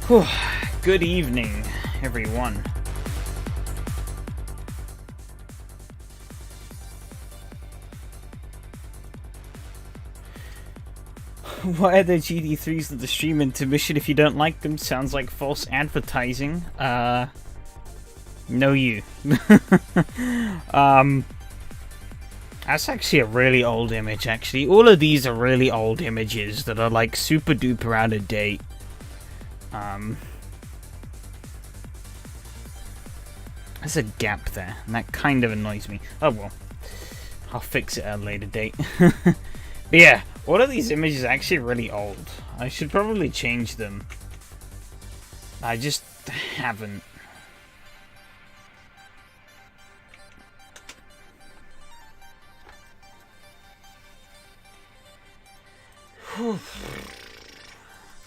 Whew. Good evening, everyone. Why are the GD3s of the stream intermission if you don't like them? Sounds like false advertising. No you. That's actually a really old image, actually. All of these are really old images that are like super duper out of date. There's a gap there, and that kind of annoys me. Oh well. I'll fix it at a later date. But yeah, all of these images are actually really old. I should probably change them. I just haven't.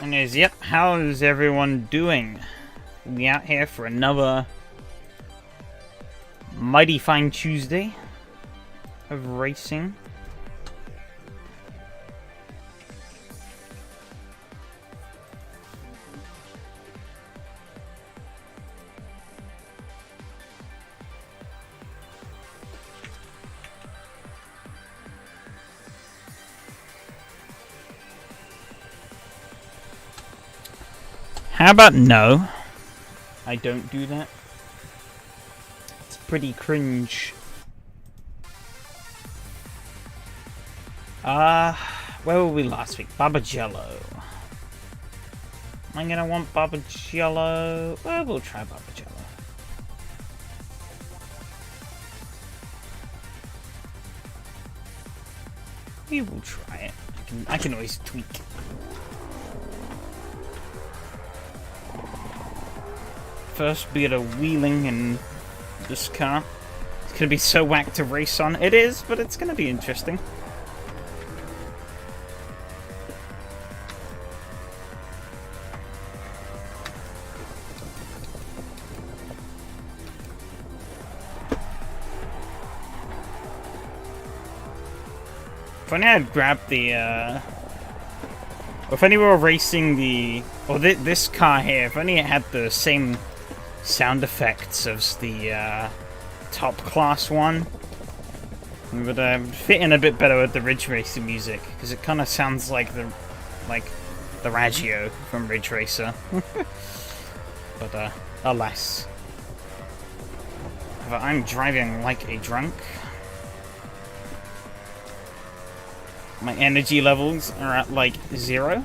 Anyways, yep, how's everyone doing? We out here for another mighty fine Tuesday of racing. How about no? I don't do that. It's pretty cringe. Where were we last week? Barbagello. Am I gonna want Barbagello? Well, we'll try Barbagello. We will try it. I can always tweak. First bit of wheeling in this car. It's gonna be so whack to race on. It is, but it's gonna be interesting. If only I'd grabbed the, if only we were racing the, or this car here, if only it had the same sound effects as the top class one, it would fit in a bit better with the Ridge Racer music, because it kind of sounds like the Raggio from Ridge Racer. But alas, but I'm driving like a drunk. My energy levels are at like 0.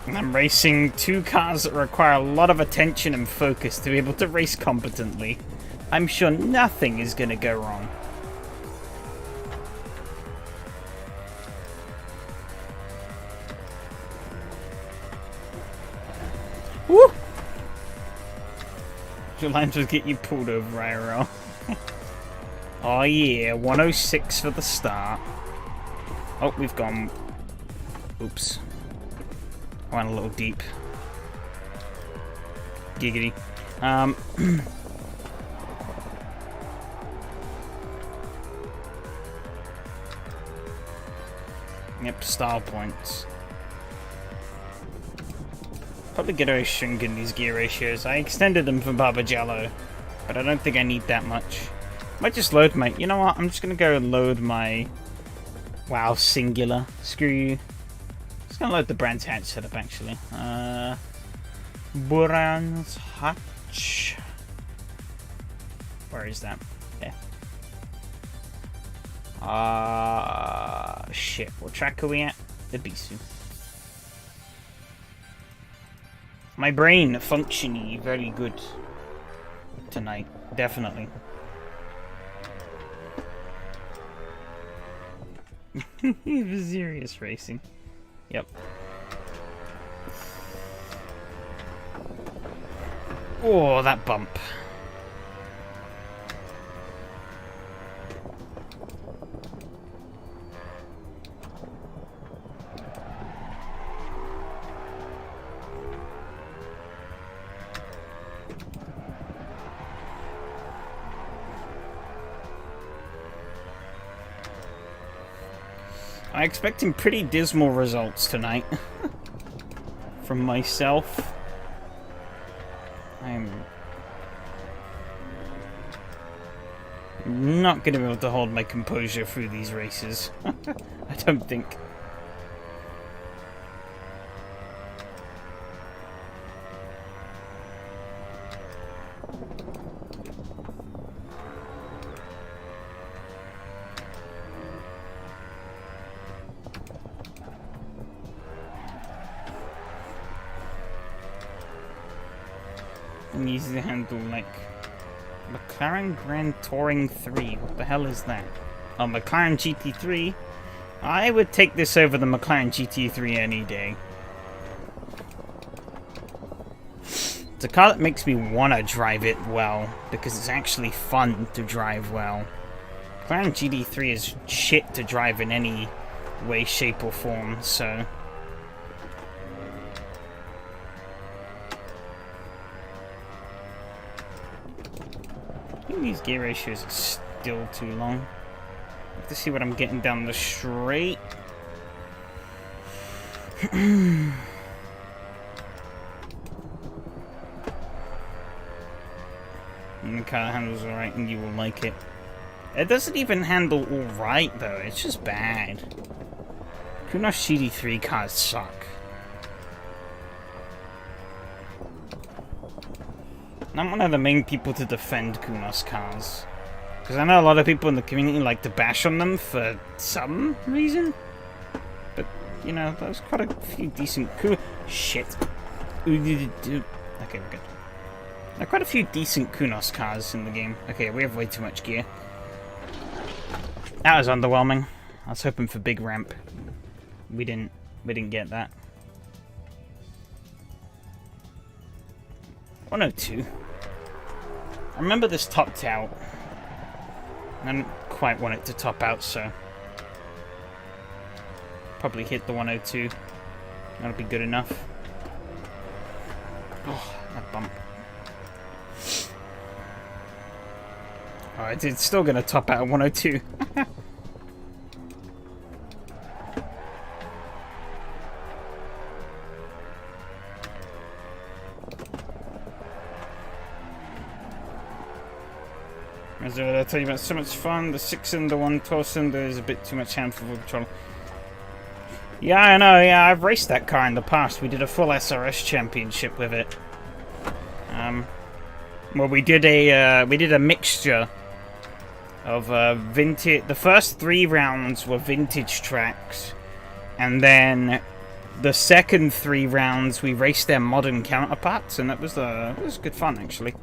And I'm racing two cars that require a lot of attention and focus to be able to race competently. I'm sure nothing is going to go wrong. Woo! Your lines will get you pulled over, IRL. Oh yeah, 106 for the start. Oh, we've gone... Oops. I went a little deep. Giggity. Yep, style points. Probably get a shrink in these gear ratios. I extended them for Barbagello, but I don't think I need that much. Might just load my... You know what? I'm just gonna go and load my... Wow, singular. Screw you. Just gonna load the Brands Hatch setup, actually. Brands Hatch. Where is that? There. Shit. What track are we at? The Bisu. My brain functioning very good tonight. Definitely. Serious racing. Yep. Oh, that bump. I'm expecting pretty dismal results tonight. from myself. I'm not going to be able to hold my composure through these races. I don't think. And easy to handle, like McLaren Grand Touring 3. What the hell is that? Oh, McLaren GT3. I would take this over the McLaren GT3 any day. It's a car that makes me want to drive it well, because it's actually fun to drive well. McLaren GT3 is shit to drive in any way, shape, or form, so... I think these gear ratios are still too long. I have to see what I'm getting down the straight. And the car handles alright and you will like it. It doesn't even handle alright though, it's just bad. Kunos GT3 cars suck. I'm one of the main people to defend Kunos cars. Because I know a lot of people in the community like to bash on them for some reason. But, you know, there's quite a few decent shit. Okay, we're good. There are quite a few decent Kunos cars in the game. Okay, we have way too much gear. That was underwhelming. I was hoping for big ramp. We didn't get that. 102. I remember this topped out. I didn't quite want it to top out, so probably hit the 102. That'll be good enough. Oh, that bump. Alright, it's still gonna top out at 102. As I tell you about, so much fun. The 6-cylinder one, 12-cylinder is a bit too much handful for control. Yeah, I know. Yeah, I've raced that car in the past. We did a full SRS championship with it. Well, we did a mixture of vintage. The first 3 rounds were vintage tracks, and then the second 3 rounds we raced their modern counterparts, and it was good fun actually.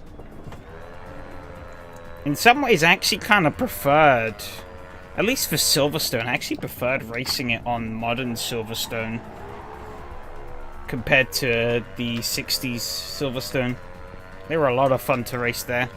In some ways, I actually kind of preferred, at least for Silverstone, I actually preferred racing it on modern Silverstone compared to the 60s Silverstone. They were a lot of fun to race there.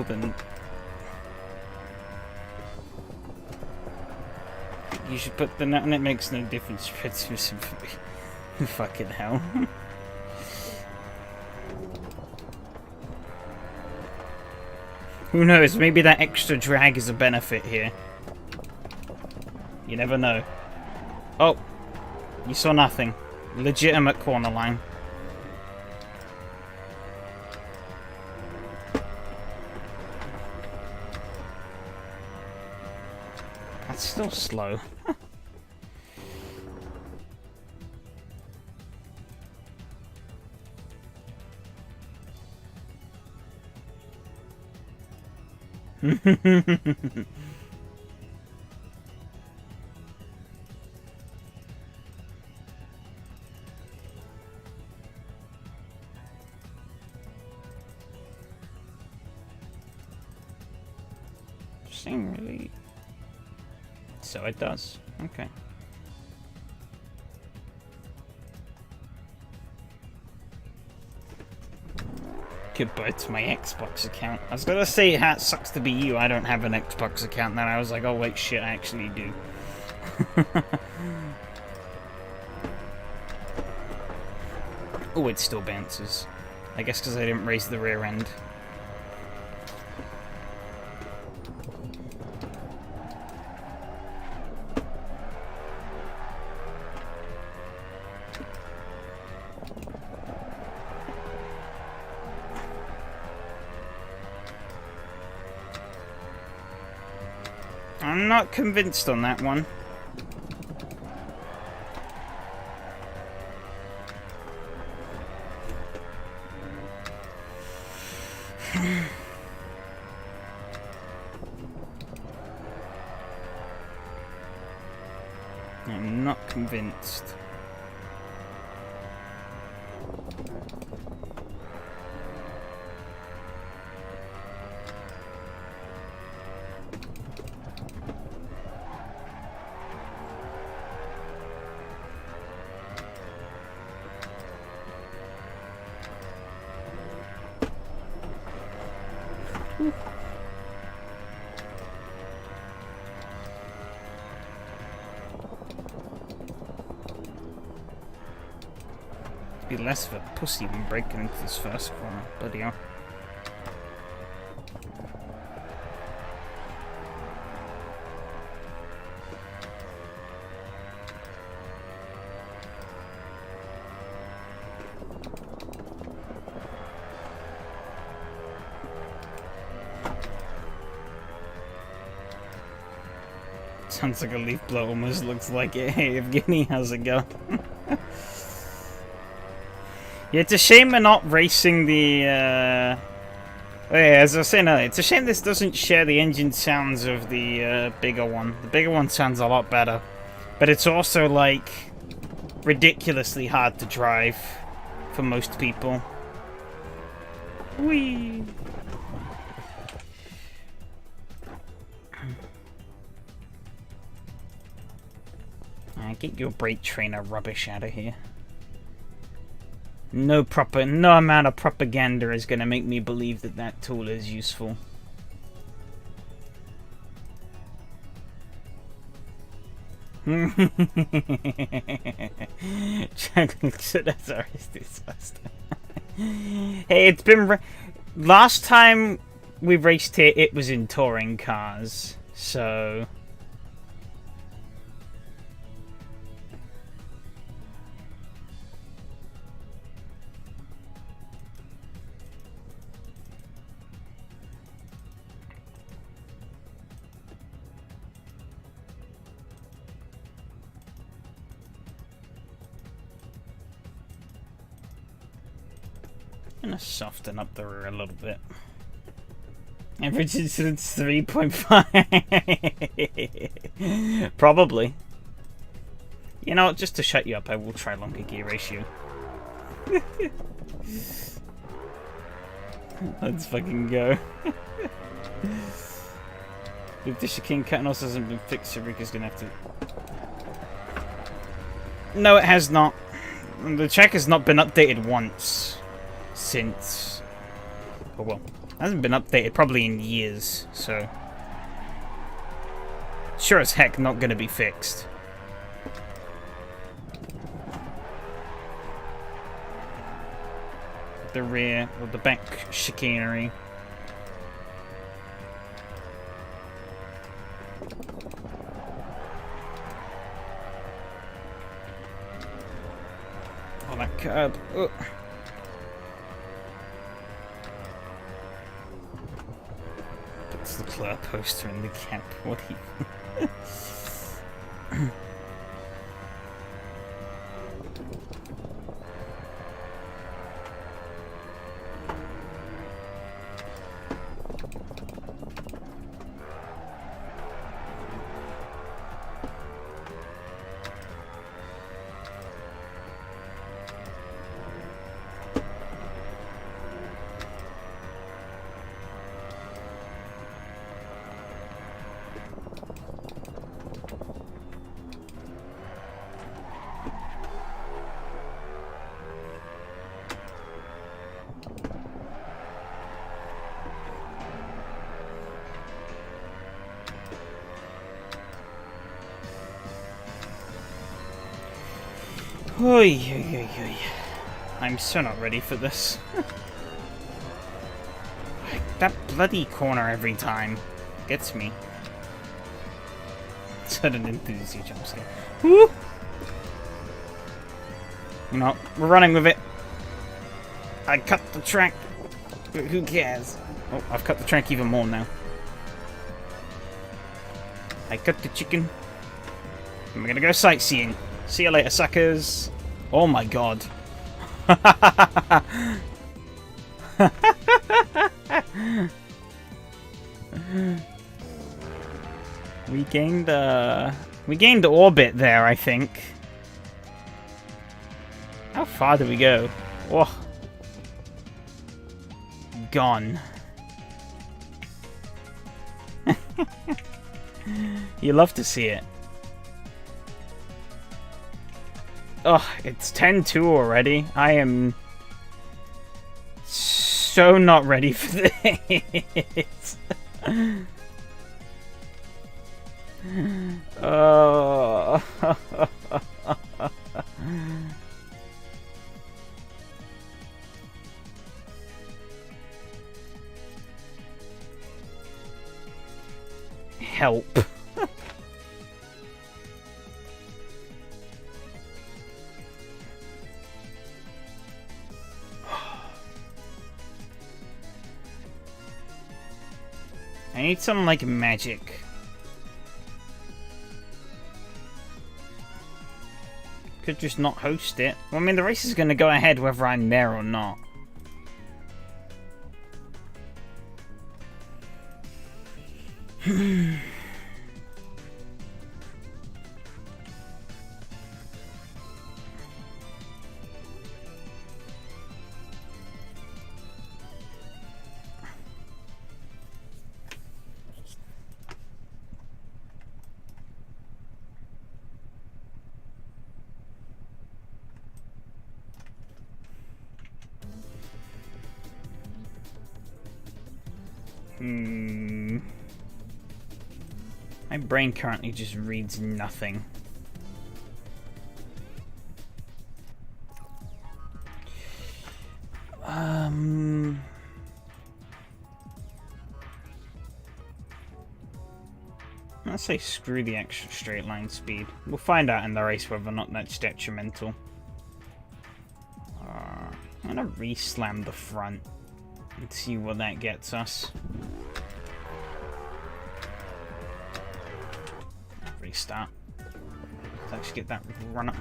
Then you should put the nut, and it makes no difference. Fucking hell. Who knows? Maybe that extra drag is a benefit here. You never know. Oh, you saw nothing. Legitimate corner line. Still slow. Same really. So it does. Okay. Goodbye to my Xbox account. I was gonna say it sucks to be you. I don't have an Xbox account. Then I was like, oh wait, shit, I actually do. Oh, it still bounces. I guess because I didn't raise the rear end. I'm not convinced on that one. I'm not convinced. Be less of a pussy when breaking into this first corner. Bloody hell. Sounds like a leaf blow, almost looks like it. Hey, Evgeny, how's it going? Yeah, it's a shame we're not racing the, yeah, as I was saying earlier, it's a shame this doesn't share the engine sounds of the bigger one. The bigger one sounds a lot better. But it's also, like, ridiculously hard to drive for most people. Whee! Get your brake trainer rubbish out of here. No amount of propaganda is going to make me believe that that tool is useful. Hey, it's been... Last time we raced here, it was in touring cars, so... I'm gonna soften up the rear a little bit. Average incidence 3.5. Probably. You know, just to shut you up, I will try longer gear ratio. Let's fucking go. If the chicane cut also hasn't been fixed, Eureka's gonna have to... No, it has not. The check has not been updated once. Since... Oh well. It hasn't been updated probably in years, so... Sure as heck not gonna be fixed. The rear, or the back chicanery. Oh, that curb. Ugh. Puts the Claire poster in the cap. What he... Oy, oy, oy, oy. I'm so not ready for this. That bloody corner every time gets me. Sudden enthusiasm jump scare. Woo! No, we're running with it. I cut the track. But who cares? Oh, I've cut the track even more now. I cut the chicken. And we're gonna go sightseeing. See you later, suckers. Oh my god. We gained orbit there, I think. How far do we go? Oh. Gone. You love to see it. Oh, it's 10-2 already. I am so not ready for this. Oh. Help. I need some, like, magic. Could just not host it. Well, I mean, the race is going to go ahead whether I'm there or not. My brain currently just reads nothing. Let's say screw the extra straight line speed. We'll find out in the race whether or not that's detrimental. I'm gonna re-slam the front and see what that gets us. Restart. Let's actually get that run up.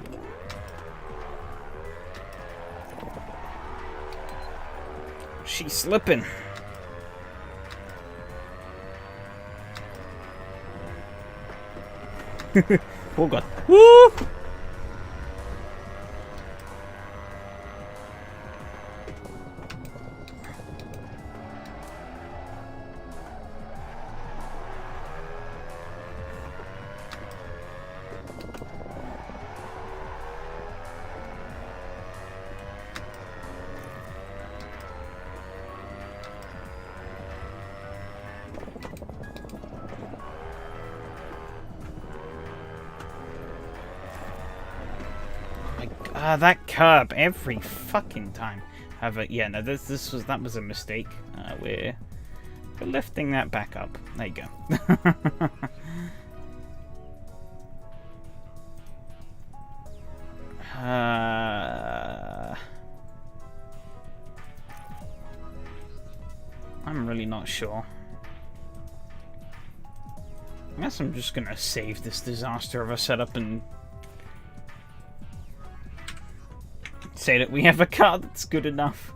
She's slipping. Oh god. Woo! That curb every fucking time. However, yeah, no, that was a mistake. We're lifting that back up. There you go. I'm really not sure. I guess I'm just gonna save this disaster of a setup and say that we have a car that's good enough.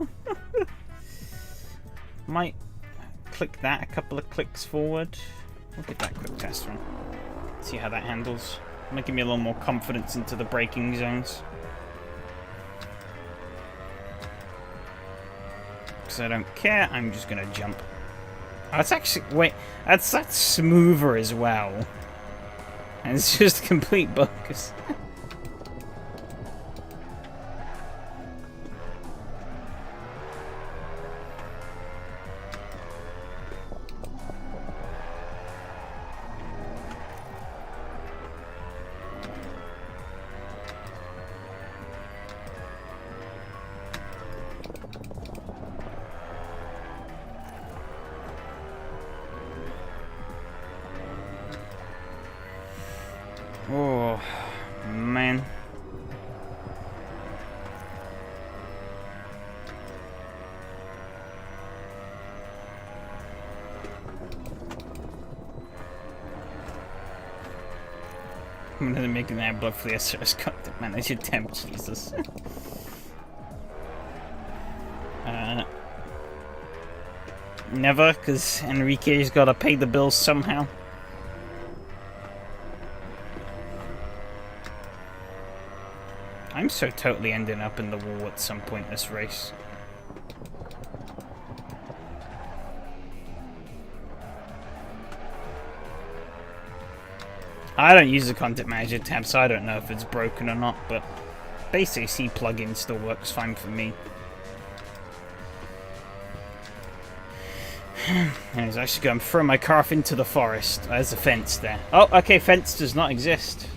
Might click that a couple of clicks forward. We'll give that a quick test run. See how that handles. Might give me a little more confidence into the braking zones. Because I don't care, I'm just gonna jump. Oh, it's actually, wait, that's smoother as well. And it's just complete bogus. man. I'm gonna make an ad block for the SRS content manager temp, Jesus. Never, because Enrique's gotta pay the bills somehow. I'm so totally ending up in the wall at some point this race. I don't use the content manager tab, so I don't know if it's broken or not, but basic C plugin still works fine for me. Anyways, I should go and throw my car off into the forest. There's a fence there. Oh, okay, fence does not exist.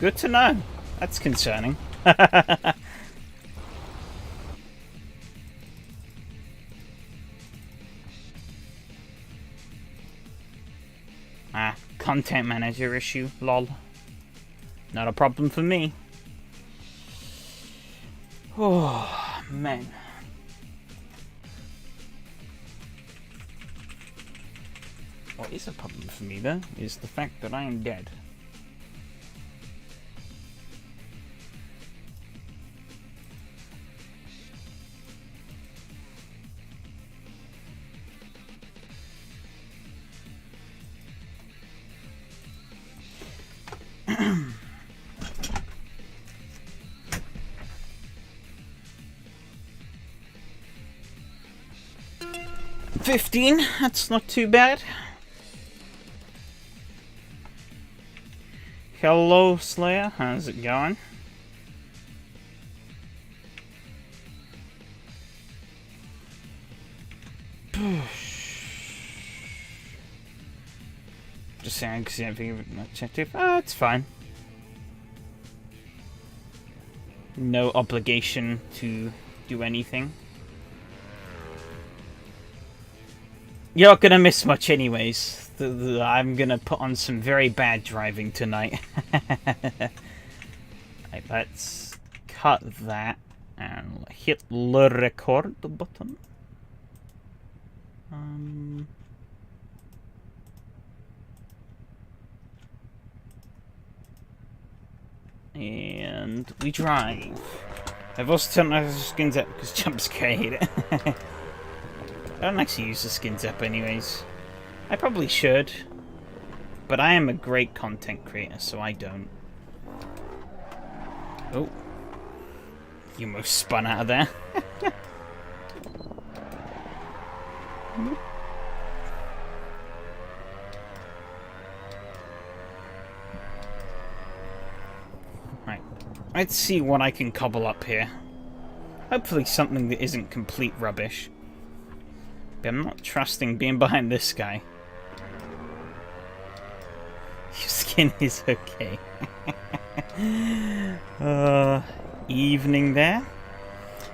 Good to know. That's concerning. Content manager issue, lol. Not a problem for me. Oh, man. What is a problem for me, though, is the fact that I am dead. $15, that's not too bad. Hello, Slayer, how's it going? Just saying, because anything not checked if. Oh, it's fine. No obligation to do anything. You're not gonna miss much anyways. I'm gonna put on some very bad driving tonight. Right, let's cut that and hit the record button. And we drive. I've also turned my skins up because jumpscare hate it. I don't actually use the skins app anyways. I probably should. But I am a great content creator, so I don't. Oh. You almost spun out of there. Right. Let's see what I can cobble up here. Hopefully something that isn't complete rubbish. But I'm not trusting being behind this guy. Your skin is okay. Evening there.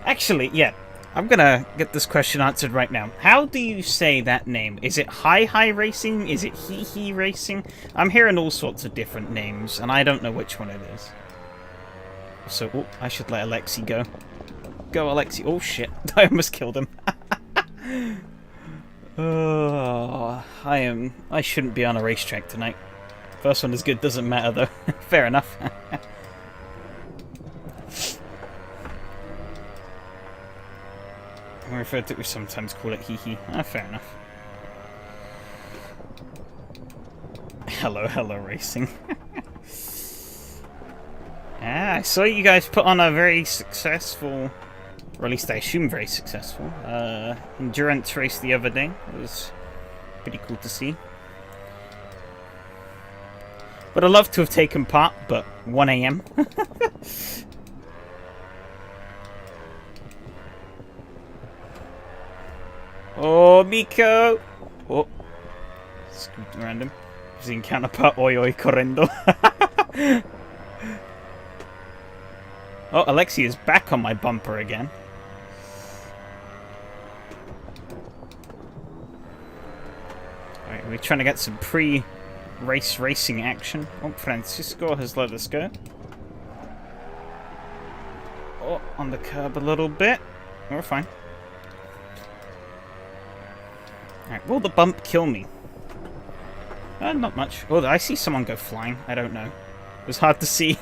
Actually, yeah. I'm gonna get this question answered right now. How do you say that name? Is it Hi Racing? Is it He Racing? I'm hearing all sorts of different names, and I don't know which one it is. So, oh, I should let Alexi go. Go, Alexi. Oh, shit. I almost killed him. Oh, I shouldn't be on a racetrack tonight. First one is good, doesn't matter though. Fair enough. I refer to it, we sometimes call it hee. Fair enough. Hello racing. I saw you guys put on a very successful, or at least I assume very successful, endurance race the other day. It was pretty cool to see. Would have loved to have taken part, but 1 AM. Oh, Miko! Oh. Scooped around him. Using counterpart, oi correndo. Oh, Alexi is back on my bumper again. Alright, we're trying to get some pre-race racing action. Oh, Francisco has let us go. Oh, on the curb a little bit. We're fine. Alright, will the bump kill me? Not much. Oh, I see someone go flying. I don't know. It was hard to see.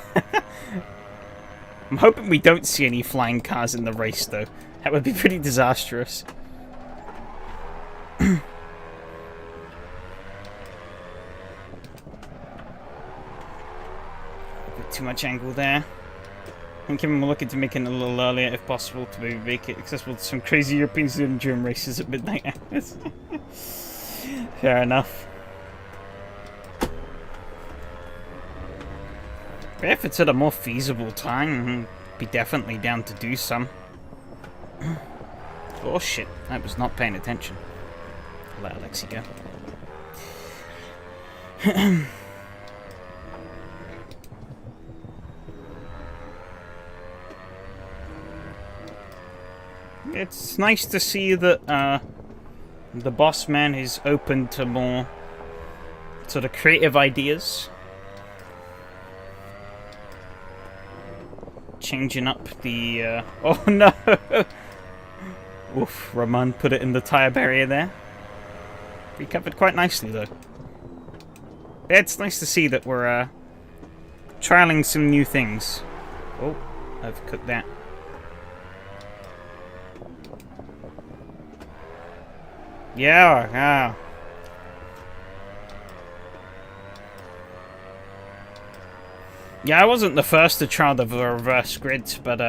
I'm hoping we don't see any flying cars in the race, though. That would be pretty disastrous. A bit too much angle there. I think we're looking to make it a little earlier, if possible, to maybe make it accessible to some crazy European endurance races at midnight hours. Fair enough. But if it's at a more feasible time, I'd be definitely down to do some. Oh shit, I was not paying attention. I'll let Alexi go. It's nice to see that the boss man is open to more sort of creative ideas. Changing up the... oh no! Oof, Roman put it in the tyre barrier there. Recovered quite nicely though. Yeah, it's nice to see that we're trialing some new things. Oh, I've cooked that. Yeah. Yeah, I wasn't the first to try the reverse grid, but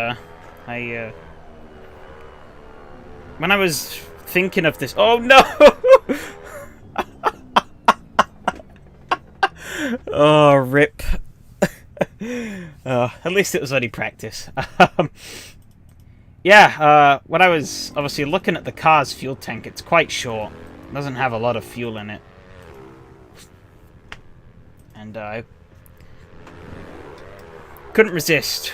when I was thinking of this... Oh no! Oh, rip. At least it was only practice. Yeah, when I was obviously looking at the car's fuel tank, it's quite short. It doesn't have a lot of fuel in it. And I couldn't resist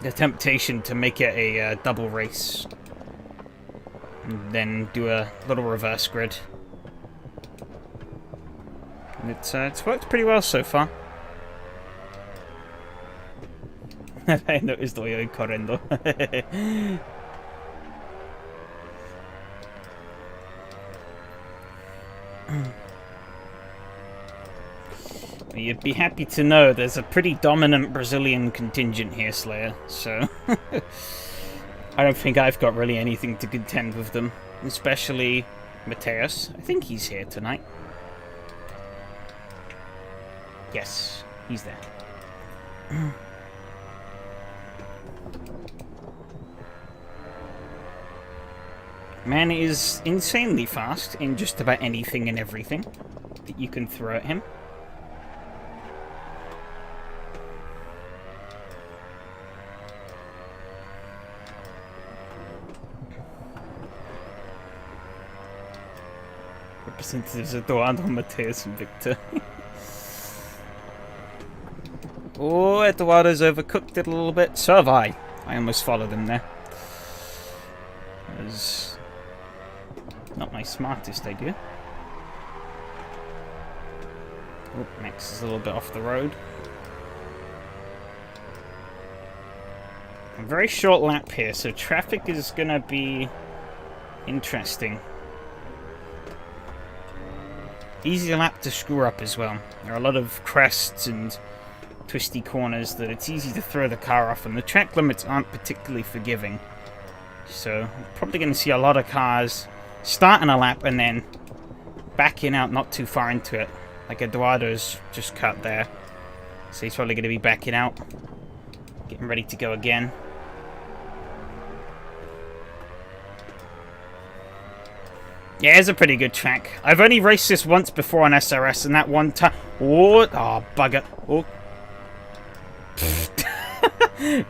the temptation to make it a double race. And then do a little reverse grid. And it's worked pretty well so far. No estoy corriendo. You'd be happy to know there's a pretty dominant Brazilian contingent here, Slayer, so... I don't think I've got really anything to contend with them. Especially Mateus. I think he's here tonight. Yes, he's there. Man is insanely fast in just about anything and everything that you can throw at him. Representatives Eduardo, Mateus, and Victor. Oh, Eduardo's overcooked it a little bit. So have I. I almost followed him there. That was not my smartest idea. Oh, Max is a little bit off the road. A very short lap here, so traffic is going to be interesting. Easy lap to screw up as well. There are a lot of crests and twisty corners that it's easy to throw the car off, and the track limits aren't particularly forgiving. So, I'm probably going to see a lot of cars starting a lap and then backing out not too far into it. Like Eduardo's just cut there. So he's probably going to be backing out. Getting ready to go again. Yeah, it's a pretty good track. I've only raced this once before on SRS, and that one time... Oh, bugger. Oh.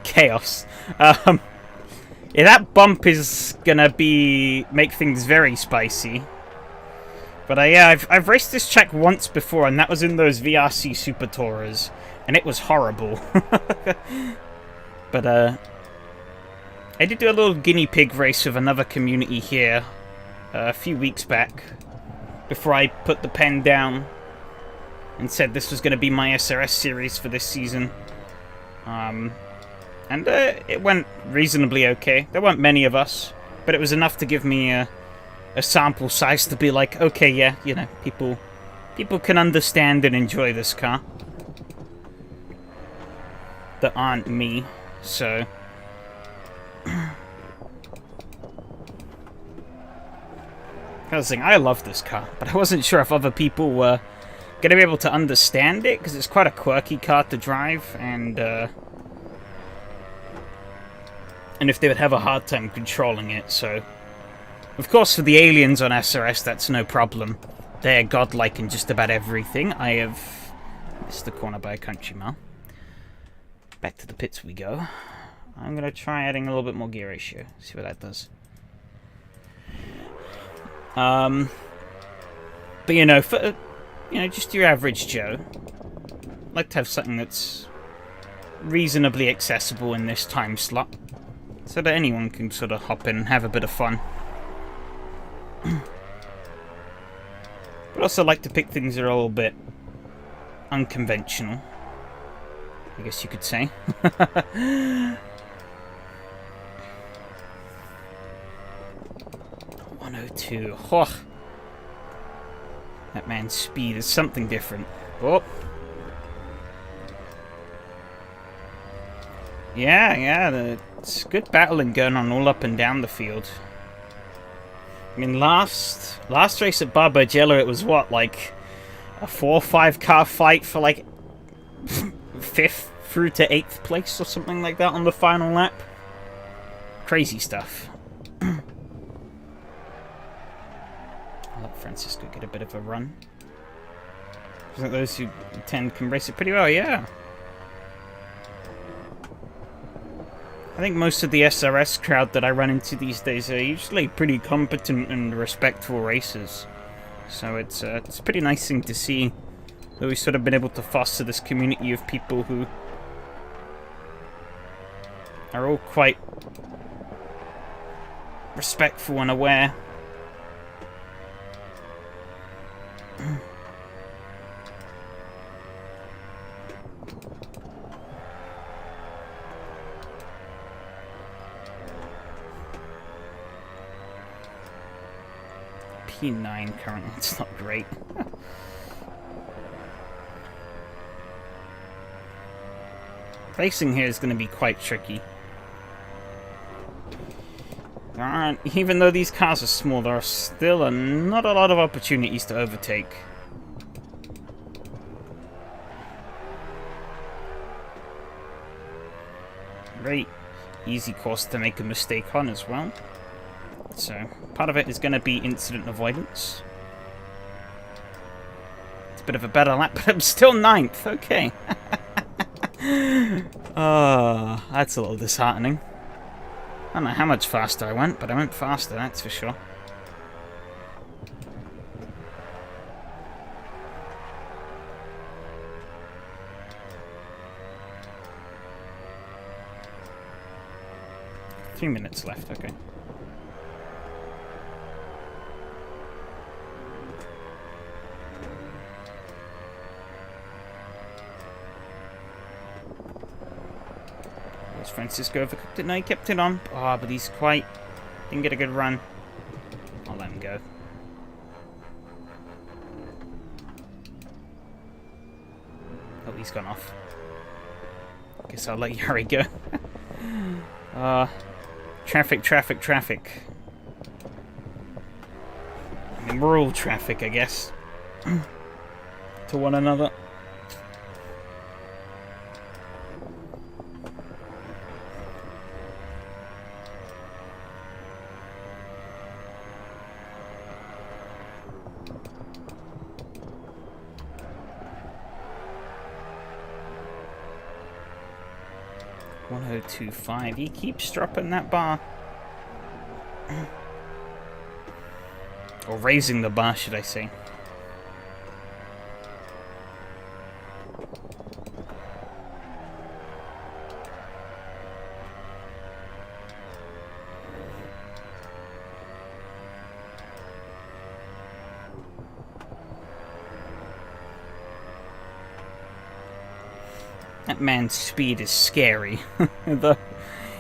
Chaos. Yeah, that bump is gonna make things very spicy. But yeah, I've raced this track once before, and that was in those VRC Super Tourers, and it was horrible. But I did do a little guinea pig race with another community here a few weeks back, before I put the pen down and said this was going to be my SRS series for this season. And it went reasonably okay. There weren't many of us, but it was enough to give me a sample size to be like, okay, yeah, you know, people can understand and enjoy this car that aren't me, so... I was saying, I love this car, but I wasn't sure if other people were going to be able to understand it, because it's quite a quirky car to drive, and if they would have a hard time controlling it, so... Of course, for the aliens on SRS, that's no problem. They're godlike in just about everything. I have missed the corner by a country mile. Back to the pits we go. I'm going to try adding a little bit more gear ratio. See what that does. But you know, for just your average Joe, I'd like to have something that's reasonably accessible in this time slot, so that anyone can sort of hop in and have a bit of fun. But also like to pick things that are a little bit unconventional, I guess you could say. 102. Oh. That man's speed is something different. Oh. Yeah, it's good battling going on all up and down the field. I mean, last race at Barbargello, it was what, like a 4 or 5 car fight for like 5th through to 8th place or something like that on the final lap. Crazy stuff. I'll let Francisco get a bit of a run. Isn't those who attend can race it pretty well? Yeah. I think most of the SRS crowd that I run into these days are usually pretty competent and respectful racers. So it's a pretty nice thing to see that we've sort of been able to foster this community of people who are all quite respectful and aware. P9 currently, it's not great. Racing here is going to be quite tricky. There aren't, even though these cars are small, there are still not a lot of opportunities to overtake. Very easy course to make a mistake on as well. So, part of it is going to be incident avoidance. It's a bit of a better lap, but I'm still 9th. Okay. Oh, that's a little disheartening. I don't know how much faster I went, but I went faster, that's for sure. A few minutes left, okay. Francisco overcooked it. No, he kept it on. Ah, but he's quite... didn't get a good run. I'll let him go. Oh, he's gone off. Guess I'll let Yari go. Traffic. I mean, we're all traffic, I guess. To one another. .025. He keeps dropping that bar. Or raising the bar, should I say. That man's speed is scary.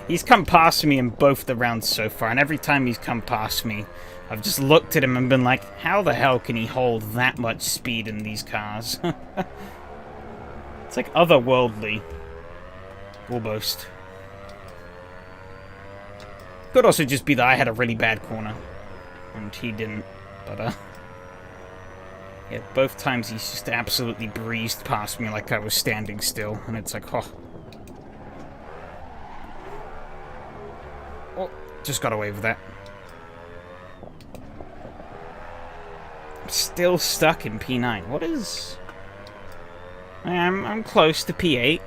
He's come past me in both the rounds so far, and every time he's come past me, I've just looked at him and been like, how the hell can he hold that much speed in these cars? It's like otherworldly. Almost. Could also just be that I had a really bad corner, and he didn't, but yeah, both times he's just absolutely breezed past me like I was standing still, and it's like, oh. Oh, just got away with that. I'm still stuck in P9. What is... I'm close to P8.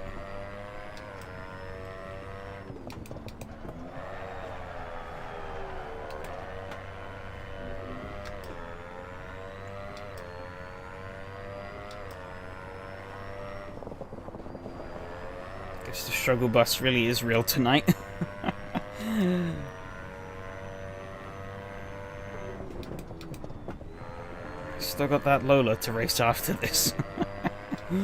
Guess the struggle bus really is real tonight. Still got that Lola to race after this. Keep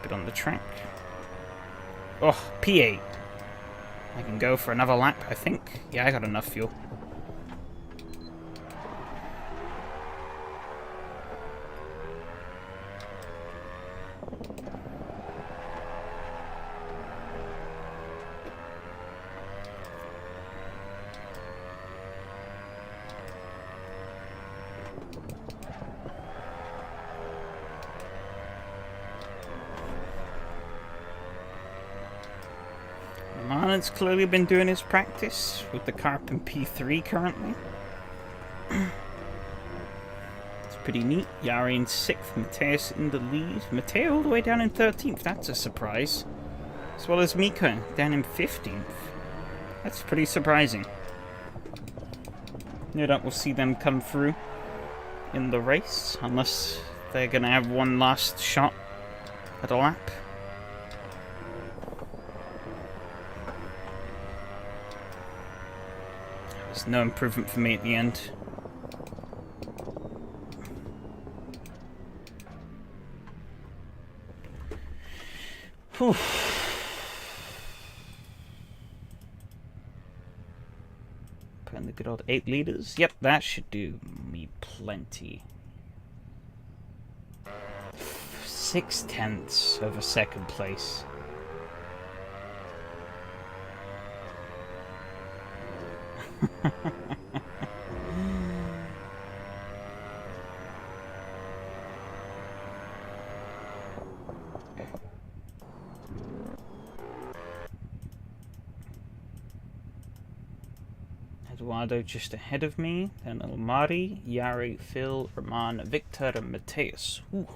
it on the track. Oh, P8. I can go for another lap, I think. Yeah, I got enough fuel. Marlon's clearly been doing his practice with the carp in P3 currently. It's pretty neat. Yari in 6th, Mateus in the lead. Matteo all the way down in 13th, that's a surprise. As well as Mika down in 15th. That's pretty surprising. No doubt we'll see them come through in the race, unless they're going to have one last shot at a lap. There's no improvement for me at the end. Whew. Put in the good old 8 liters. Yep, that should do me plenty. 6/10 of a second place. Eduardo just ahead of me, then Almari, Yari, Phil, Roman, Victor, and Mateus. Ooh.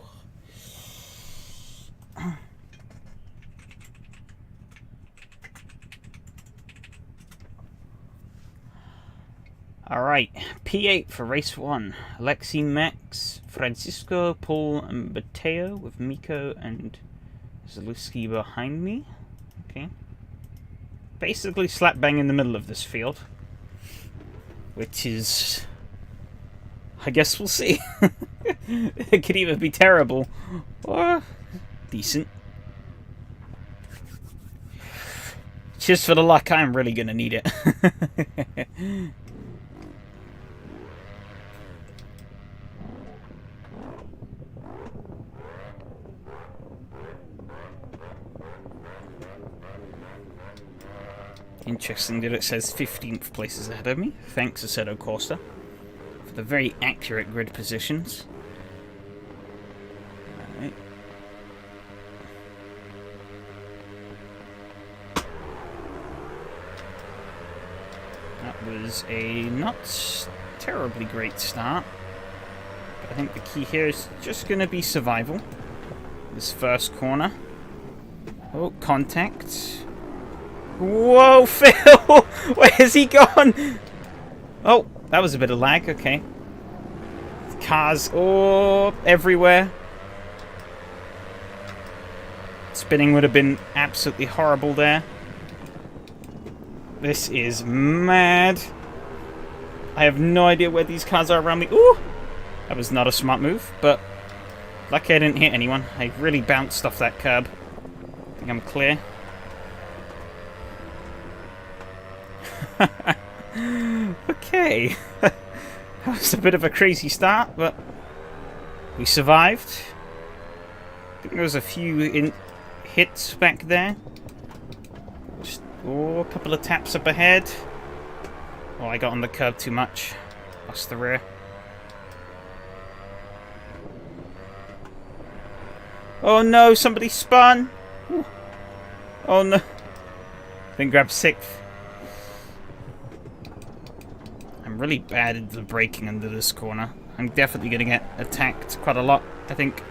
Alright, P8 for race 1. Alexi, Max, Francisco, Paul, and Mateo with Miko and Zaluski behind me. Okay. Basically slap bang in the middle of this field. Which is... I guess we'll see. It could either be terrible or decent. Just for the luck, I'm really gonna need it. Interesting that it says 15th places ahead of me. Thanks, Aceto Costa, for the very accurate grid positions. Alright. That was a not terribly great start. But I think the key here is just going to be survival. This first corner. Oh, contact. Whoa, Phil! Where has he gone? Oh, that was a bit of lag, okay. Cars, oh, everywhere. Spinning would have been absolutely horrible there. This is mad. I have no idea where these cars are around me. Ooh! That was not a smart move, but lucky I didn't hit anyone. I really bounced off that curb. I think I'm clear. Okay. That was a bit of a crazy start, but we survived. I think there was a few hits back there. Just, a couple of taps up ahead. Oh, I got on the curb too much. Lost the rear. Oh no, somebody spun! Ooh. Oh no. Then grab 6th. I'm really bad at the braking under this corner. I'm definitely going to get attacked quite a lot, I think.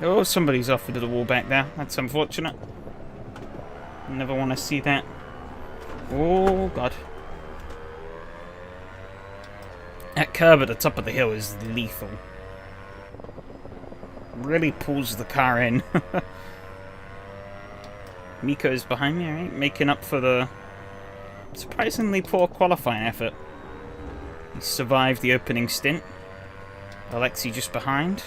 Oh, somebody's off into the wall back there. That's unfortunate. Never want to see that. Oh, God. That curb at the top of the hill is lethal. Really pulls the car in. Miko's behind me, alright? Making up for the surprisingly poor qualifying effort. He survived the opening stint. Alexi just behind.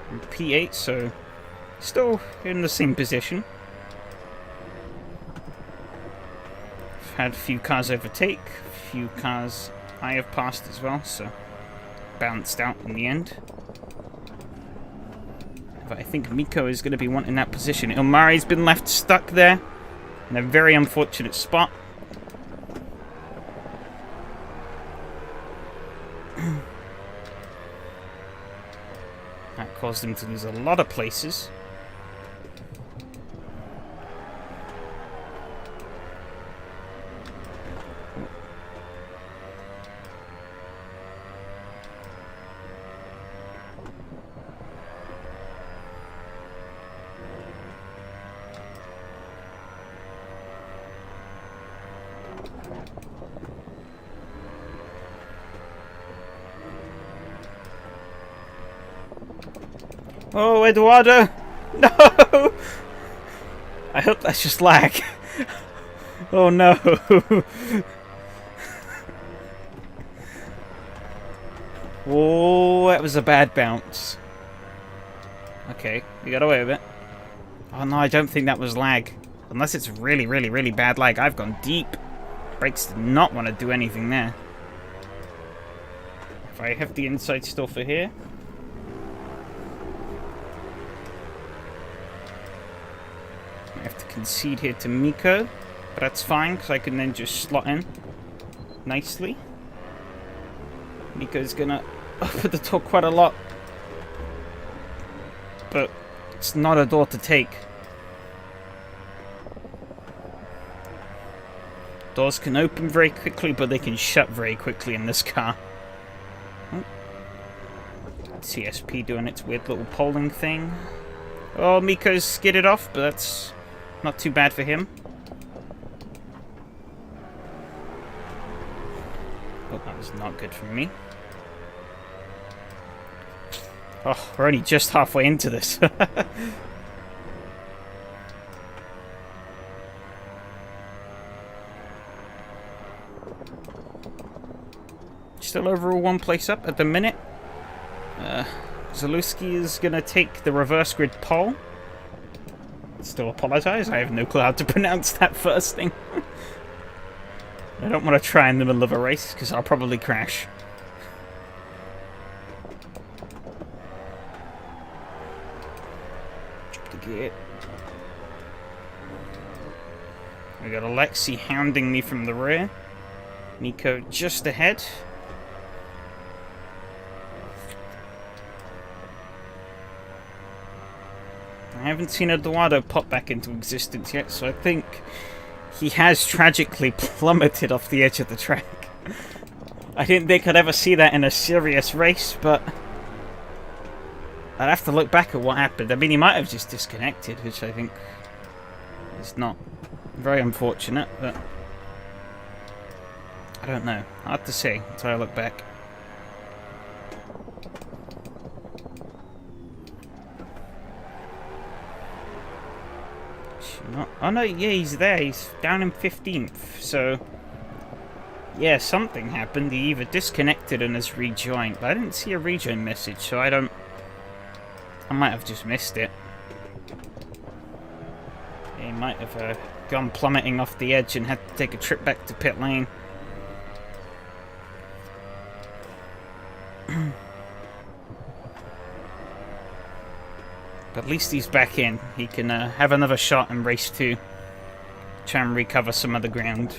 And P8, so still in the same position. I've had a few cars overtake, a few cars I have passed as well, so bounced out in the end. But I think Miko is going to be wanting that position. Ilmari's been left stuck there in a very unfortunate spot. That caused him to lose a lot of places. Oh, Eduardo! No! I hope that's just lag. Oh no! Oh, that was a bad bounce. Okay, we got away with it. Oh no, I don't think that was lag. Unless it's really, really, really bad lag. I've gone deep. Brakes did not want to do anything there. If I have the inside still for here. I have to concede here to Miko, but that's fine because I can then just slot in nicely. Miko's gonna open the door quite a lot, but it's not a door to take. Doors can open very quickly, but they can shut very quickly in this car. Oh. CSP doing its weird little polling thing. Oh, Miko's skidded off, but that's not too bad for him. Oh, that was not good for me. Oh, we're only just halfway into this. Still overall one place up at the minute. Zalewski is going to take the reverse grid pole. Still apologise, I have no clue how to pronounce that first thing. I don't want to try in the middle of a race, because I'll probably crash. Drop the gear. We got Alexi hounding me from the rear. Miko just ahead. I haven't seen Eduardo pop back into existence yet, so I think he has tragically plummeted off the edge of the track. I didn't think I'd ever see that in a serious race, but I'd have to look back at what happened. I mean, he might have just disconnected, which I think is not very unfortunate, but I don't know. Hard to say until I look back. Oh no, yeah, he's there. He's down in 15th. So, yeah, something happened. He either disconnected and has rejoined. But I didn't see a rejoin message, so I might have just missed it. He might have gone plummeting off the edge and had to take a trip back to pit lane. But at least he's back in. He can have another shot in race 2. Try and recover some of the ground.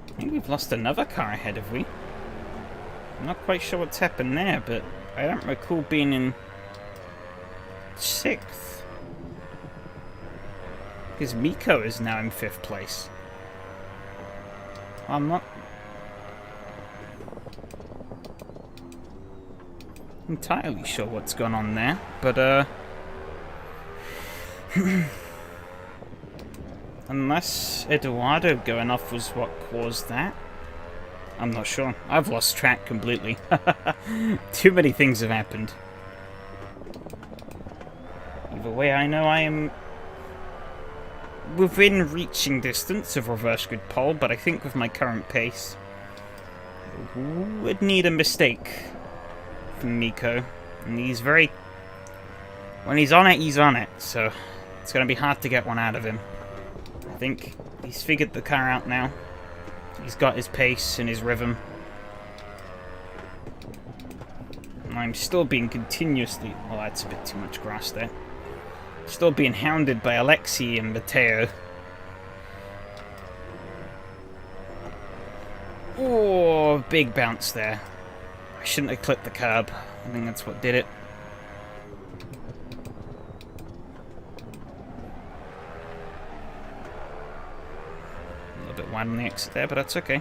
I think we've lost another car ahead, have we? I'm not quite sure what's happened there, but I don't recall being in 6th. Because Miko is now in 5th place. I'm not entirely sure what's gone on there, but unless Eduardo going off was what caused that. I'm not sure. I've lost track completely. Too many things have happened. Either way, I know I am within reaching distance of reverse grid pole, but I think with my current pace, would need a mistake from Miko. And he's very... when he's on it, so it's going to be hard to get one out of him. I think he's figured the car out now. He's got his pace and his rhythm. And I'm still being continuously... well, that's a bit too much grass there. Still being hounded by Alexi and Matteo. Oh, big bounce there. I shouldn't have clipped the curb. I think that's what did it. A little bit wide on the exit there, but that's okay.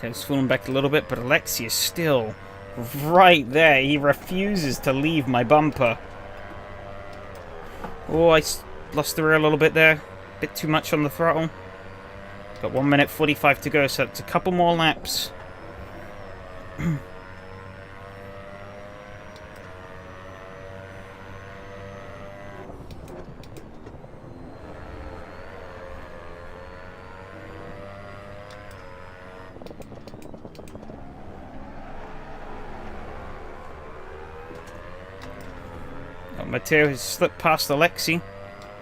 Tail's falling back a little bit, but Alexi is still right there. He refuses to leave my bumper. Oh, I lost the rear a little bit there. Bit too much on the throttle. Got 1 minute 45 to go, so it's a couple more laps. Matteo has slipped past Alexi.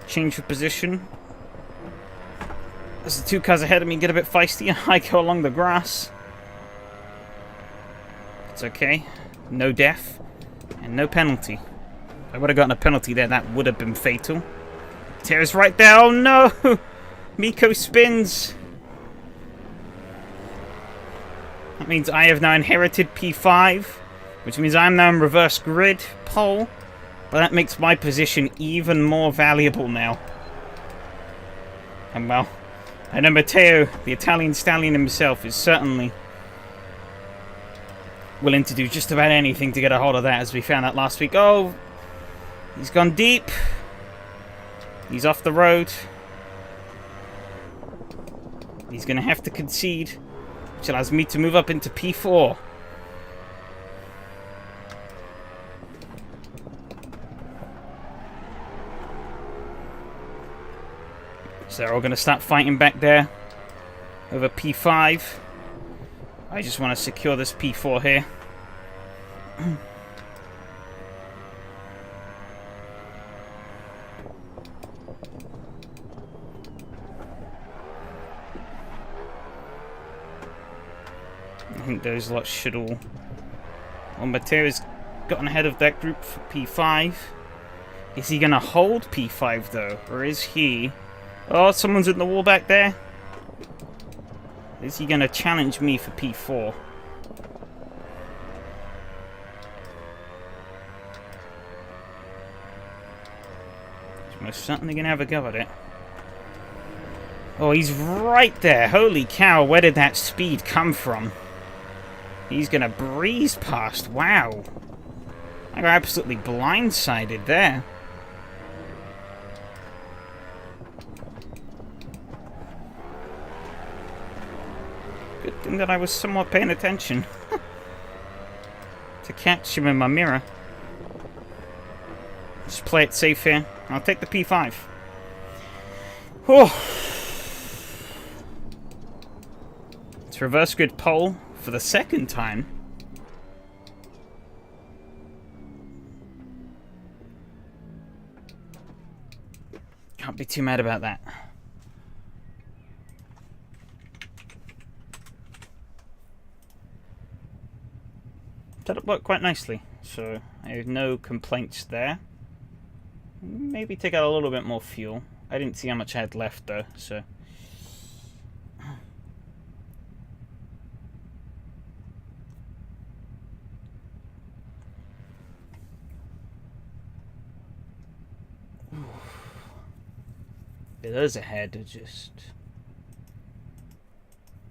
Change of position. As the two cars ahead of me get a bit feisty, I go along the grass. It's okay. No death. And no penalty. If I would have gotten a penalty there, that would have been fatal. Matteo's right there. Oh no! Miko spins. That means I have now inherited P5. Which means I'm now in reverse grid pole. But that makes my position even more valuable now. And well, I know Matteo, the Italian stallion himself, is certainly willing to do just about anything to get a hold of that, as we found out last week. Oh, he's gone deep. He's off the road. He's going to have to concede, which allows me to move up into P4. So they're all going to start fighting back there over P5. I just want to secure this P4 here. I think those lots should all... well, Matteo's gotten ahead of that group for P5. Is he going to hold P5 though? Or is he... oh, someone's in the wall back there. Is he going to challenge me for P4? He's most certainly going to have a go at it. Oh, he's right there. Holy cow, where did that speed come from? He's gonna breeze past. Wow. I got absolutely blindsided there. Good thing that I was somewhat paying attention to catch him in my mirror. Just play it safe here. I'll take the P5. Oh. It's reverse grid pole for the second time. Can't be too mad about that. That worked quite nicely, so I have no complaints there. Maybe take out a little bit more fuel. I didn't see how much I had left though, so. Those ahead are just.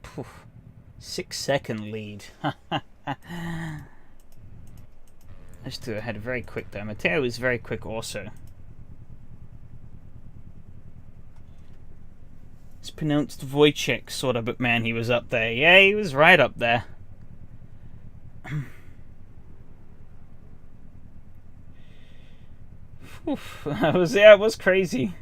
Poof. 6-second lead. Those two ahead very quick though. Matteo is very quick also. It's pronounced Wojciech sort of, but man, he was up there. Yeah, he was right up there. It was crazy.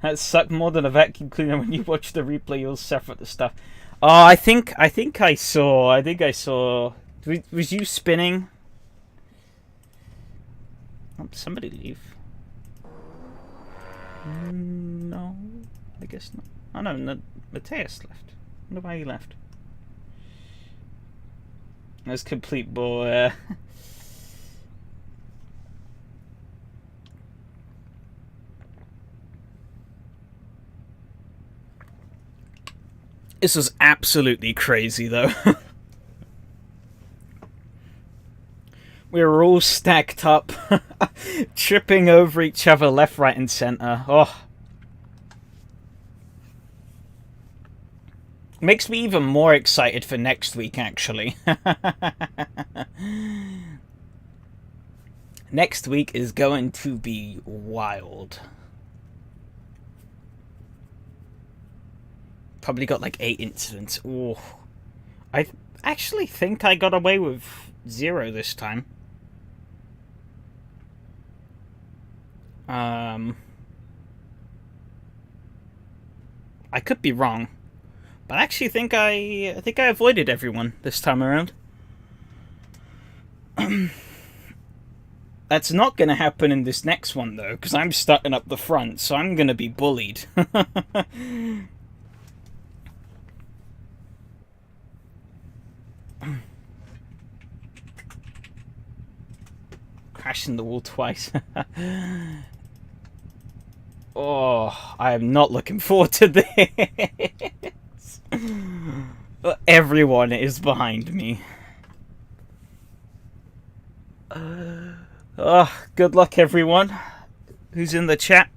That sucked more than a vacuum cleaner. When you watch the replay, you'll suffer at the stuff. Oh, I think I saw. Was you spinning? Oh, somebody leave. No, I guess not. Oh no, Mateus left. I wonder why he left. That's complete bull. This was absolutely crazy, though. We were all stacked up, tripping over each other left, right, and center. Oh. Makes me even more excited for next week, actually. Next week is going to be wild. Probably got like 8 incidents. Oh, I actually think I got away with 0 this time. I could be wrong, but I actually think I avoided everyone this time around. That's not going to happen in this next one though, because I'm starting up the front, so I'm going to be bullied. Crashing the wall twice. Oh, I am not looking forward to this. Everyone is behind me. Oh, good luck, everyone who's in the chat.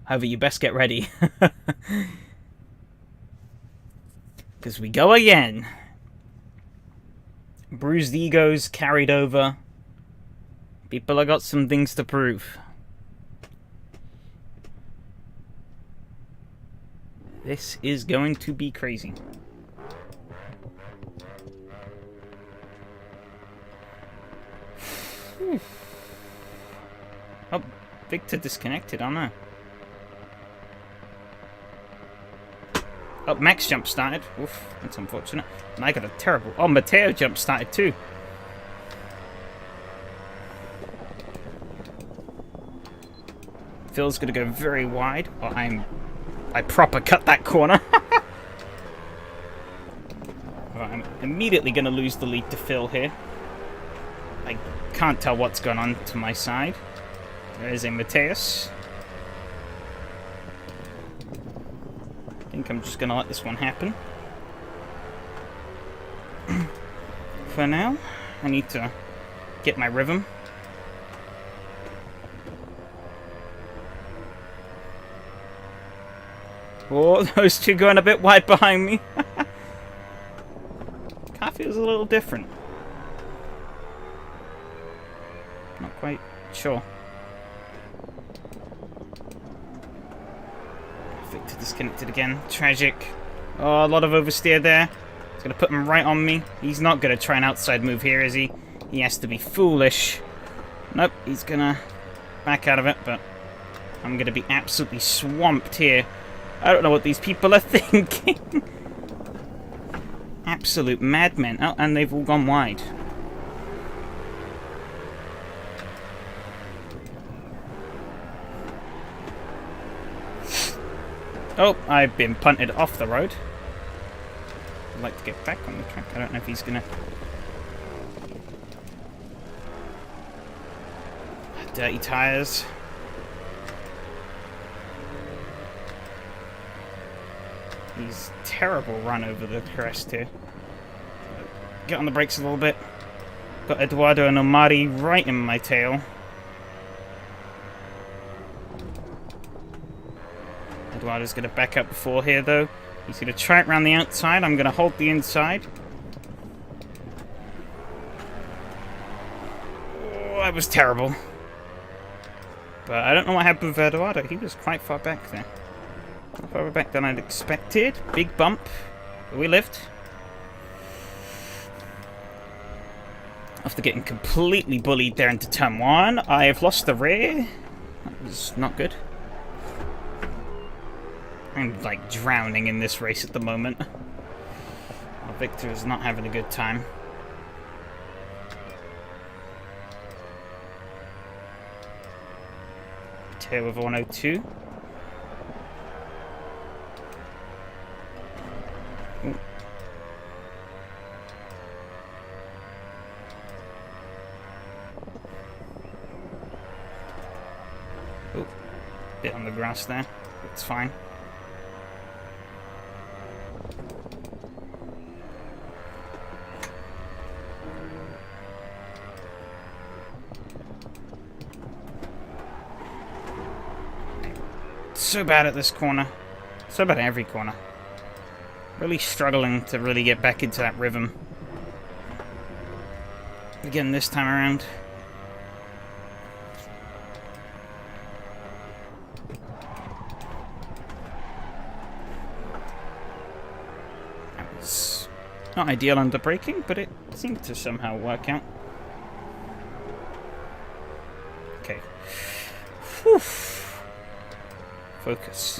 However, you best get ready. Because we go again. Bruised egos carried over. People have got some things to prove. This is going to be crazy. Oh, Victor disconnected, I don't know. Oh, Max jump started. Oof, that's unfortunate. And I got a terrible... Oh, Matteo jump started too. Phil's gonna go very wide. Oh, I proper cut that corner. Right, I'm immediately gonna lose the lead to Phil here. I can't tell what's going on to my side. There is a Mateus. I think I'm just gonna let this one happen. For now, I need to get my rhythm. Oh, those two going a bit wide behind me. Car feels a little different. Not quite sure. Victor disconnected again. Tragic. Oh, a lot of oversteer there. It's going to put him right on me. He's not going to try an outside move here, is he? He has to be foolish. Nope, he's going to back out of it, but I'm going to be absolutely swamped here. I don't know what these people are thinking. Absolute madmen. Oh, and they've all gone wide. Oh, I've been punted off the road. I'd like to get back on the track. I don't know if he's gonna... Dirty tires. He's terrible run over the crest here. Get on the brakes a little bit. Got Eduardo and Omari right in my tail. Eduardo's going to back up before here, though. He's going to try it around the outside. I'm going to hold the inside. Oh, that was terrible. But I don't know what happened with Eduardo. He was quite far back there. Further back than I'd expected. Big bump. But we lived. After getting completely bullied there into turn 1, I have lost the rear. That was not good. I'm like drowning in this race at the moment. Well, Victor is not having a good time. Tail with 102. Ooh. Ooh. Bit on the grass there. It's fine. So bad at this corner. So bad at every corner. Really struggling to really get back into that rhythm. Again, this time around. That was not ideal under braking, but it seemed to somehow work out. Okay. Whew. Focus.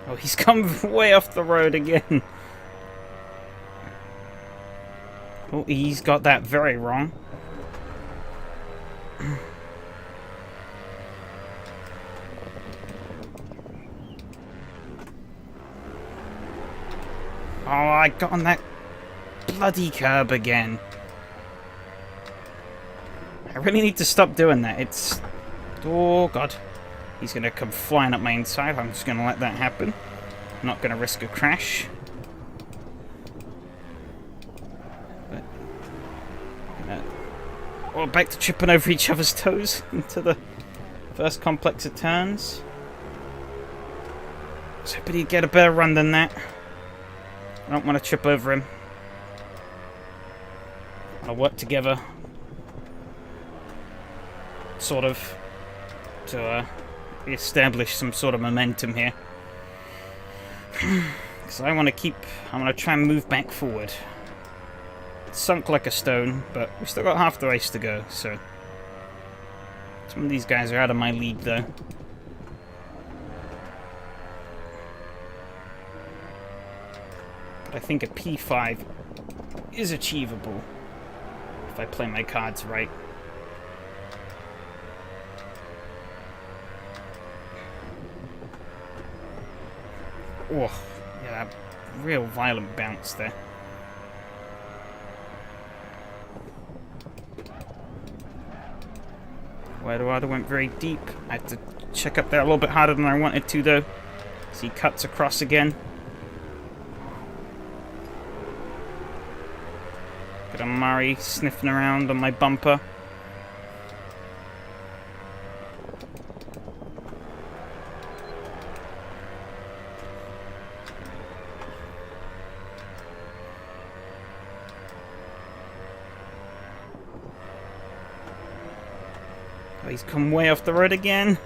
Oh, he's come way off the road again. Oh, he's got that very wrong. Oh, I got on that bloody curb again. I really need to stop doing that. It's... Oh, God. He's going to come flying up my inside. I'm just going to let that happen. I'm not going to risk a crash. But, we're back to tripping over each other's toes into the first complex of turns. I was hoping he'd get a better run than that. I don't want to trip over him. I'll work together. Sort of. To establish some sort of momentum here. Because I want to try and move back forward. It's sunk like a stone, but we've still got half the race to go, so. Some of these guys are out of my league, though. But I think a P5 is achievable if I play my cards right. Oh, yeah, that real violent bounce there. Eduardo went very deep. I had to check up there a little bit harder than I wanted to, though. As he cuts across again. Got a Murray sniffing around on my bumper. Oh, he's come way off the road again.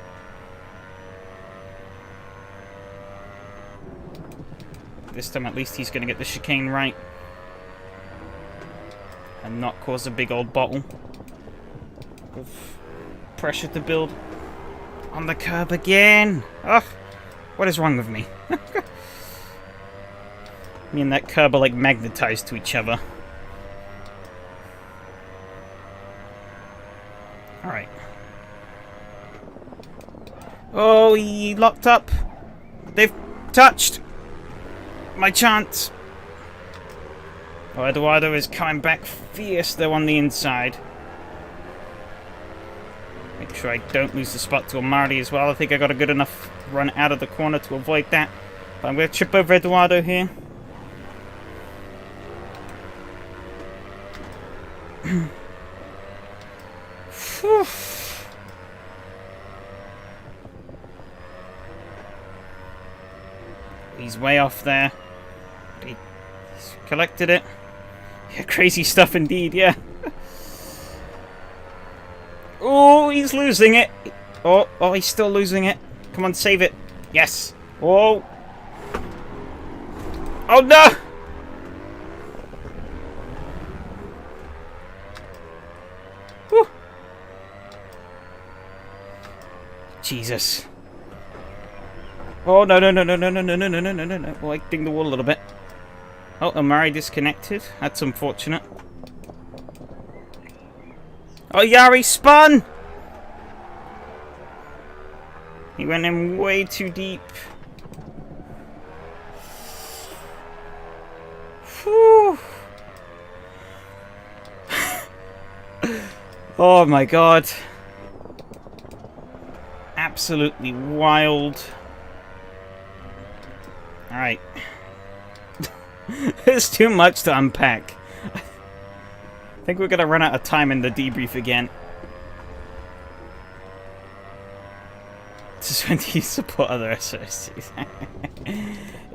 This time at least he's going to get the chicane right. And not cause a big old bottle of pressure to build. On the curb again! Ugh! What is wrong with me? Me and that curb are like magnetized to each other. Alright. Oh, he locked up! They've touched! My chance! Oh, Eduardo is coming back fierce though on the inside. Make sure I don't lose the spot to Amari as well. I think I got a good enough run out of the corner to avoid that. But I'm going to trip over Eduardo here. He's way off there. He's collected it. Yeah, crazy stuff indeed, yeah. Oh, he's losing it. Oh, he's still losing it. Come on, save it. Yes. Oh. Oh, no! Whew. Jesus. Oh, no. Well, I dinged the wall a little bit. Oh, Amari disconnected. That's unfortunate. Oh, Yari spun! He went in way too deep. Whew. Oh my god. Absolutely wild. Alright. There's too much to unpack. I think we're gonna run out of time in the debrief again. This is when you support other SRSs.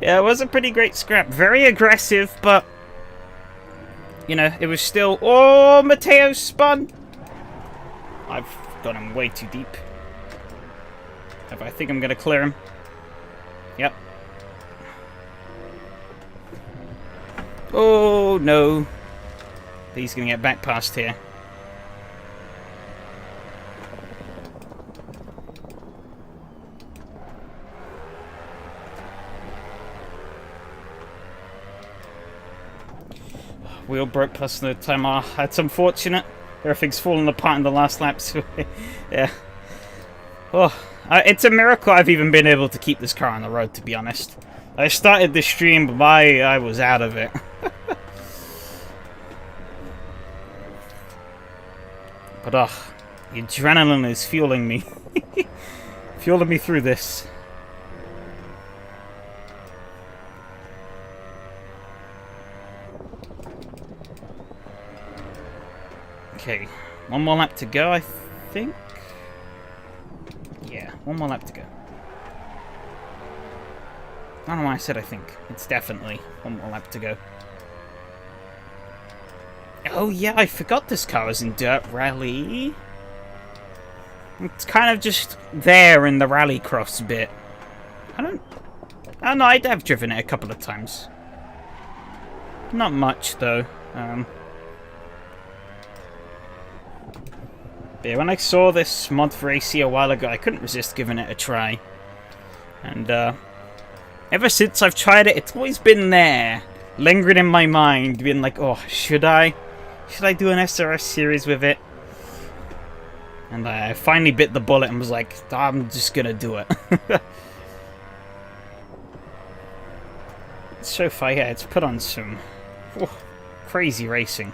Yeah, it was a pretty great scrap. Very aggressive, but you know, it was still... Oh, Matteo spun! I've got him way too deep. I think I'm gonna clear him. Yep. Oh, no. He's gonna get back past here. Wheel broke plus the timer. That's unfortunate. Everything's fallen apart in the last lap. So yeah. Oh, it's a miracle I've even been able to keep this car on the road, to be honest. I started the stream, but I was out of it. But the adrenaline is fueling me. Fueling me through this. Okay, one more lap to go, I think. Yeah, one more lap to go. I don't know why I said I think. It's definitely one more lap to go. Oh yeah, I forgot this car was in Dirt Rally. It's kind of just there in the Rallycross bit. I don't know, I'd have driven it a couple of times. Not much though. Yeah, when I saw this mod for AC a while ago, I couldn't resist giving it a try. And ever since I've tried it, it's always been there, lingering in my mind, being like, oh, should I do an SRS series with it? And I finally bit the bullet and was like, I'm just gonna do it. So far, yeah, it's put on some crazy racing.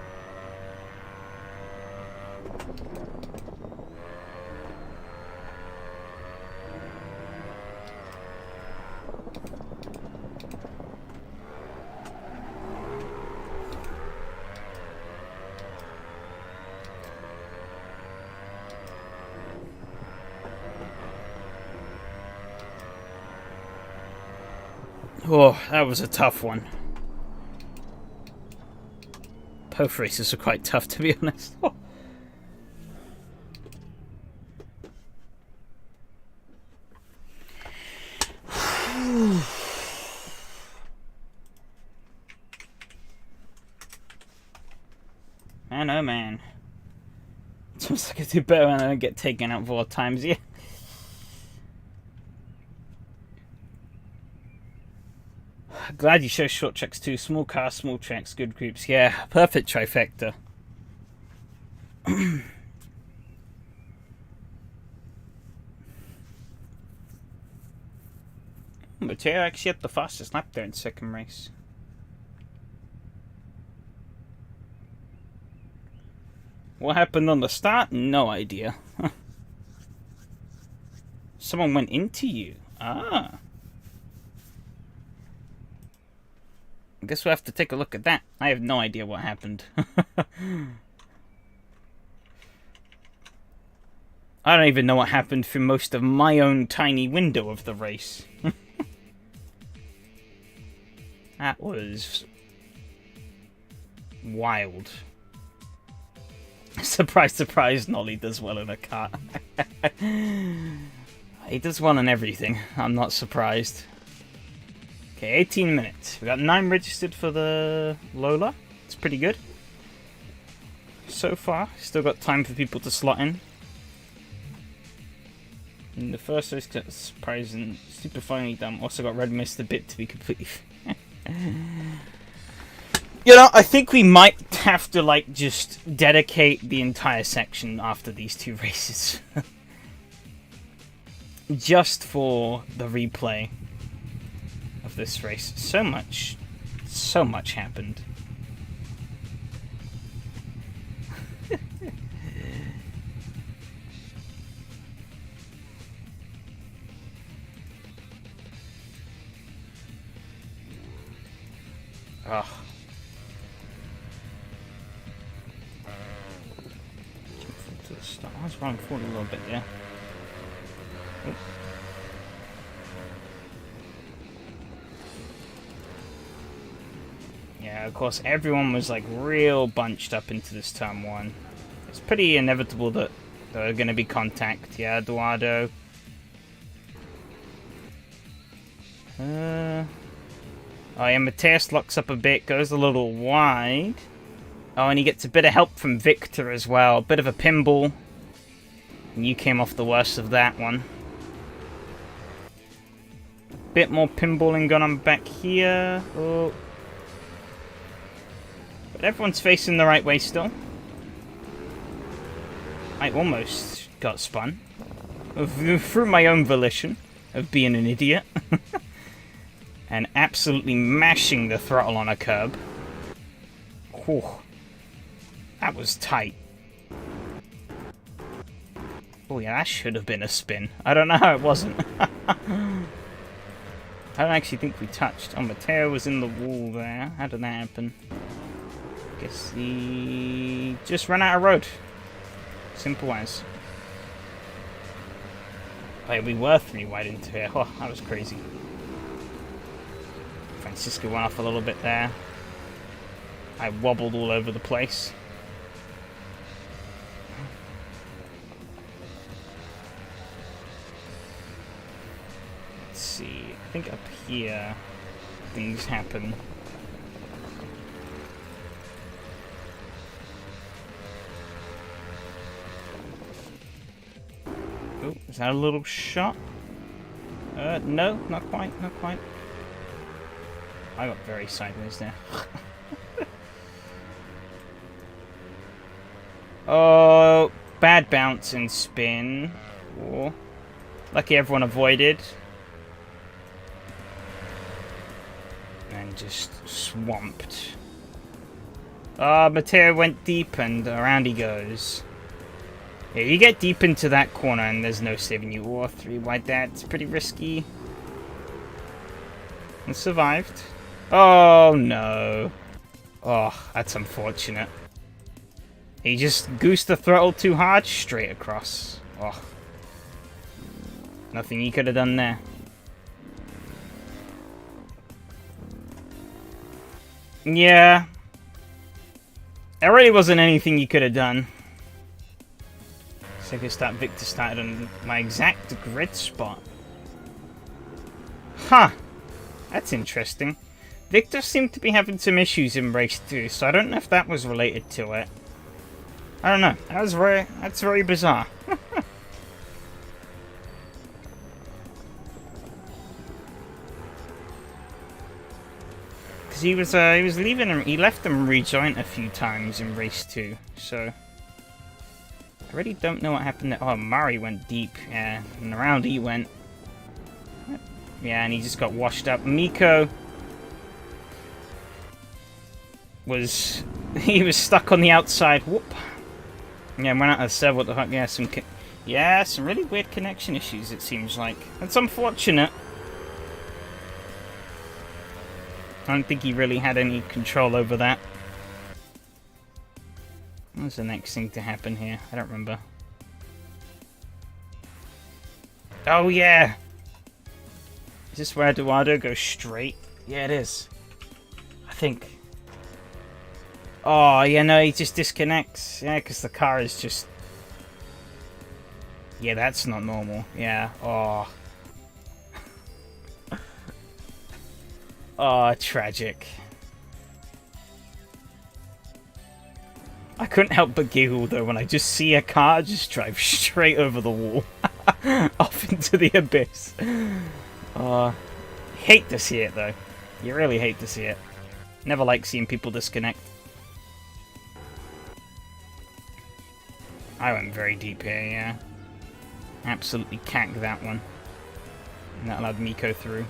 Oh, that was a tough one. Both races are quite tough, to be honest. Oh. Man, oh man. Seems like I do better when I don't get taken out 4 times, yeah. Glad you show short tracks too. Small cars, small tracks, good groups. Yeah, perfect trifecta. But yeah, I actually had the fastest lap there in second race. What happened on the start? No idea. Someone went into you. Ah. I guess we'll have to take a look at that. I have no idea what happened. I don't even know what happened for most of my own tiny window of the race. That was wild. Surprise, surprise, Nolly does well in a car. He does well in everything. I'm not surprised. Okay, 18 minutes. We got 9 registered for the Lola. It's pretty good. So far, still got time for people to slot in. And the first race got surprising, super finely done. Also got red mist a bit to be completely. You know, I think we might have to, like, just dedicate the entire section after these 2 races. Just for the replay of this race. So much happened. Ugh. To the start. I was running forward a little bit there. Oh. Yeah, of course, everyone was like real bunched up into this turn 1. It's pretty inevitable that there are going to be contact. Yeah, Eduardo. Oh yeah, Mateus locks up a bit, goes a little wide. Oh, and he gets a bit of help from Victor as well. A bit of a pinball. And you came off the worst of that one. Bit more pinballing going on back here. Oh. But everyone's facing the right way still. I almost got spun. Through my own volition of being an idiot. And absolutely mashing the throttle on a curb. Whew. That was tight. Oh yeah, that should have been a spin. I don't know how it wasn't. I don't actually think we touched. Oh, Matteo was in the wall there. How did that happen? Guess he just ran out of road. Simple as. Oh, yeah, we were 3 wide into here. Oh, that was crazy. Francisco went off a little bit there. I wobbled all over the place. Let's see. I think up here things happen. Oh, is that a little shot? No, not quite, not quite. I got very sideways there. Oh, bad bounce and spin. Oh. Lucky everyone avoided. And just swamped. Matteo went deep and around he goes. Yeah, you get deep into that corner and there's no saving you. Or 3 wide there. It's pretty risky. And survived. Oh, no. Oh, that's unfortunate. He just goosed the throttle too hard, straight across. Oh. Nothing he could have done there. Yeah. There really wasn't anything you could have done. So I guess that Victor started on my exact grid spot. Huh. That's interesting. Victor seemed to be having some issues in race 2, so I don't know if that was related to it. I don't know. That's very bizarre. Because he was leaving him. He left him rejoint a few times in race 2, so I really don't know what happened there. Oh, Murray went deep, yeah, and around he went. Yeah, and he just got washed up. Miko was stuck on the outside. Whoop. Yeah, went out of serve. What the heck? Yeah, some really weird connection issues. It seems like that's unfortunate. I don't think he really had any control over that. What's the next thing to happen here? I don't remember. Oh yeah. Is this where Eduardo goes straight? Yeah, it is. I think. Oh, yeah, no, he just disconnects. Yeah, because the car is just... Yeah, that's not normal. Yeah, oh. Oh, tragic. I couldn't help but giggle, though, when I just see a car just drive straight over the wall. Off into the abyss. Hate to see it, though. You really hate to see it. Never like seeing people disconnect. I went very deep here, yeah. Absolutely cacked that one. And that allowed Miko through.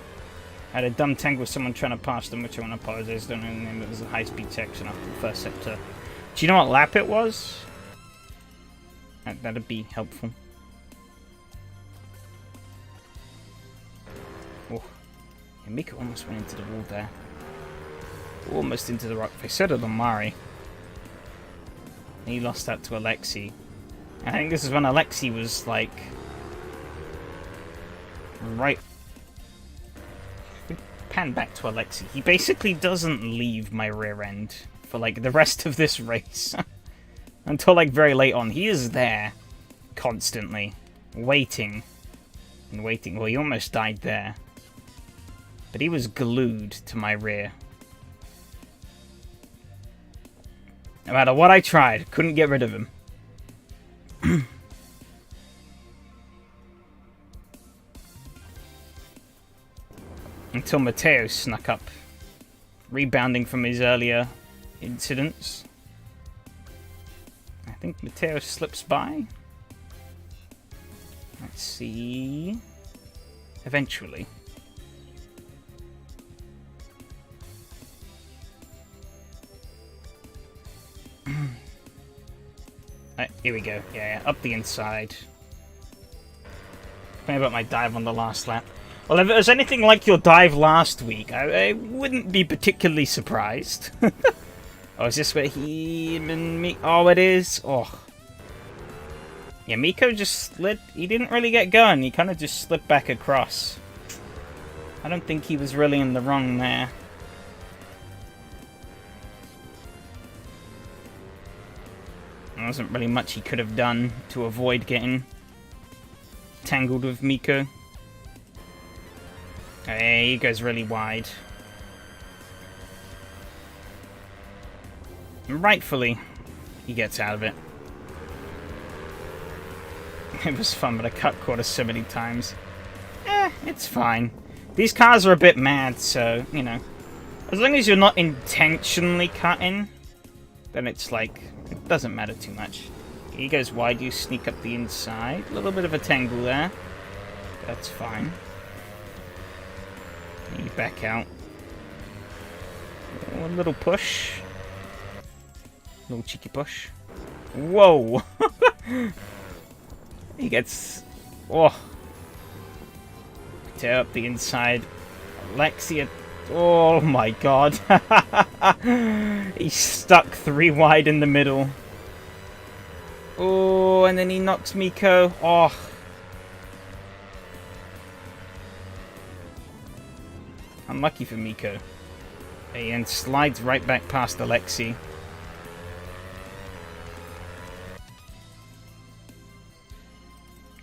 I had a dumb tangle with someone trying to pass them, which I want to apologize. Don't know the name. It was a high-speed section after the first sector. Do you know what lap it was? That'd be helpful. Oh. Yeah, Miko almost went into the wall there. Almost into the rock face. So did Amari. He lost that to Alexi. I think this is when Alexi was like... Right. Pan back to Alexi. He basically doesn't leave my rear end for like the rest of this race. Until like very late on. He is there. Constantly. Waiting. And waiting. Well, he almost died there. But he was glued to my rear. No matter what I tried, couldn't get rid of him. Until Matteo snuck up, rebounding from his earlier incidents. I think Matteo slips by. Let's see. Eventually. Here we go. Yeah, up the inside. Think about my dive on the last lap. Well, if it was anything like your dive last week, I wouldn't be particularly surprised. Oh, is this where him and me... Oh, it is? Oh. Yeah, Miko just slid... He didn't really get going. He kind of just slipped back across. I don't think he was really in the wrong there. There wasn't really much he could have done to avoid getting tangled with Miko. Hey, he goes really wide. And rightfully, he gets out of it. It was fun, but I cut quarters so many times. It's fine. These cars are a bit mad, so, you know. As long as you're not intentionally cutting, then it's like, it doesn't matter too much. He goes wide, you sneak up the inside. A little bit of a tangle there. That's fine. You back out. Oh, a little push. A little cheeky push. Whoa! He gets... Oh! Tear up the inside. Alexia... Oh my god. He's stuck 3 wide in the middle. Oh, and then he knocks Miko. Oh. Unlucky for Miko. And slides right back past Alexei.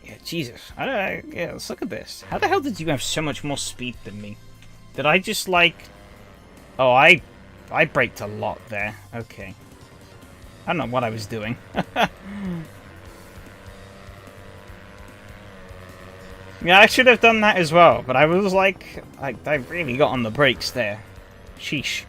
Yeah, Jesus. I don't know. Yeah, let's look at this. How the hell did you have so much more speed than me? Did I just, like... Oh, I braked a lot there. Okay. I don't know what I was doing. Yeah, I should have done that as well, but I was like I really got on the brakes there. Sheesh.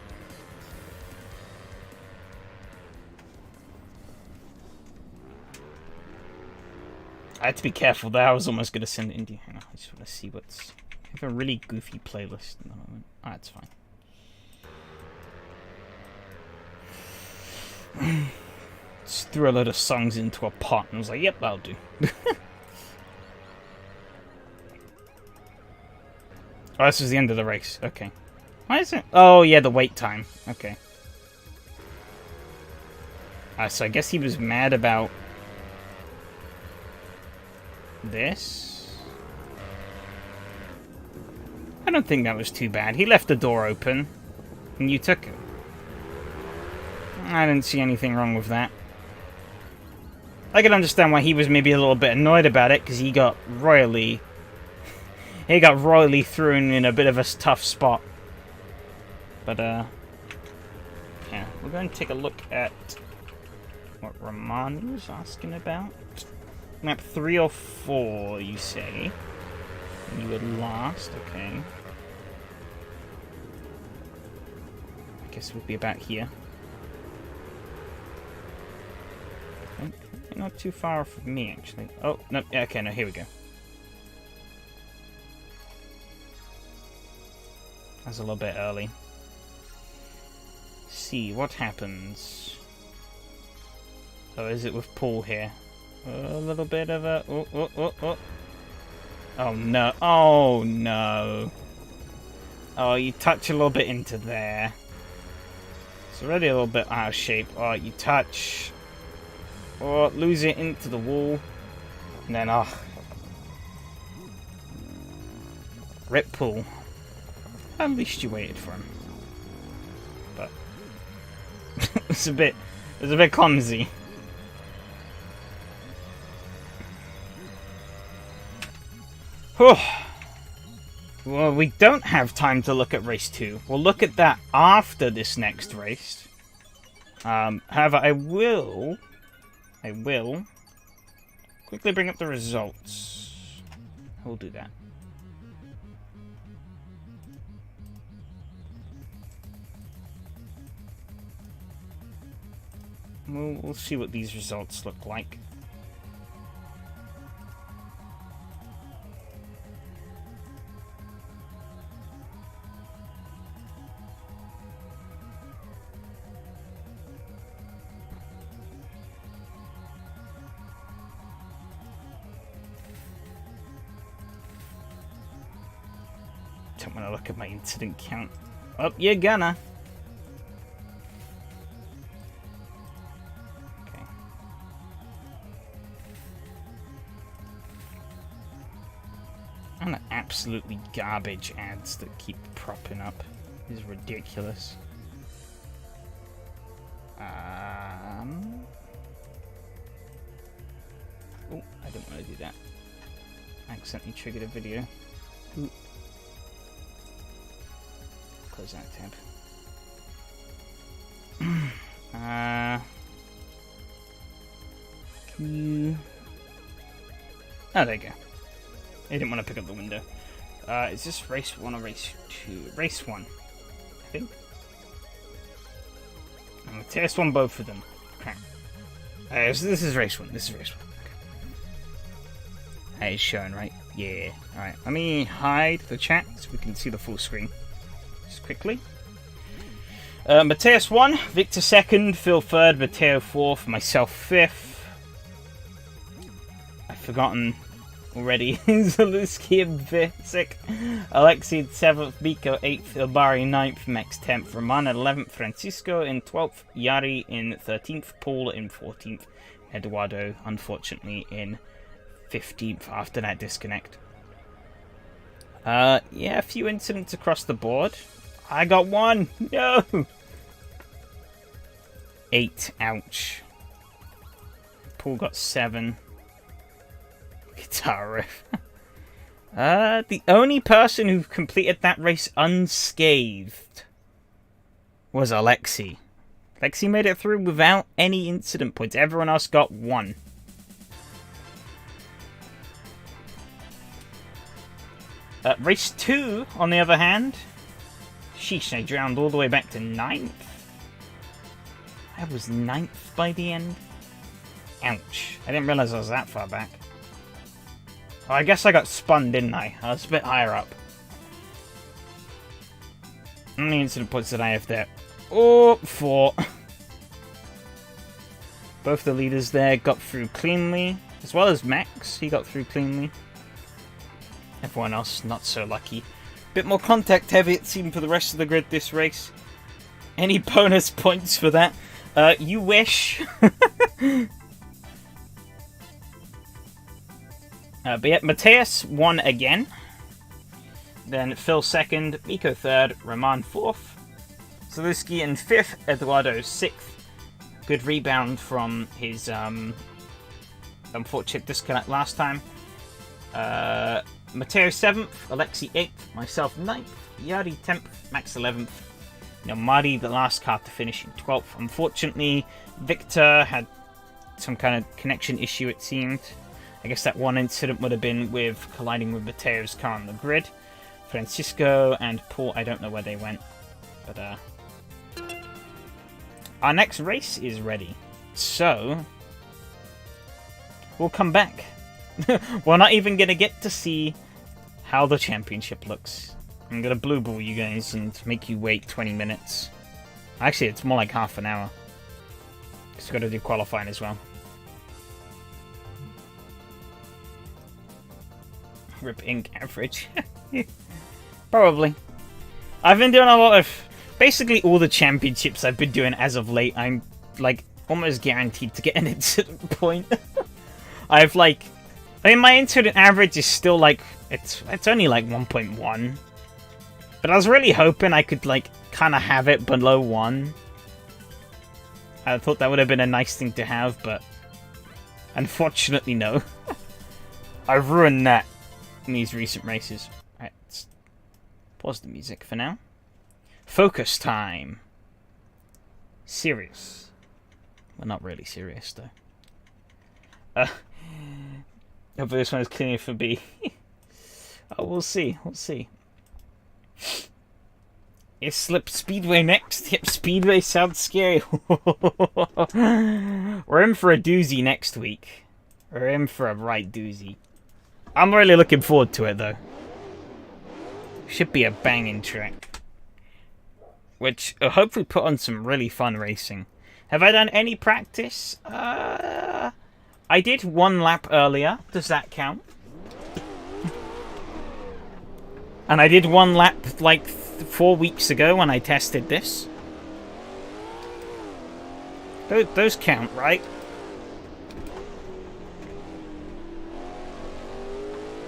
I had to be careful there. I was almost going to send it into... Hang on, I just want to see what's... I have a really goofy playlist at the moment. Ah, that's fine. Just threw a load of songs into a pot and was like, yep, that'll do. Oh, this was the end of the race. Okay. Why is it? Oh, yeah, the wait time. Okay. So I guess he was mad about this. I don't think that was too bad. He left the door open, and you took it. I didn't see anything wrong with that. I can understand why he was maybe a little bit annoyed about it, because he got royally... He got royally thrown in a bit of a tough spot. But, yeah. We're going to take a look at what Ramon was asking about. Map 3 or 4, you say? You were last, okay. I guess it would be about here. Not too far from me, actually. Oh, no, okay, no, here we go. That's a little bit early. See what happens. Oh, is it with Paul here? A little bit of a... Oh. Oh, no. Oh, no. Oh, you touch a little bit into there. It's already a little bit out of shape. Oh, you touch... Or lose it into the wall. And then, oh. Rip Paul. At least you waited for him. But it was a bit clumsy. Whew. Well, we don't have time to look at race 2. We'll look at that after this next race. However, I will quickly bring up the results. We'll do that. We'll see what these results look like. Don't want to look at my incident count. Oh, you're gonna. Okay. And the absolutely garbage ads that keep propping up is ridiculous. Oh, I didn't want to do that. I accidentally triggered a video. Ooh. Close that tab. Can you... Oh, there you go. I didn't want to pick up the window. Is this race 1 or race 2? Race 1, I think. I'm going to test one both of them. Okay. So this is race 1. This is race 1. Okay. Hey, it's showing, right? Yeah. Alright, let me hide the chat so we can see the full screen. Just quickly. Mateus 1, Victor 2nd, Phil 3rd, Matteo 4th, myself 5th. I've forgotten already. Zaluski and Visic, Alexei 7th, Biko 8th, Ilbari 9th, Max 10th, Roman 11th, Francisco in 12th, Yari in 13th, Paul in 14th, Eduardo unfortunately in 15th after that disconnect. Yeah, a few incidents across the board. I got 1. No. 8. Ouch. Paul got 7. Guitar riff. The only person who completed that race unscathed was Alexi. Alexi made it through without any incident points. Everyone else got 1. Race 2, on the other hand. Sheesh, I drowned all the way back to 9th. I was 9th by the end. Ouch. I didn't realize I was that far back. Oh, I guess I got spun, didn't I? I was a bit higher up. How many incident points did I have there? Oh, 4. Both the leaders there got through cleanly. As well as Max, he got through cleanly. Everyone else, not so lucky. Bit more contact heavy, it seemed, for the rest of the grid this race. Any bonus points for that? You wish. But yeah, Mateus won again. Then Phil 2nd, Miko 3rd, Roman 4th. Zaleski in 5th, Eduardo 6th. Good rebound from his unfortunate disconnect last time. Matteo 7th, Alexi 8th, myself 9th, Yari 10th, Max 11th. Mari, the last car to finish in 12th. Unfortunately, Victor had some kind of connection issue, it seemed. I guess that one incident would have been with colliding with Mateo's car on the grid. Francisco and Paul, I don't know where they went. But, our next race is ready. So, we'll come back. We're not even going to get to see how the championship looks. I'm going to blue ball you guys and make you wait 20 minutes. Actually, it's more like half an hour. Just got to do qualifying as well. Rip ink average. Probably. I've been doing a lot of... Basically all the championships I've been doing as of late, I'm like almost guaranteed to get an incident point. I've like... I mean, my incident average is still like... It's only like 1.1. But I was really hoping I could like kind of have it below 1. I thought that would have been a nice thing to have, but... Unfortunately, no. I've ruined that in these recent races. Alright, let's pause the music for now. Focus time. Serious. Well, not really serious, though. Hopefully this one is clear for B. Oh, we'll see. We'll see. Is Slip Speedway next? Yep, Speedway sounds scary. We're in for a doozy next week. We're in for a right doozy. I'm really looking forward to it, though. Should be a banging track. Which will hopefully put on some really fun racing. Have I done any practice? I did 1 lap earlier. Does that count? And I did 1 lap like 4 weeks ago when I tested this. Those count, right?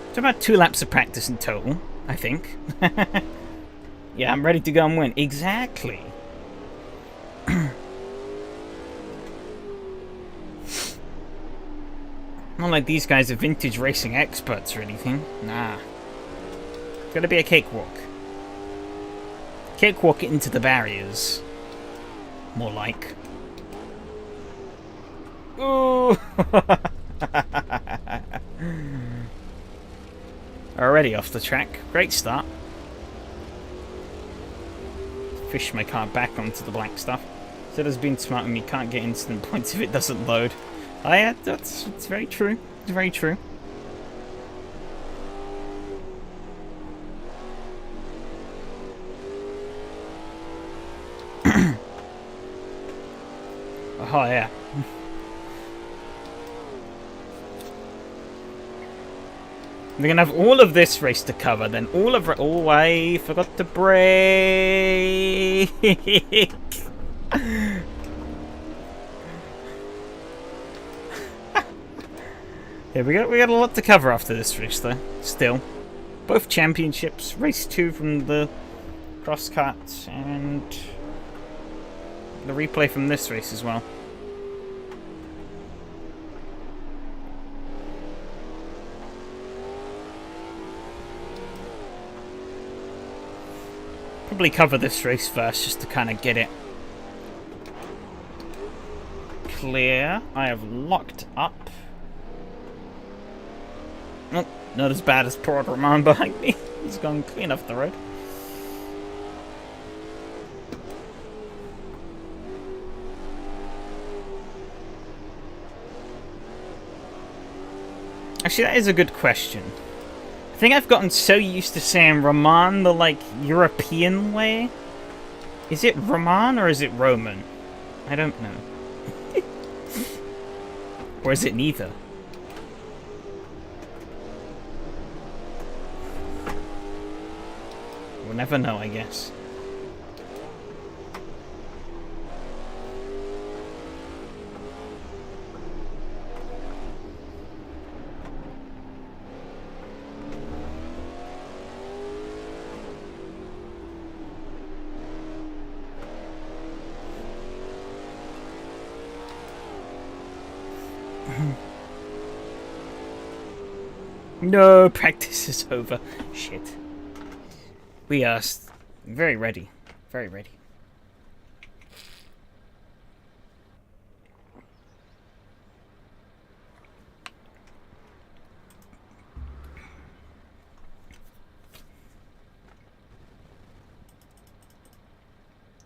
It's about 2 laps of practice in total, I think. Yeah, I'm ready to go and win. Exactly. Not like these guys are vintage racing experts or anything. Nah. It's gonna be a cakewalk. Cakewalk into the barriers. More like. Ooh! Already off the track. Great start. Fish my car back onto the black stuff. Said has been smart with me, can't get instant points if it doesn't load. Oh yeah, it's very true. It's very true. Oh yeah. We're gonna have all of this race to cover, then all of it. Oh, I forgot to brake. Yeah, we got a lot to cover after this race, though. Still, both championships. Race 2 from the CrossKart, and the replay from this race as well. Probably cover this race first just to kind of get it clear. I have locked up. Oh, not as bad as poor Roman behind me. He's gone clean off the road. Actually, that is a good question. I think I've gotten so used to saying Roman the, like, European way. Is it Roman or is it Roman? I don't know. Or is it neither? We'll never know, I guess. No, practice is over. Shit. We are very ready. Very ready.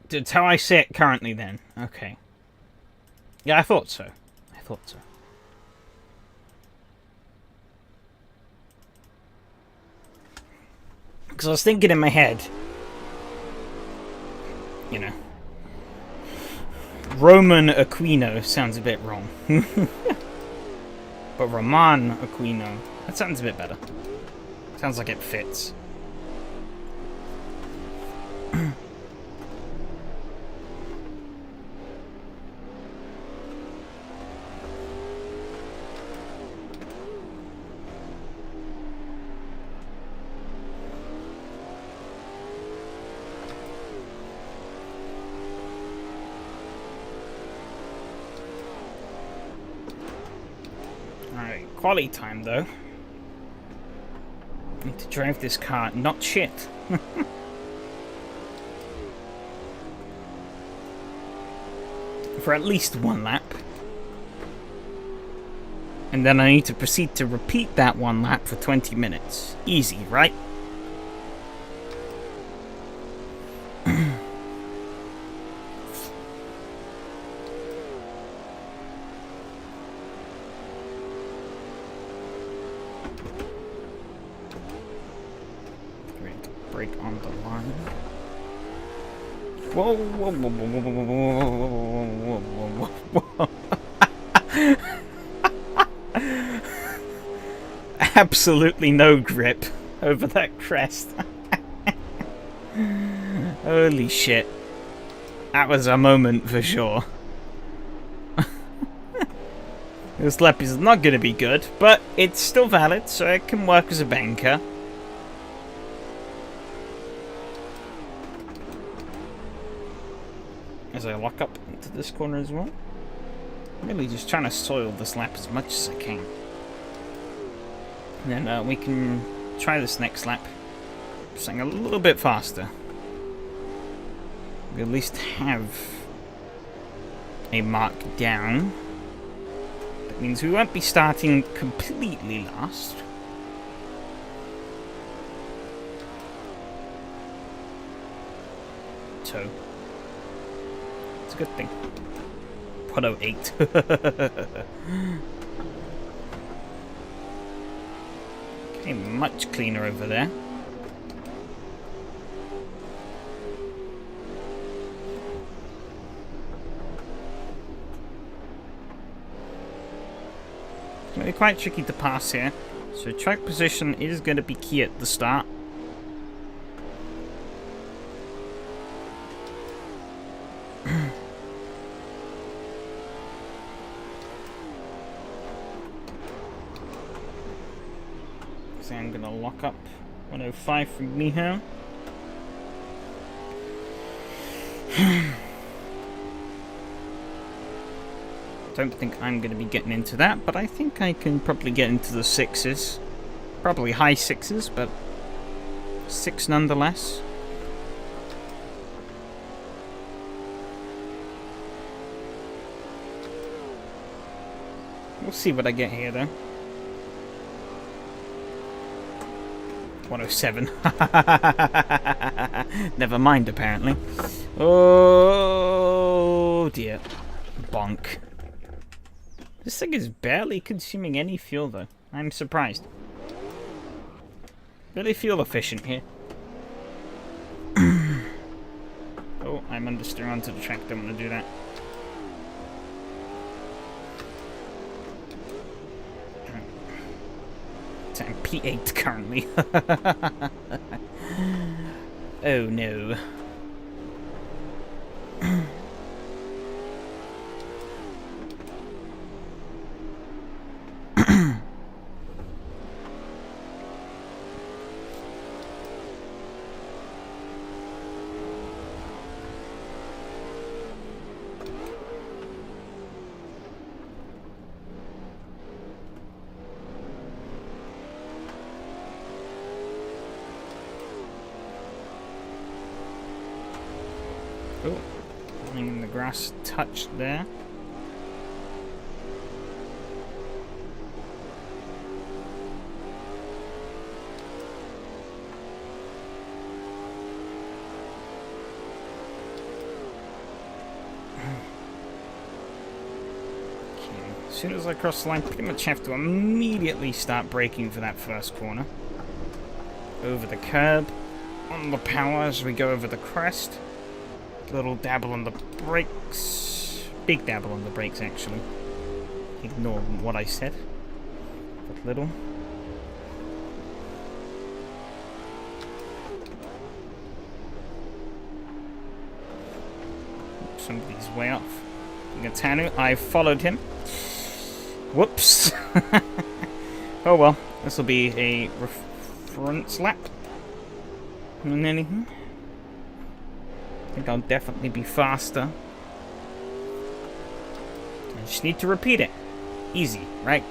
That's how I say it currently then. Okay. Yeah, I thought so. I thought so. Because I was thinking in my head, you know, Roman Aquino sounds a bit wrong. But Roman Aquino, that sounds a bit better. Sounds like it fits. Quality time, though. Need to drive this car not shit. For at least one lap. And then I need to proceed to repeat that one lap for 20 minutes. Easy, right? Whoa, whoa, whoa, whoa, whoa, whoa, whoa, whoa, whoa. Absolutely no grip over that crest. Holy shit. That was a moment for sure. This lap is not going to be good, but it's still valid, so it can work as a banker. As I lock up into this corner as well. Really just trying to soil this lap as much as I can. And then we can try this next lap. Something a little bit faster. We at least have a mark down. That means we won't be starting completely last. So it's a good thing. Photo 8. Okay, much cleaner over there. It's going to be quite tricky to pass here. So track position is going to be key at the start. So I'm going to lock up 105 from Miho. Don't think I'm going to be getting into that, but I think I can probably get into the 6s. Probably high 6s, but 6 nonetheless. We'll see what I get here, though. 107. Never mind, apparently. Oh, dear. Bonk. This thing is barely consuming any fuel, though. I'm surprised. Really fuel efficient here. Oh, I'm understeer onto the track. Don't want to do that. I'm P8 currently. Oh no. Oh, the grass touched there. As soon as I cross the line, pretty much have to immediately start braking for that first corner. Over the curb, on the power as we go over the crest. Little dabble on the brakes. Big dabble on the brakes, actually. Ignore what I said. But little. Somebody's way off. Gatanu, I followed him. Whoops. Oh well, this will be a reference lap. More than anything. I think I'll definitely be faster. I just need to repeat it. Easy, right?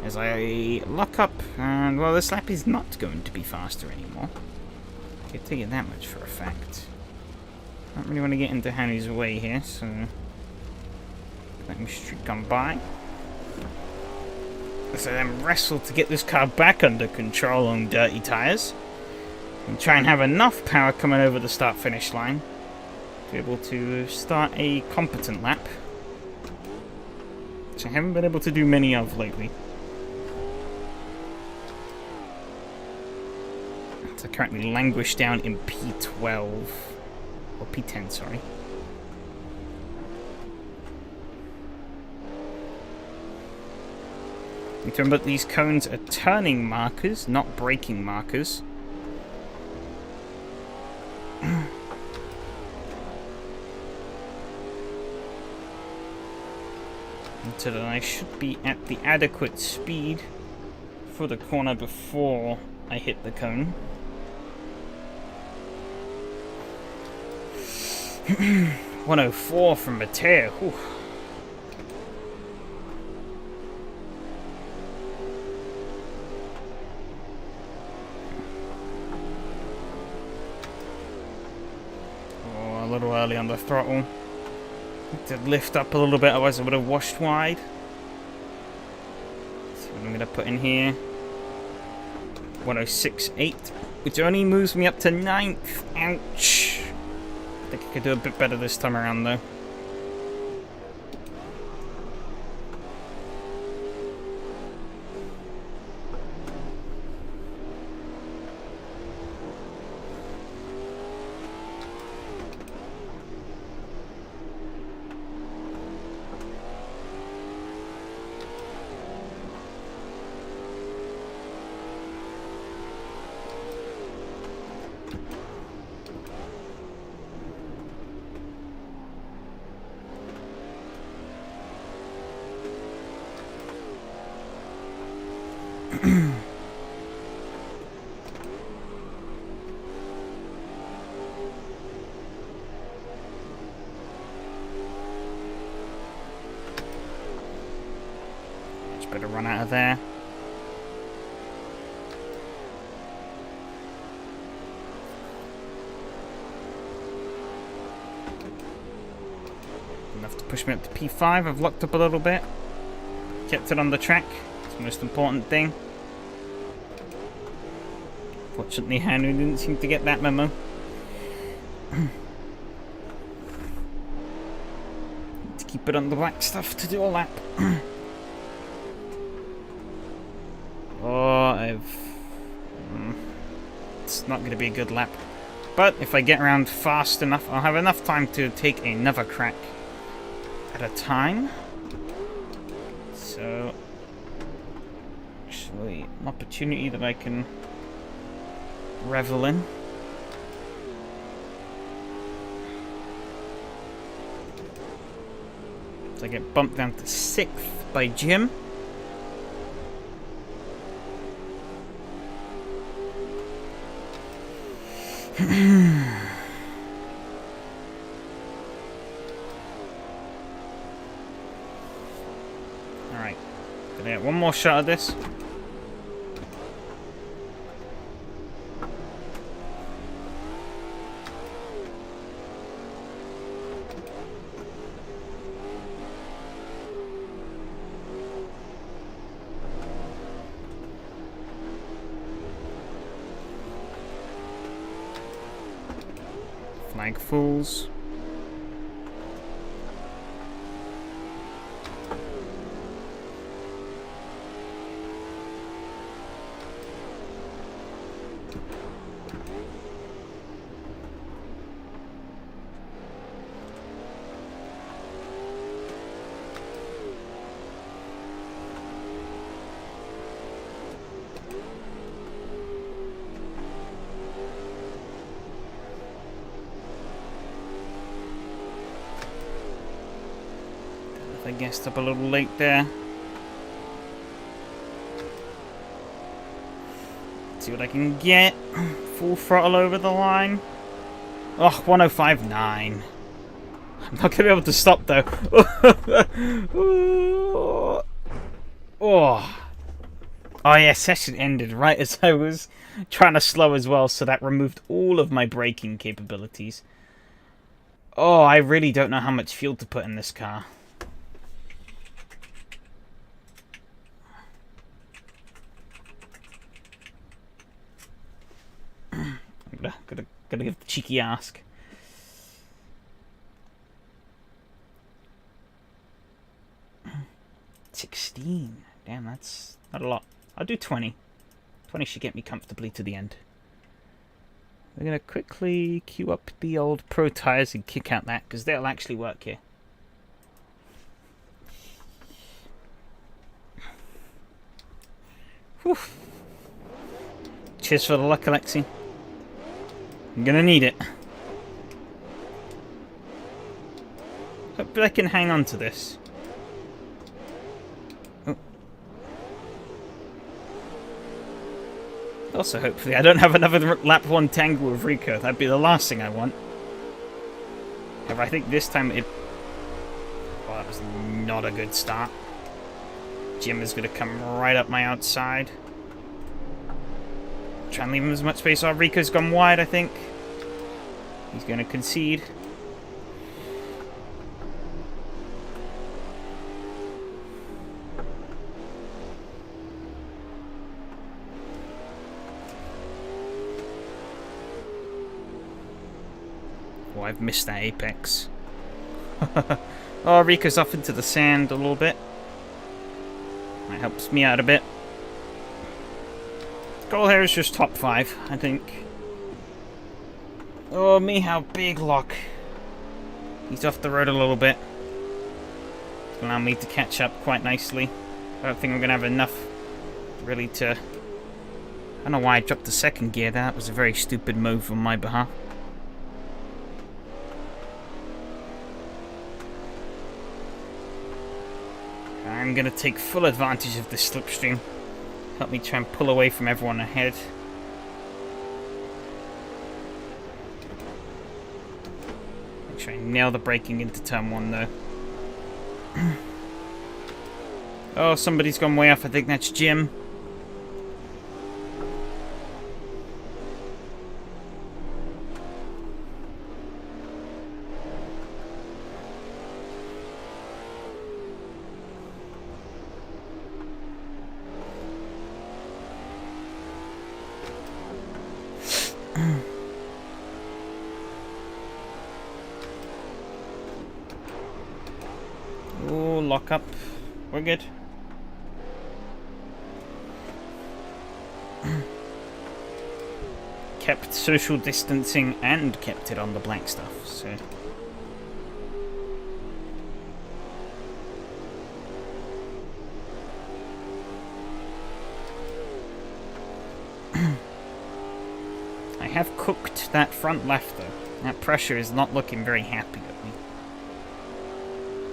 As I lock up, and well, this lap is not going to be faster anymore. I can tell you that much for a fact. I don't really want to get into Hanu's way here, so let me streak on by. As I then wrestle to get this car back under control on dirty tyres. And try and have enough power coming over the start-finish line to be able to start a competent lap. Which I haven't been able to do many of lately. So I currently languish down in P12. Or P10, sorry. Need to remember that these cones are turning markers, not braking markers. So that I should be at the adequate speed for the corner before I hit the cone. 104 from Mateo. Whew. Oh, a little early on the throttle. To lift up a little bit, otherwise I would have washed wide. So what I'm going to put in here. 106.8, which only moves me up to 9th. Ouch. I think I could do a bit better this time around though. better run out of there. Enough to push me up to P5. I've locked up a little bit. Kept it on the track. It's the most important thing. Fortunately, Hanu didn't seem to get that memo. To keep it on the black stuff to do a lap. It's not going to be a good lap. But if I get around fast enough, I'll have enough time to take another crack at a time. So, actually, an opportunity that I can revel in. So I get bumped down to 6th by Jim. Alright, gonna get one more shot at this. Flag fools. I guessed up a little late there. Let's see what I can get. Full throttle over the line. Oh, 105.9. I'm not going to be able to stop though. Oh yeah, session ended right as I was trying to slow as well, so that removed all of my braking capabilities. Oh, I really don't know how much fuel to put in this car. Gotta give the cheeky ask. $16. Damn, that's not a lot. I'll do 20. 20 should get me comfortably to the end. We're gonna quickly queue up the old Pro tires and kick out that, because they'll actually work here. Whew. Cheers for the luck, Alexi. I'm gonna need it. Hope I can hang on to this. Oh. Also, hopefully, I don't have another lap 1 tangle with Rico. That'd be the last thing I want. However, I think this time it... Well, that was not a good start. Jim is gonna come right up my outside. Try and leave him as much space. Oh, Rico's gone wide, I think. He's going to concede. Oh, I've missed that apex. Oh, Rico's off into the sand a little bit. That helps me out a bit. Goal here is just top 5, I think. Oh, me, how big lock. He's off the road a little bit. Allow me to catch up quite nicely. I don't think I'm going to have enough, really, to... I don't know why I dropped the second gear there. That was a very stupid move on my behalf. I'm going to take full advantage of this slipstream. Help me try and pull away from everyone ahead. Make sure I nail the braking into turn 1 though. Oh, somebody's gone way off. I think that's Jim. Oh, lock up. We're good. Kept social distancing and kept it on the black stuff, so... I have cooked that front left, though. That pressure is not looking very happy at me.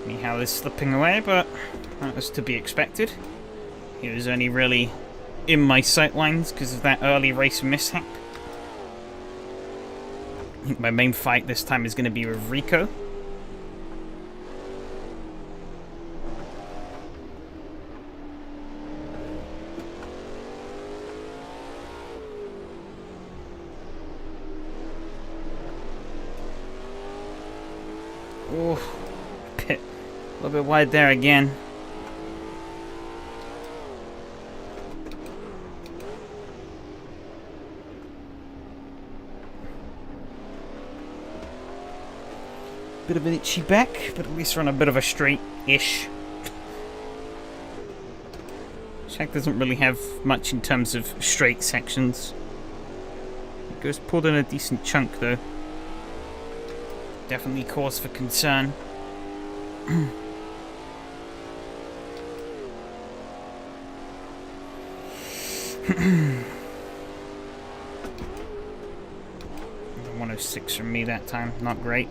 Anyhow, it's slipping away, but that was to be expected. He was only really in my sightlines because of that early race mishap. I think my main fight this time is going to be with Rico. Oh, a little bit wide there again. Bit of an itchy back, but at least we're on a bit of a straight-ish. Track doesn't really have much in terms of straight sections. It goes pulled in a decent chunk, though. Definitely cause for concern. .106 from me that time, not great.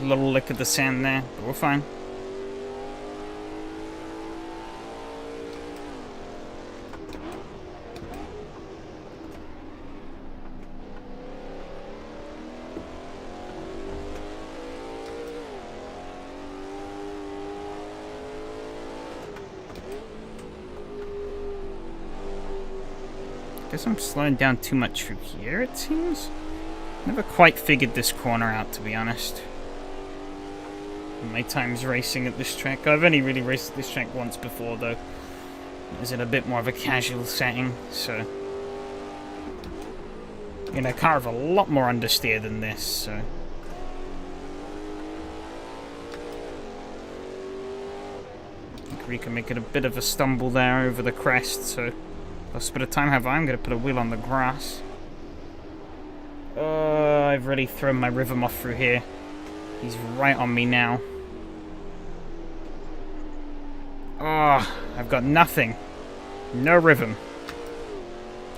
Little lick of the sand there, but we're fine. Guess I'm slowing down too much through here, it seems. Never quite figured this corner out, to be honest. My time's racing at this track. I've only really raced at this track once before, though. It was in a bit more of a casual setting, so... in a car with a lot more understeer than this, so... I think we can make it a bit of a stumble there over the crest, so... lost a bit of time. Have I'm going to put a wheel on the grass. I've really thrown my rhythm off through here. He's right on me now. Oh, I've got nothing. No rhythm.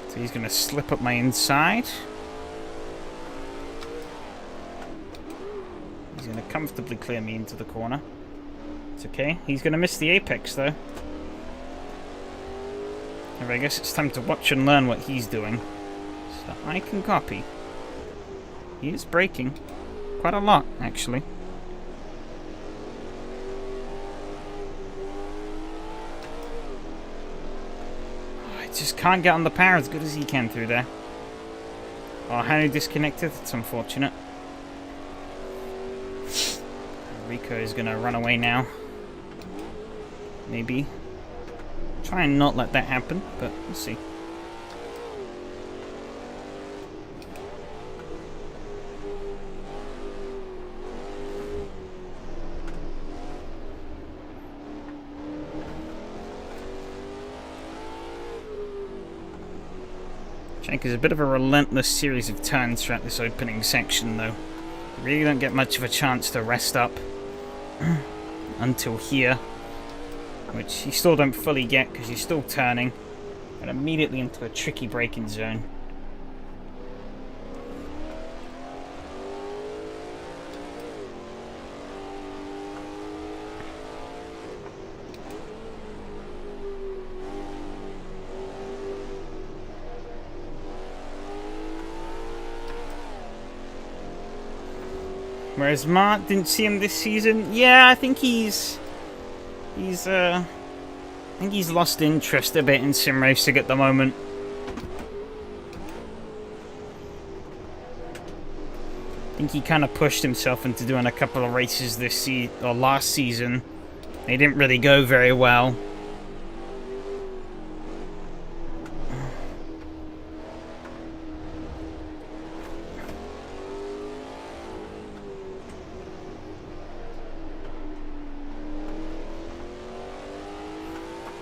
So he's going to slip up my inside. He's going to comfortably clear me into the corner. It's okay. He's going to miss the apex, though. I guess it's time to watch and learn what he's doing. So I can copy. He is braking. Quite a lot, actually. Oh, I just can't get on the power as good as he can through there. Oh, how he disconnected? It's unfortunate. Rico is going to run away now. Maybe. Try and not let that happen, but we'll see. Jake is a bit of a relentless series of turns throughout this opening section, though. You really don't get much of a chance to rest up until here, which you still don't fully get because you're still turning and immediately into a tricky braking zone. Whereas Mart, didn't see him this season. Yeah, I think I think he's lost interest a bit in sim racing at the moment. I think he kind of pushed himself into doing a couple of races last season. They didn't really go very well.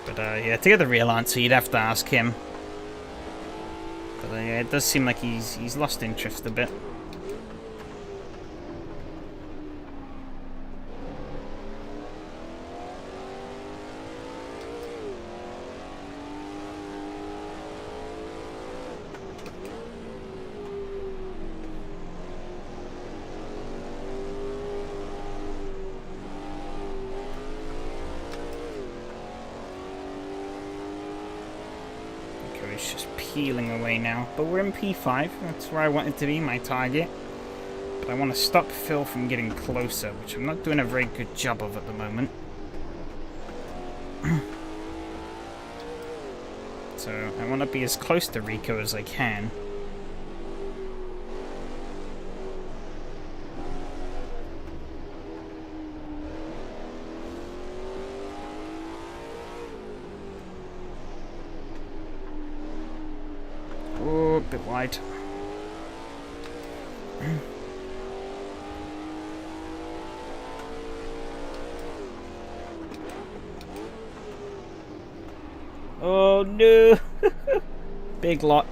But yeah, to get the real answer, you'd have to ask him. But yeah, it does seem like he's lost interest a bit. It's just peeling away now, but we're in P5. That's where I wanted to be, my target. But I want to stop Phil from getting closer, which I'm not doing a very good job of at the moment. So I want to be as close to Rico as I can. A bit wide. Oh no! Big lock.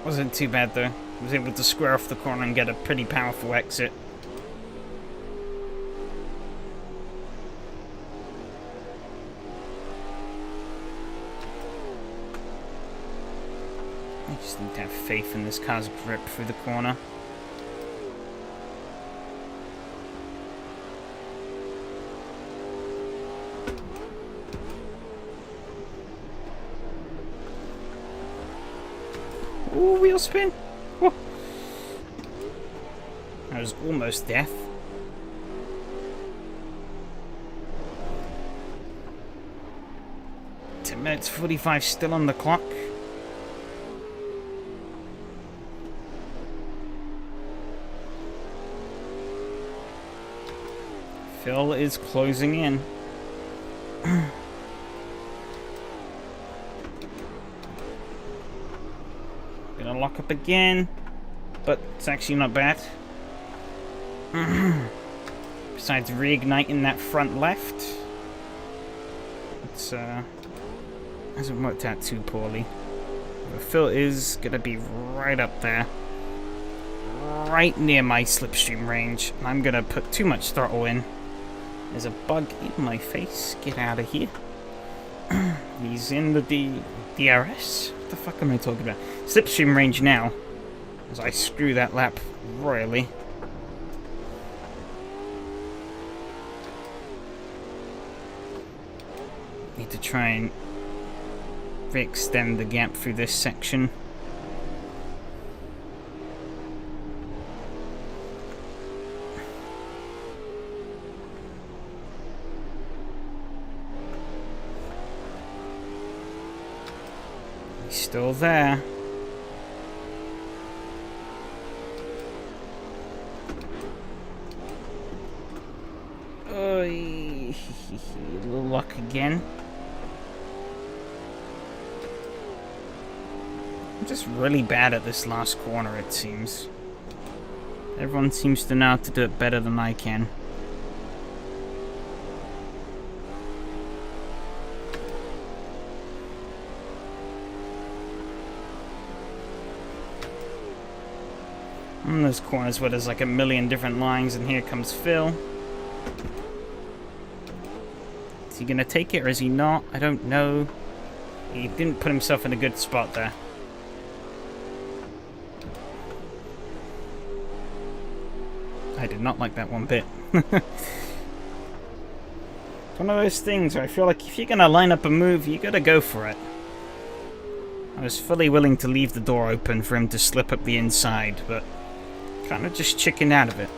Wasn't too bad though. I was able to square off the corner and get a pretty powerful exit. I just need to have faith in this car's grip through the corner. Ooh, wheel spin! Whoa. That was almost death. Minutes 45 still on the clock. Phil is closing in. Gonna lock up again, but it's actually not bad. Besides reigniting that front left, it's hasn't worked out too poorly. But Phil is gonna be right up there, right near my slipstream range. I'm gonna put too much throttle in. There's a bug in my face. Get out of here. He's in the DRS. What the fuck am I talking about? Slipstream range now, as I screw that lap royally. Need to try and re-extend the gap through this section. He's still there. Oy, little luck again. I'm just really bad at this last corner, it seems. Everyone seems to know how to do it better than I can. And there's corners where there's like a million different lines, and here comes Phil. Is he gonna take it or is he not? I don't know. He didn't put himself in a good spot there. I did not like that one bit. It's one of those things where I feel like if you're gonna line up a move, you gotta go for it. I was fully willing to leave the door open for him to slip up the inside, but kind of just chickened out of it.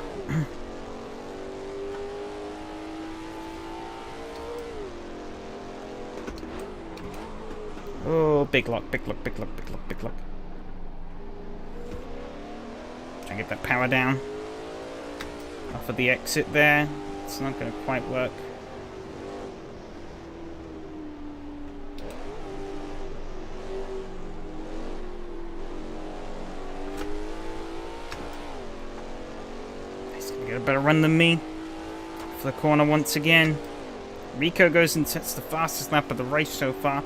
Oh, big lock, big lock, big lock, big lock, big lock. Try and get that power down. Off of the exit there. It's not going to quite work. He's going to get a better run than me. For the corner once again. Rico goes and sets the fastest lap of the race so far.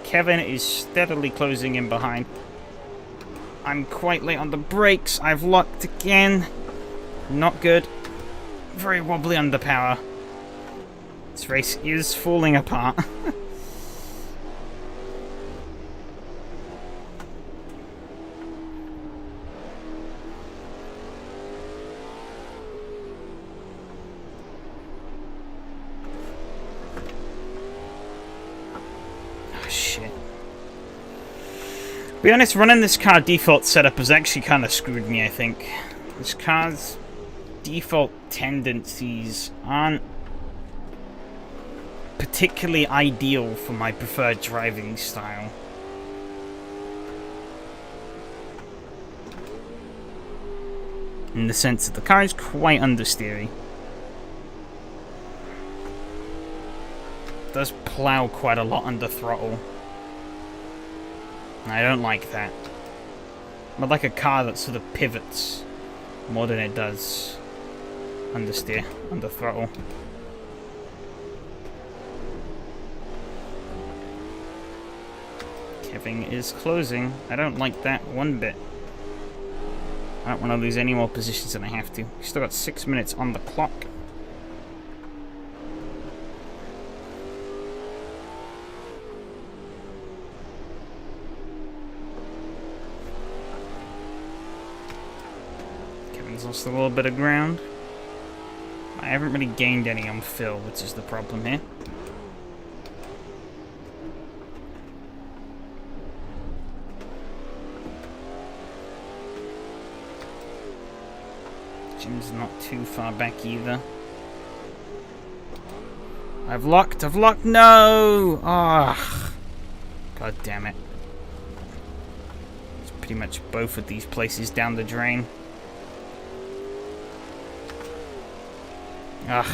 Kevin is steadily closing in behind. I'm quite late on the brakes. I've locked again. Not good. Very wobbly under power. This race is falling apart. To be honest, running this car default setup has actually kind of screwed me, I think. This car's default tendencies aren't particularly ideal for my preferred driving style. In the sense that the car is quite understeery. It does plow quite a lot under throttle. I don't like that. I'd like a car that sort of pivots more than it does understeer, under throttle. Kevin is closing. I don't like that one bit. I don't want to lose any more positions than I have to. We've still got 6 minutes on the clock. Lost a little bit of ground. I haven't really gained any on Phil, which is the problem here. Jim's not too far back either. I've locked, no! Ah, god damn it. It's pretty much both of these places down the drain. Ugh.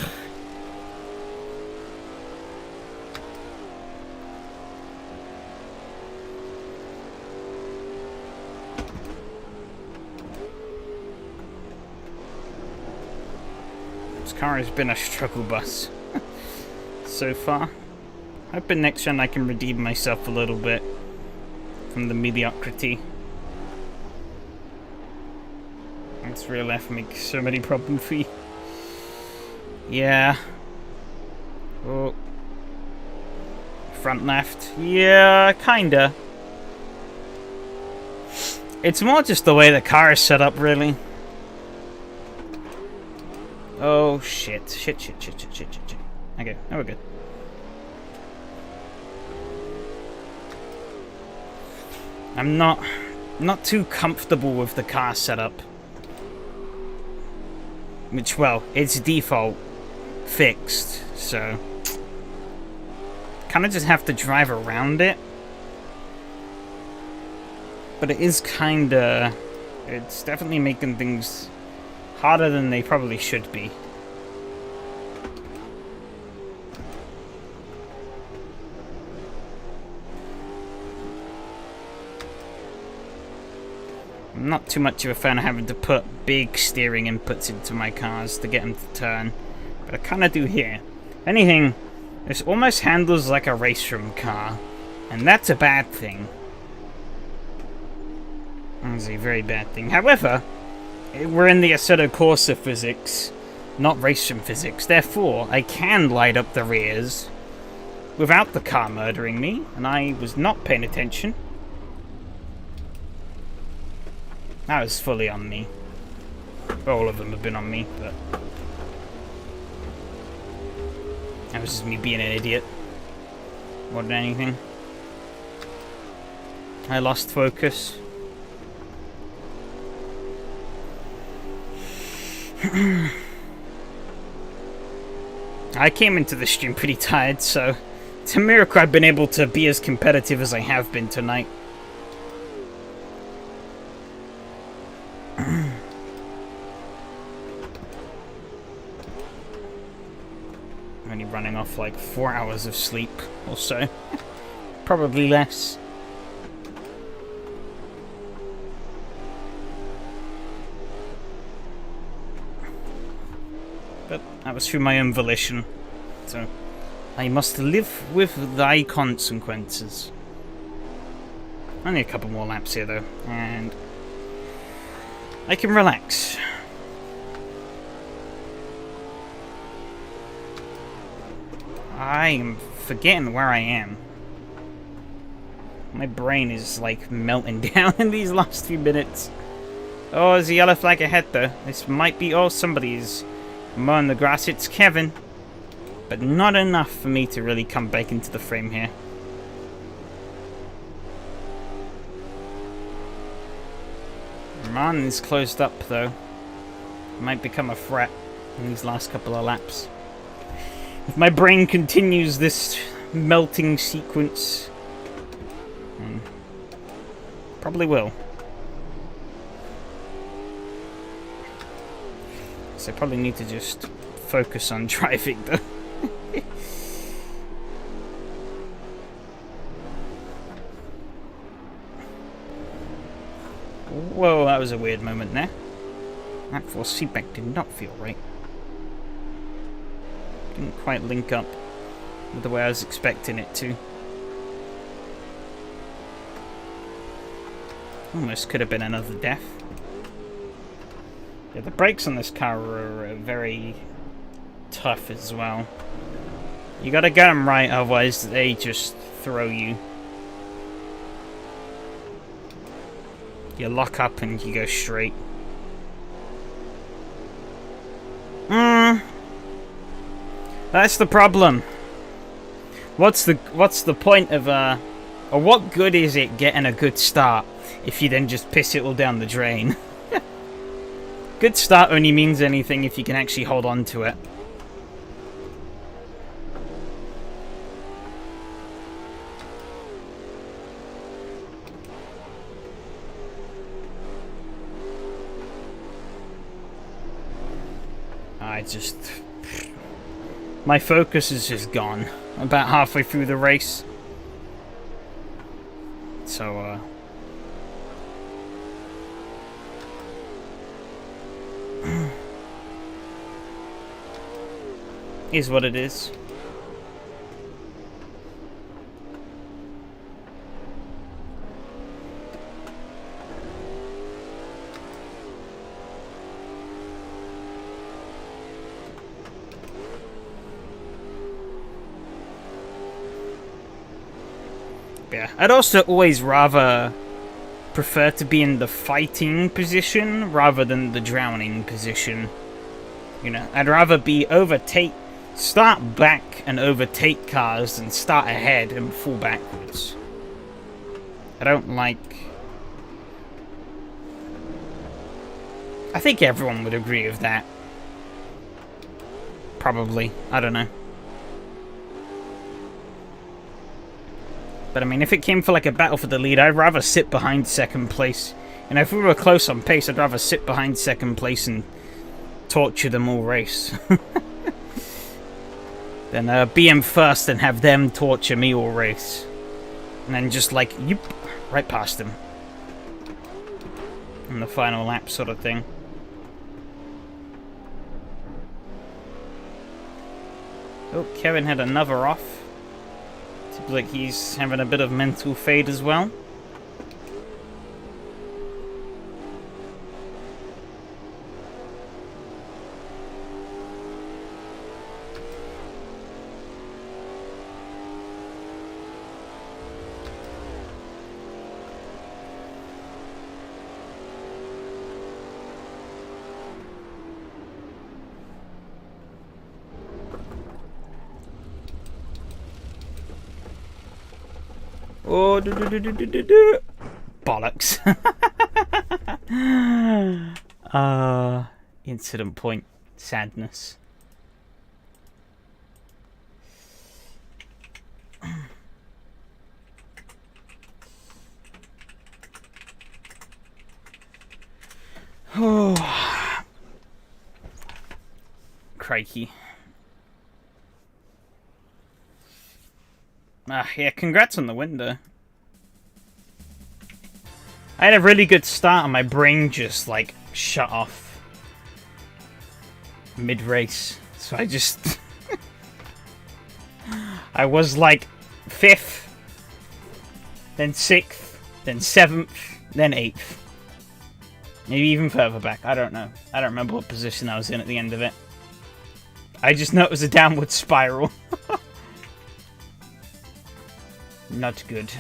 This car has been a struggle bus so far. Hoping next run I can redeem myself a little bit from the mediocrity. This rear left makes so many problems for you. Yeah. Oh. Front left. Yeah, kinda. It's more just the way the car is set up, really. Oh, shit. Shit. Okay, now we're good. I'm not too comfortable with the car setup. Which, well, it's default. Fixed, so kind of just have to drive around it. But it is kinda, it's definitely making things harder than they probably should be. I'm not too much of a fan of having to put big steering inputs into my cars to get them to turn. But I kind of do here. If anything, this almost handles like a race room car. And that's a bad thing. That's a very bad thing. However, we're in the Assetto Corsa physics, not race room physics. Therefore, I can light up the rears without the car murdering me. And I was not paying attention. That was fully on me. All of them have been on me, but that was just me being an idiot more than anything. I lost focus. I came into the stream pretty tired, so it's a miracle I've been able to be as competitive as I have been tonight. Only running off like 4 hours of sleep or so. Probably less. But that was through my own volition. So I must live with thy consequences. Only a couple more laps here though, and I can relax. I am forgetting where I am. My brain is like melting down in these last few minutes. Oh, there's a yellow flag ahead though. This might be, oh, somebody's mowing the grass. It's Kevin. But not enough for me to really come back into the frame here. Roman is closed up though. Might become a threat in these last couple of laps. If my brain continues this melting sequence, probably will. So I probably need to just focus on driving though. Whoa, that was a weird moment there. That force feedback did not feel right. Didn't quite link up with the way I was expecting it to. Almost could have been another death. Yeah, the brakes on this car are very tough as well. You gotta get them right, otherwise they just throw you. You lock up and you go straight. That's the problem. What's the point of or what good is it getting a good start if you then just piss it all down the drain? Good start only means anything if you can actually hold on to it. My focus is just gone about halfway through the race. So, is what it is. Yeah, I'd also always rather prefer to be in the fighting position rather than the drowning position. You know, I'd rather be start back and overtake cars than start ahead and fall backwards. I don't like... I think everyone would agree with that. Probably. I don't know. But I mean, if it came for like a battle for the lead, I'd rather sit behind second place. And if we were close on pace, I'd rather sit behind second place and torture them all race. Then BM first and have them torture me all race. And then just like, yep, right past them. In the final lap sort of thing. Oh, Kevin had another off. Seems like he's having a bit of mental fade as well. Oh, Bollocks. Incident point. Sadness. Oh. Crikey. Yeah, congrats on the window. I had a really good start and my brain just, like, shut off mid-race. So I just... I was, like, 5th, then 6th, then 7th, then 8th. Maybe even further back, I don't know. I don't remember what position I was in at the end of it. I just know it was a downward spiral. Not good.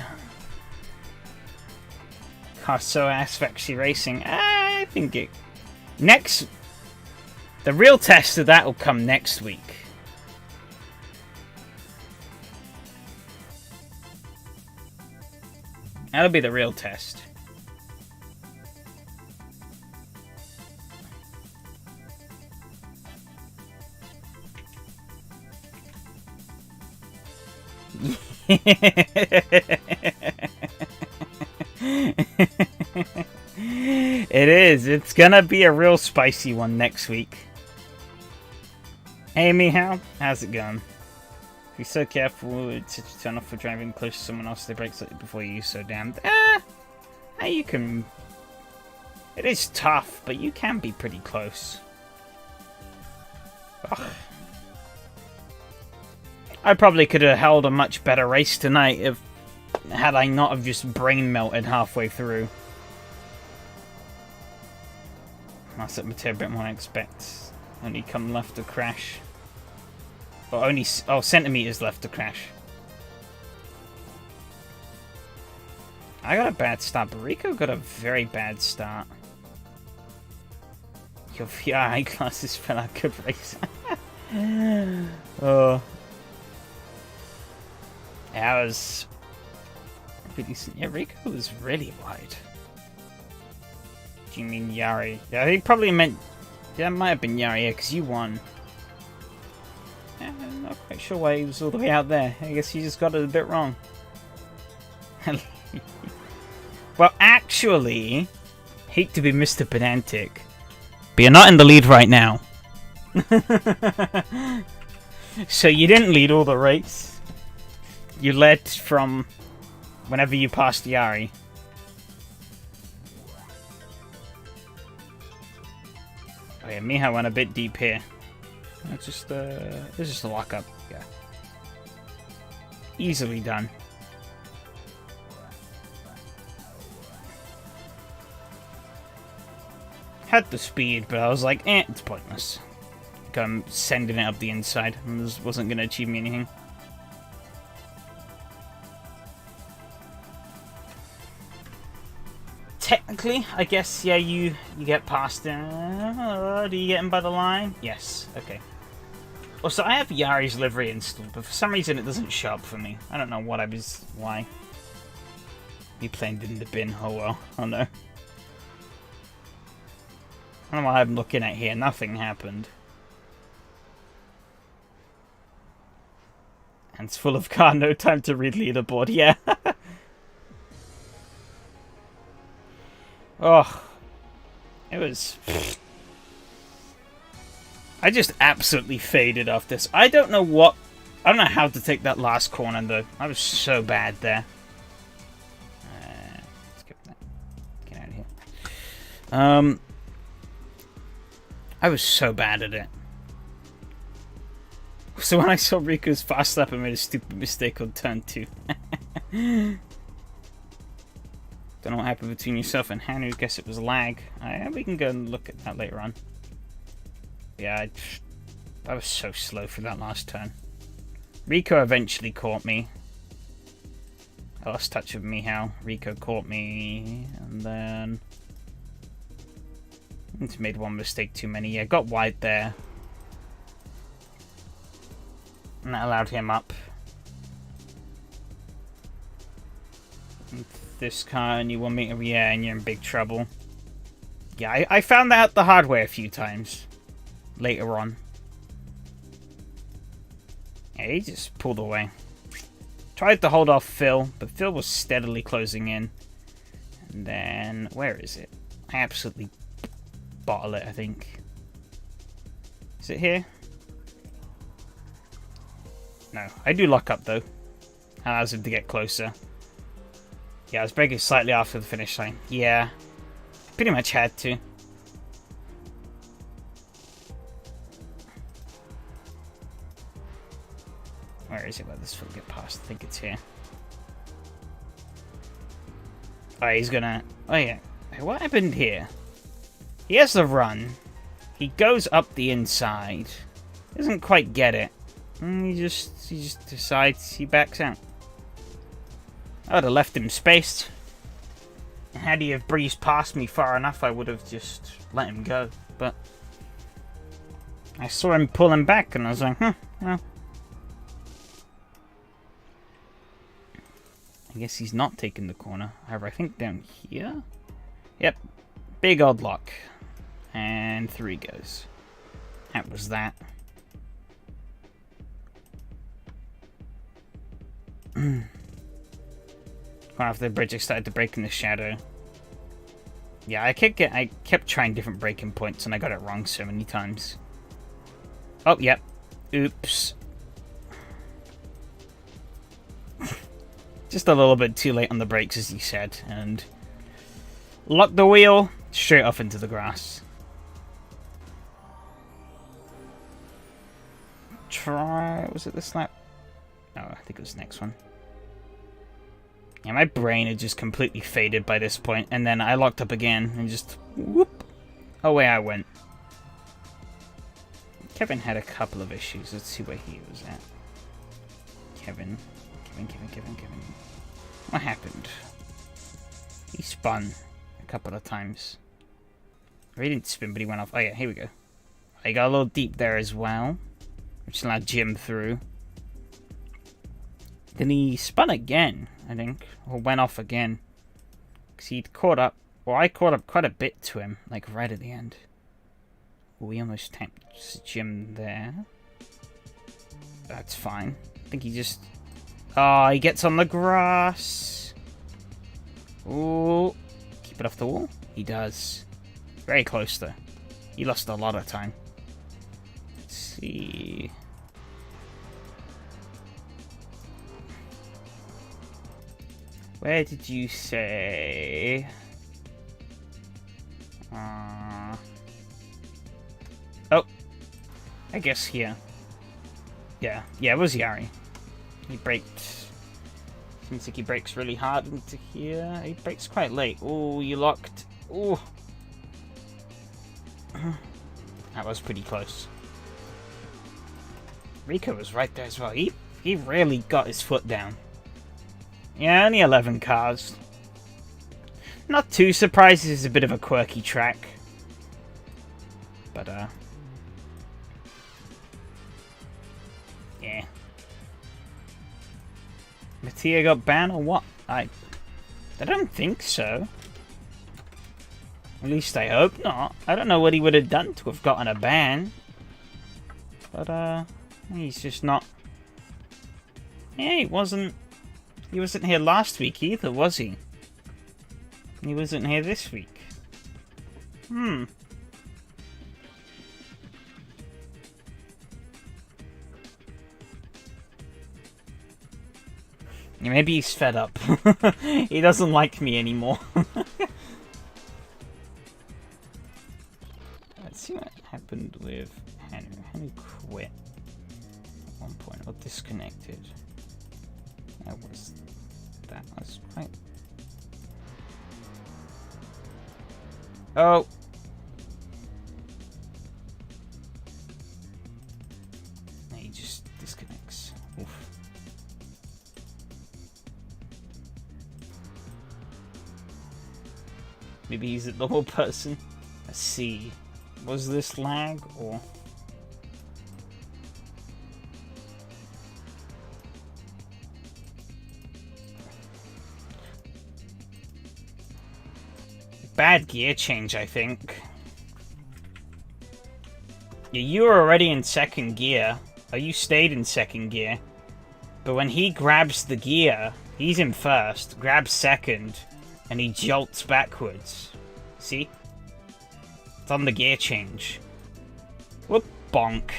So SRS Racing, I think it... Next... The real test of that will come next week. That'll be the real test. It is. It's gonna be a real spicy one next week. Hey, Meow. How's it going? Be so careful. It's such a turn off for driving close to someone else. They brake slightly before you. So damned. You can. It is tough, but you can be pretty close. Ugh. I probably could have held a much better race tonight if had I not have just brain melted halfway through. That's a bit more than I expect. Only come left to crash. Or only centimeters left to crash. I got a bad start, but Rico got a very bad start. Your VR eyeglasses fell out good race. Oh. Yeah, I was pretty decent. Yeah, Rico was really wide. Do you mean Yari? Yeah, he probably meant... Yeah, it might have been Yari, yeah, because you won. Yeah, I'm not quite sure why he was all the way out there. I guess you just got it a bit wrong. Well, actually, hate to be Mr. Pedantic, but you're not in the lead right now. So you didn't lead all the race. You led from whenever you passed Yari. Oh yeah, Miha went a bit deep here. It's just a lockup. Yeah, easily done. Had the speed, but I was like, it's pointless. I'm sending it up the inside. This wasn't going to achieve me anything. Technically, I guess, yeah, you get past it. Do you get him by the line? Yes, okay. Also, I have Yari's livery installed, but for some reason it doesn't show up for me. I don't know why. He planed in the bin, oh well, oh no. I don't know what I'm looking at here, nothing happened. And it's full of car, no time to read leaderboard, yeah. Oh, it was... I just absolutely faded off this. I don't know how to take that last corner, though. I was so bad there. Skip that. Get out of here. I was so bad at it. So when I saw Rico's fast lap, I made a stupid mistake on turn 2. Don't know what happened between yourself and Hanu. Guess it was lag. We can go and look at that later on. Yeah, I was so slow for that last turn. Rico eventually caught me. I lost touch of Mihao. Rico caught me, and then just made one mistake too many. Yeah, got wide there, and that allowed him up. This car only 1 meter, yeah, and you're in big trouble. Yeah, I found that out the hard way a few times. Later on. Yeah, he just pulled away. Tried to hold off Phil, but Phil was steadily closing in. And then, where is it? I absolutely bottle it, I think. Is it here? No, I do lock up though. Allows him to get closer. Yeah, I was braking slightly after the finish line. Yeah, pretty much had to. Where is it? Let this foot get past. I think it's here. Oh, he's gonna... Oh, yeah. Hey, what happened here? He has the run. He goes up the inside. Doesn't quite get it. He just decides he backs out. I would have left him spaced. Had he have breezed past me far enough, I would have just let him go. But I saw him pulling back, and I was like, well. I guess he's not taking the corner. However, I think down here... Yep. Big odd lock. And 3 goes. That was that. After the bridge, I started to brake in the shadow. Yeah, I kept trying different braking points, and I got it wrong so many times. Oh, yep. Oops. Just a little bit too late on the brakes, as you said, and locked the wheel straight off into the grass. Was it this lap? Oh, I think it was the next one. Yeah, my brain had just completely faded by this point, and then I locked up again, and just whoop, away I went. Kevin had a couple of issues. Let's see where he was at. Kevin. What happened? He spun a couple of times. Or he didn't spin, but he went off. Oh yeah, here we go. I got a little deep there as well, which allowed Jim through. Then he spun again, I think, or went off again. Because he'd caught up, well, I caught up quite a bit to him, like right at the end. We almost tapped Jim there. That's fine. I think he just... Oh, he gets on the grass. Ooh. Keep it off the wall. He does. Very close, though. He lost a lot of time. Let's see... Where did you say... Oh. I guess here. Yeah, it was Yari. He braked. Seems like he brakes really hard into here. He brakes quite late. Oh, you locked. Oh. That was pretty close. Rico was right there as well. He really got his foot down. Yeah, only 11 cars. Not too surprised, this is a bit of a quirky track. But, yeah. Mattia got banned or what? I don't think so. At least I hope not. I don't know what he would have done to have gotten a ban. But, he's just not... Yeah, he wasn't here last week either, was he? He wasn't here this week. Yeah, maybe he's fed up. He doesn't like me anymore. Let's see what happened with Henry. Henry quit at one point, or disconnected. That was quite... Oh! He just disconnects. Oof. Maybe he's a normal person. Let's see. Was this lag or... bad gear change, I think. Yeah, you were already in second gear. Or you stayed in second gear. But when he grabs the gear, he's in first, grabs second, and he jolts backwards. See? It's on the gear change. Whoop, bonk.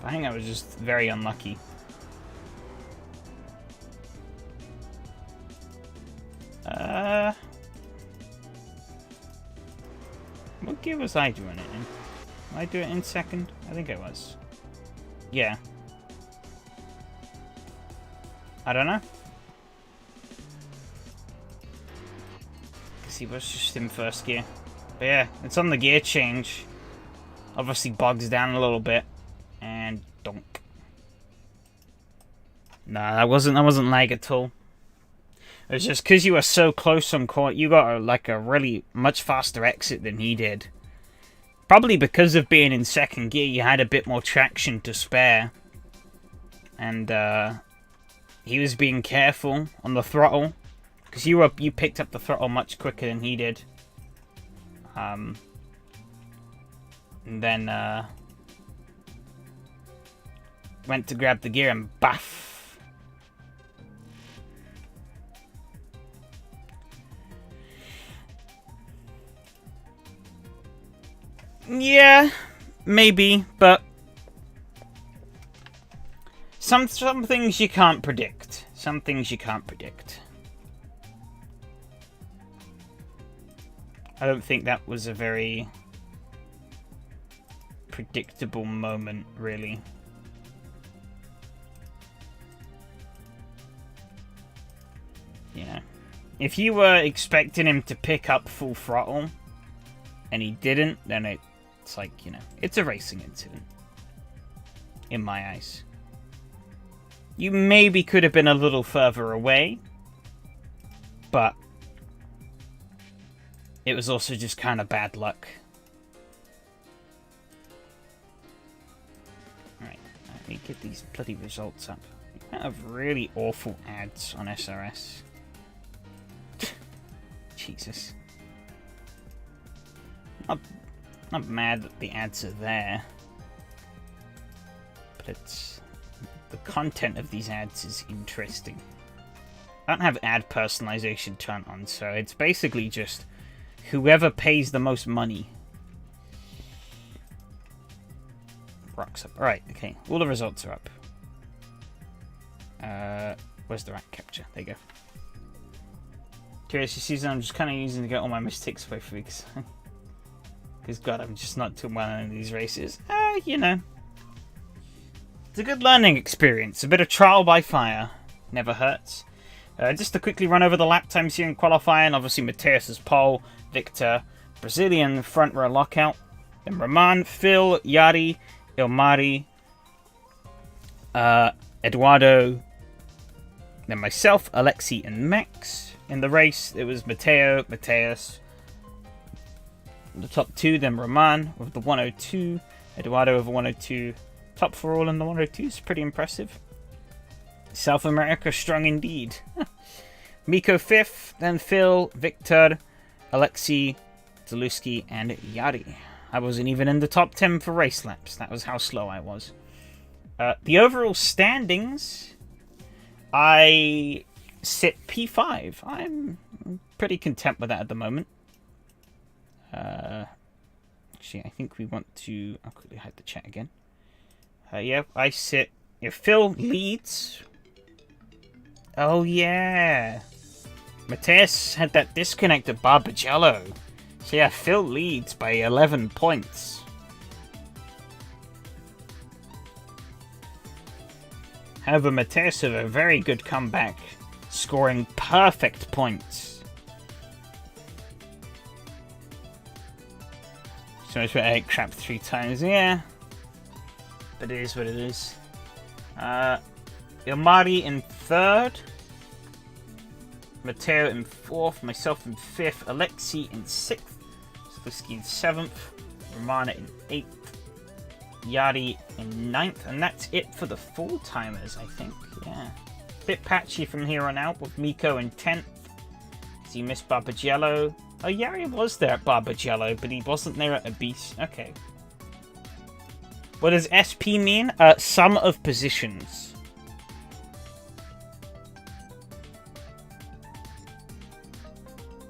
I think I was just very unlucky. What gear was I doing it in? Did I do it in second? I think I was. Yeah. I don't know. Because he was just in first gear. But yeah, it's on the gear change. Obviously bogs down a little bit. And donk. Nah, that wasn't lag at all. It was just because you were so close on court, you got like a really much faster exit than he did. Probably because of being in second gear, you had a bit more traction to spare. And he was being careful on the throttle. Because you picked up the throttle much quicker than he did. And then went to grab the gear and baff. Yeah, maybe, but some things you can't predict. Some things you can't predict. I don't think that was a very predictable moment, really. Yeah. If you were expecting him to pick up full throttle and he didn't, then it's like, you know, it's a racing incident. In my eyes. You maybe could have been a little further away, but it was also just kind of bad luck. Right, let me get these bloody results up. I have really awful ads on SRS. Jesus. Not mad that the ads are there, but it's the content of these ads is interesting. I don't have ad personalization turned on, so it's basically just whoever pays the most money rocks up. Alright, okay, all the results are up. Where's the rack capture? There you go. Curious season, I'm just kind of using to get all my mistakes away from weeks. Because, God, I'm just not too well in these races. You know. It's a good learning experience. A bit of trial by fire. Never hurts. Just to quickly run over the lap times here in qualifying. Obviously, Mateus's pole. Victor. Brazilian front row lockout. Then Roman, Phil, Yari, Ilmari. Eduardo. Then myself, Alexi, and Max. In the race, it was Mateo, Mateus. The top two, then Roman with the 102, Eduardo with the 102. Top four all in the 102 is pretty impressive. South America strong indeed. Miko 5th, then Phil, Victor, Alexi, Zaluski, and Yari. I wasn't even in the top 10 for race laps. That was how slow I was. The overall standings, I sit P5. I'm pretty content with that at the moment. Actually, I think we want to... I'll quickly hide the chat again. Yeah, I sit... Yeah, Phil leads. Oh, yeah. Mateus had that disconnect at Barbagello. So, yeah, Phil leads by 11 points. However, Mateus had a very good comeback, scoring perfect points. So much for egg crap 3 times, yeah. But it is what it is. Ilmari in 3rd. Mateo in 4th. Myself in 5th. Alexi in 6th. Slisky in 7th. Romana in 8th. Yari in 9th, and that's it for the full-timers, I think. Yeah. Bit patchy from here on out with Miko in 10th. So you missed Barbagello. Oh, Yari was there at Barbagello, but he wasn't there at Abyss. Okay. What does SP mean? Sum of positions.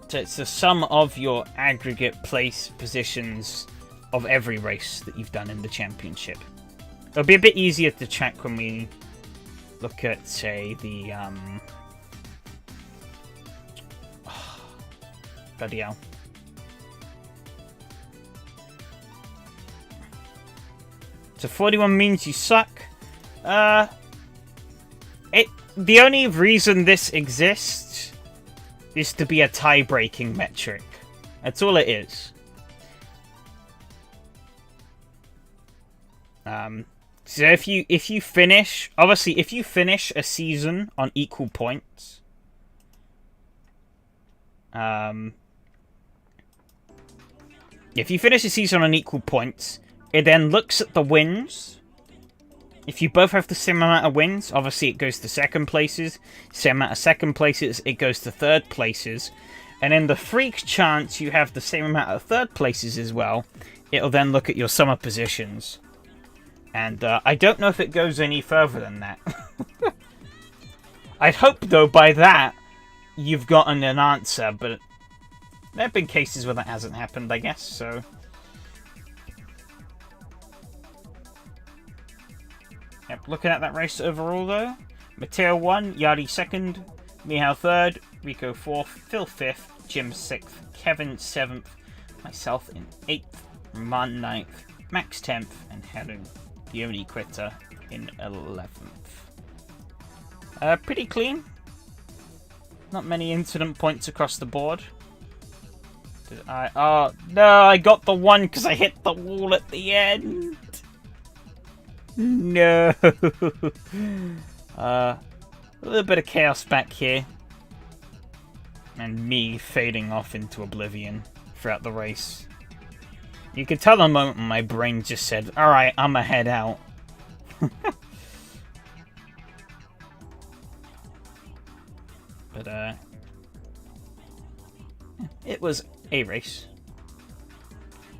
So it's the sum of your aggregate place positions of every race that you've done in the championship. It'll be a bit easier to check when we look at, say, the bloody hell. So 41 means you suck. The only reason this exists is to be a tie-breaking metric. That's all it is. So if you finish, obviously, if you finish a season on equal points, if you finish a season on equal points, it then looks at the wins. If you both have the same amount of wins, obviously it goes to second places. Same amount of second places, it goes to third places. And in the freak chance you have the same amount of third places as well, it'll then look at your sum of positions. And I don't know if it goes any further than that. I'd hope, though, by that, you've gotten an answer, but there have been cases where that hasn't happened, I guess, so... Yep, looking at that race overall, though. Matteo 1, Yari 2nd, Mihal 3rd, Rico 4th, Phil 5th, Jim 6th, Kevin 7th, myself in 8th, Roman 9th, Max 10th, and Haru, the only quitter, in 11th. Pretty clean. Not many incident points across the board. Did I... Oh, no, I got the one because I hit the wall at the end. No. A little bit of chaos back here. And me fading off into oblivion throughout the race. You could tell the moment my brain just said, alright, I'ma head out. But, it was a race.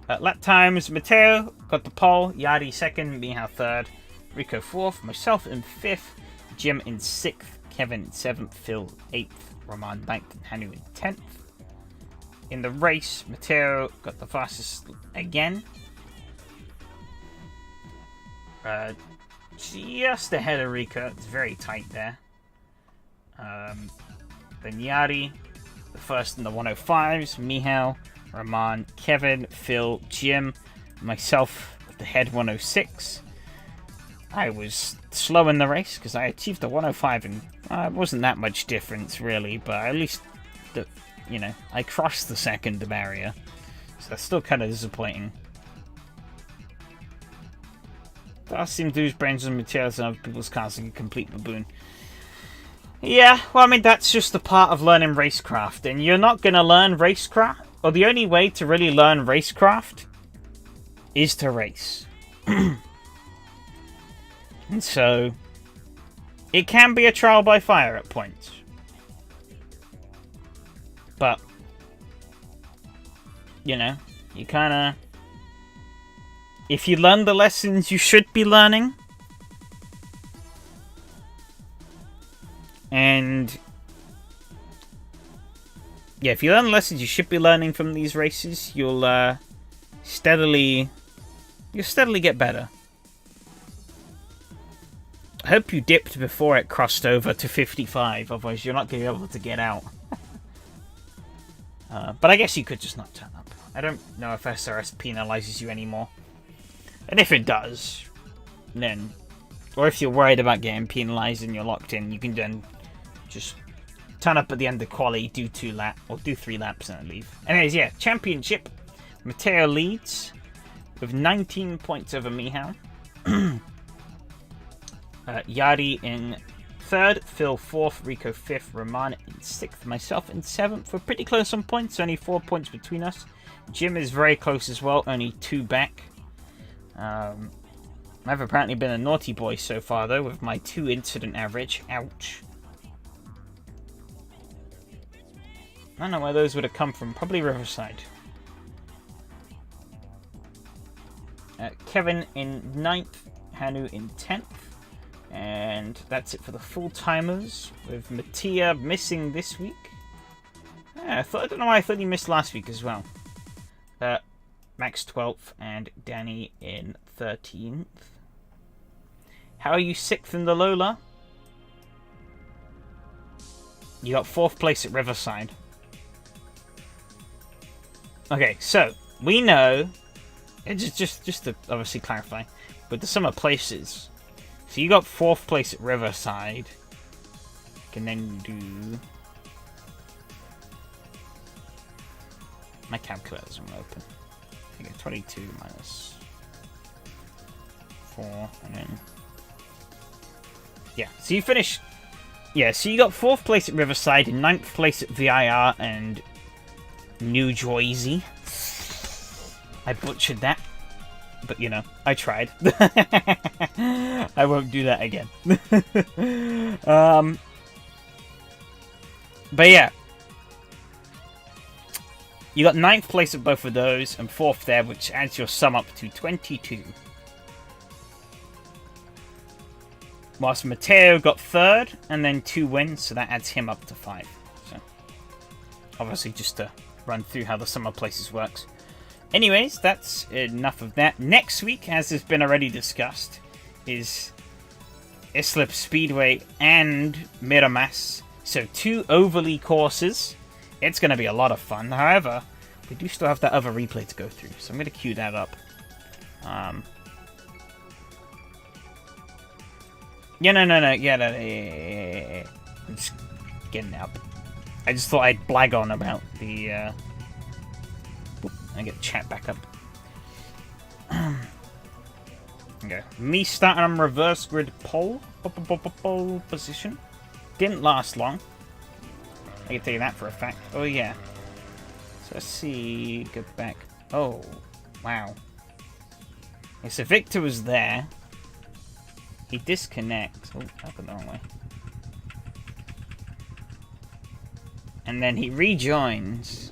Lap times, Matteo got the pole, Yadi 2nd, Mihal 3rd, Rico 4th, myself in 5th, Jim in 6th, Kevin in 7th, Phil 8th, Roman 9th, and Hanu in 10th. In the race, Matteo got the fastest again. Just ahead of Rico, it's very tight there. Then Yadi, the first in the 105s, Mihal, Roman, Kevin, Phil, Jim, myself with the head 106. I was slow in the race because I achieved the 105 and it wasn't that much difference really, but at least I crossed the second barrier, so that's still kind of disappointing. That seems to use brains and materials and other people's cars like a complete baboon. Yeah, well, I mean, that's just a part of learning racecraft, and you're not going to learn racecraft, or the only way to really learn racecraft is to race. And so, it can be a trial by fire at points. But, you kind of... If you learn the lessons you should be learning, and yeah, if you learn the lessons you should be learning from these races, you'll steadily get better. I hope you dipped before it crossed over to 55, otherwise you're not going to be able to get out. But I guess you could just not turn up. I don't know if SRS penalizes you anymore. And if it does, then... Or if you're worried about getting penalized and you're locked in, you can then just turn up at the end of quali, do 2 laps, or do 3 laps and then leave. Anyways, yeah, championship. Matteo leads with 19 points over Mihal. Yadi in 3rd, Phil 4th, Rico 5th, Roman in 6th, myself in 7th. We're pretty close on points, only 4 points between us. Jim is very close as well, only 2 back. I've apparently been a naughty boy so far, though, with my 2 incident average. Ouch. I don't know where those would have come from. Probably Riverside. Kevin in 9th, Hanu in 10th. And that's it for the full-timers, with Mattia missing this week. Yeah, I don't know why I thought he missed last week as well. Max 12th and Danny in 13th. How are you 6th in the Lola? You got 4th place at Riverside. Okay, so we know, just to obviously clarify, with the summer places. So you got 4th place at Riverside. Can then do. My calculator doesn't open. I get 22 minus 4, and then yeah. So you finished. Yeah. So you got 4th place at Riverside, and 9th place at VIR and New Jersey. I butchered that, but you know, I tried. I won't do that again. But yeah, you got 9th place at both of those and 4th there, which adds your sum up to 22. Whilst Matteo got 3rd and then 2 wins, so that adds him up to 5. So obviously, just to run through how the summer places works. Anyways, that's enough of that. Next week, as has been already discussed, is Islip Speedway and Miramas. So 2 overly courses. It's going to be a lot of fun. However, we do still have that other replay to go through, so I'm going to queue that up. Yeah, no. Yeah. I'm just getting up. I just thought I'd blag on about the, I get chat back up. Okay. Me starting on reverse grid pole position. Didn't last long. I can tell you that for a fact. Oh, yeah. So let's see. Go back. Oh, wow. Okay, so Victor was there. He disconnects. Oh, up the wrong way. And then he rejoins.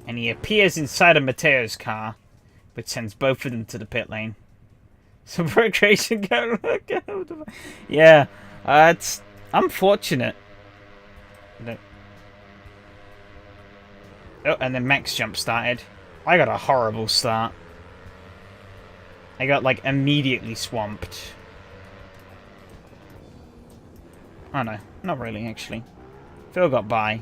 And he appears inside of Matteo's car, which sends both of them to the pit lane. So procreation go. Yeah, it's unfortunate. Oh, and then Max jump started. I got a horrible start. I got like immediately swamped. Oh no, not really actually. Phil got by.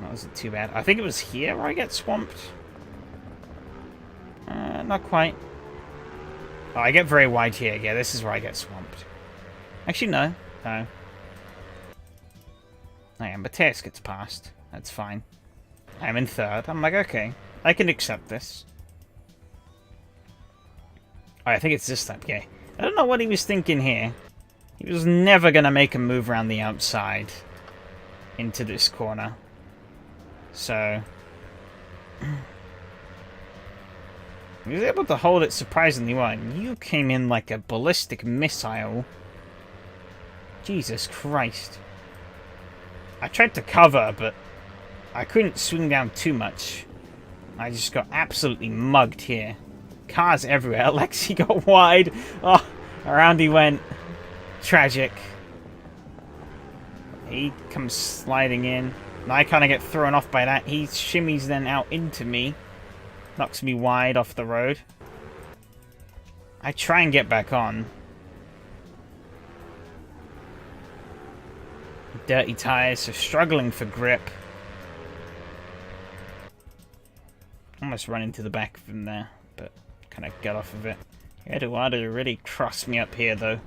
That wasn't too bad. I think it was here where I get swamped. Not quite. Oh, I get very wide here. Yeah, this is where I get swamped. Actually, no. No. Oh, yeah, Mateus gets past. That's fine. I'm in 3rd. I'm like, okay. I can accept this. Oh, I think it's this time. Okay. I don't know what he was thinking here. He was never going to make a move around the outside into this corner. So he was able to hold it surprisingly well. You came in like a ballistic missile. Jesus Christ. I tried to cover, but I couldn't swing down too much. I just got absolutely mugged here. Cars everywhere. Alexi got wide. Oh, around he went. Tragic. He comes sliding in. And I kind of get thrown off by that. He shimmies then out into me. Knocks me wide off the road. I try and get back on. Dirty tires, so struggling for grip. Almost run into the back of him there, but kind of get off of it. Eduardo really crossed me up here, though.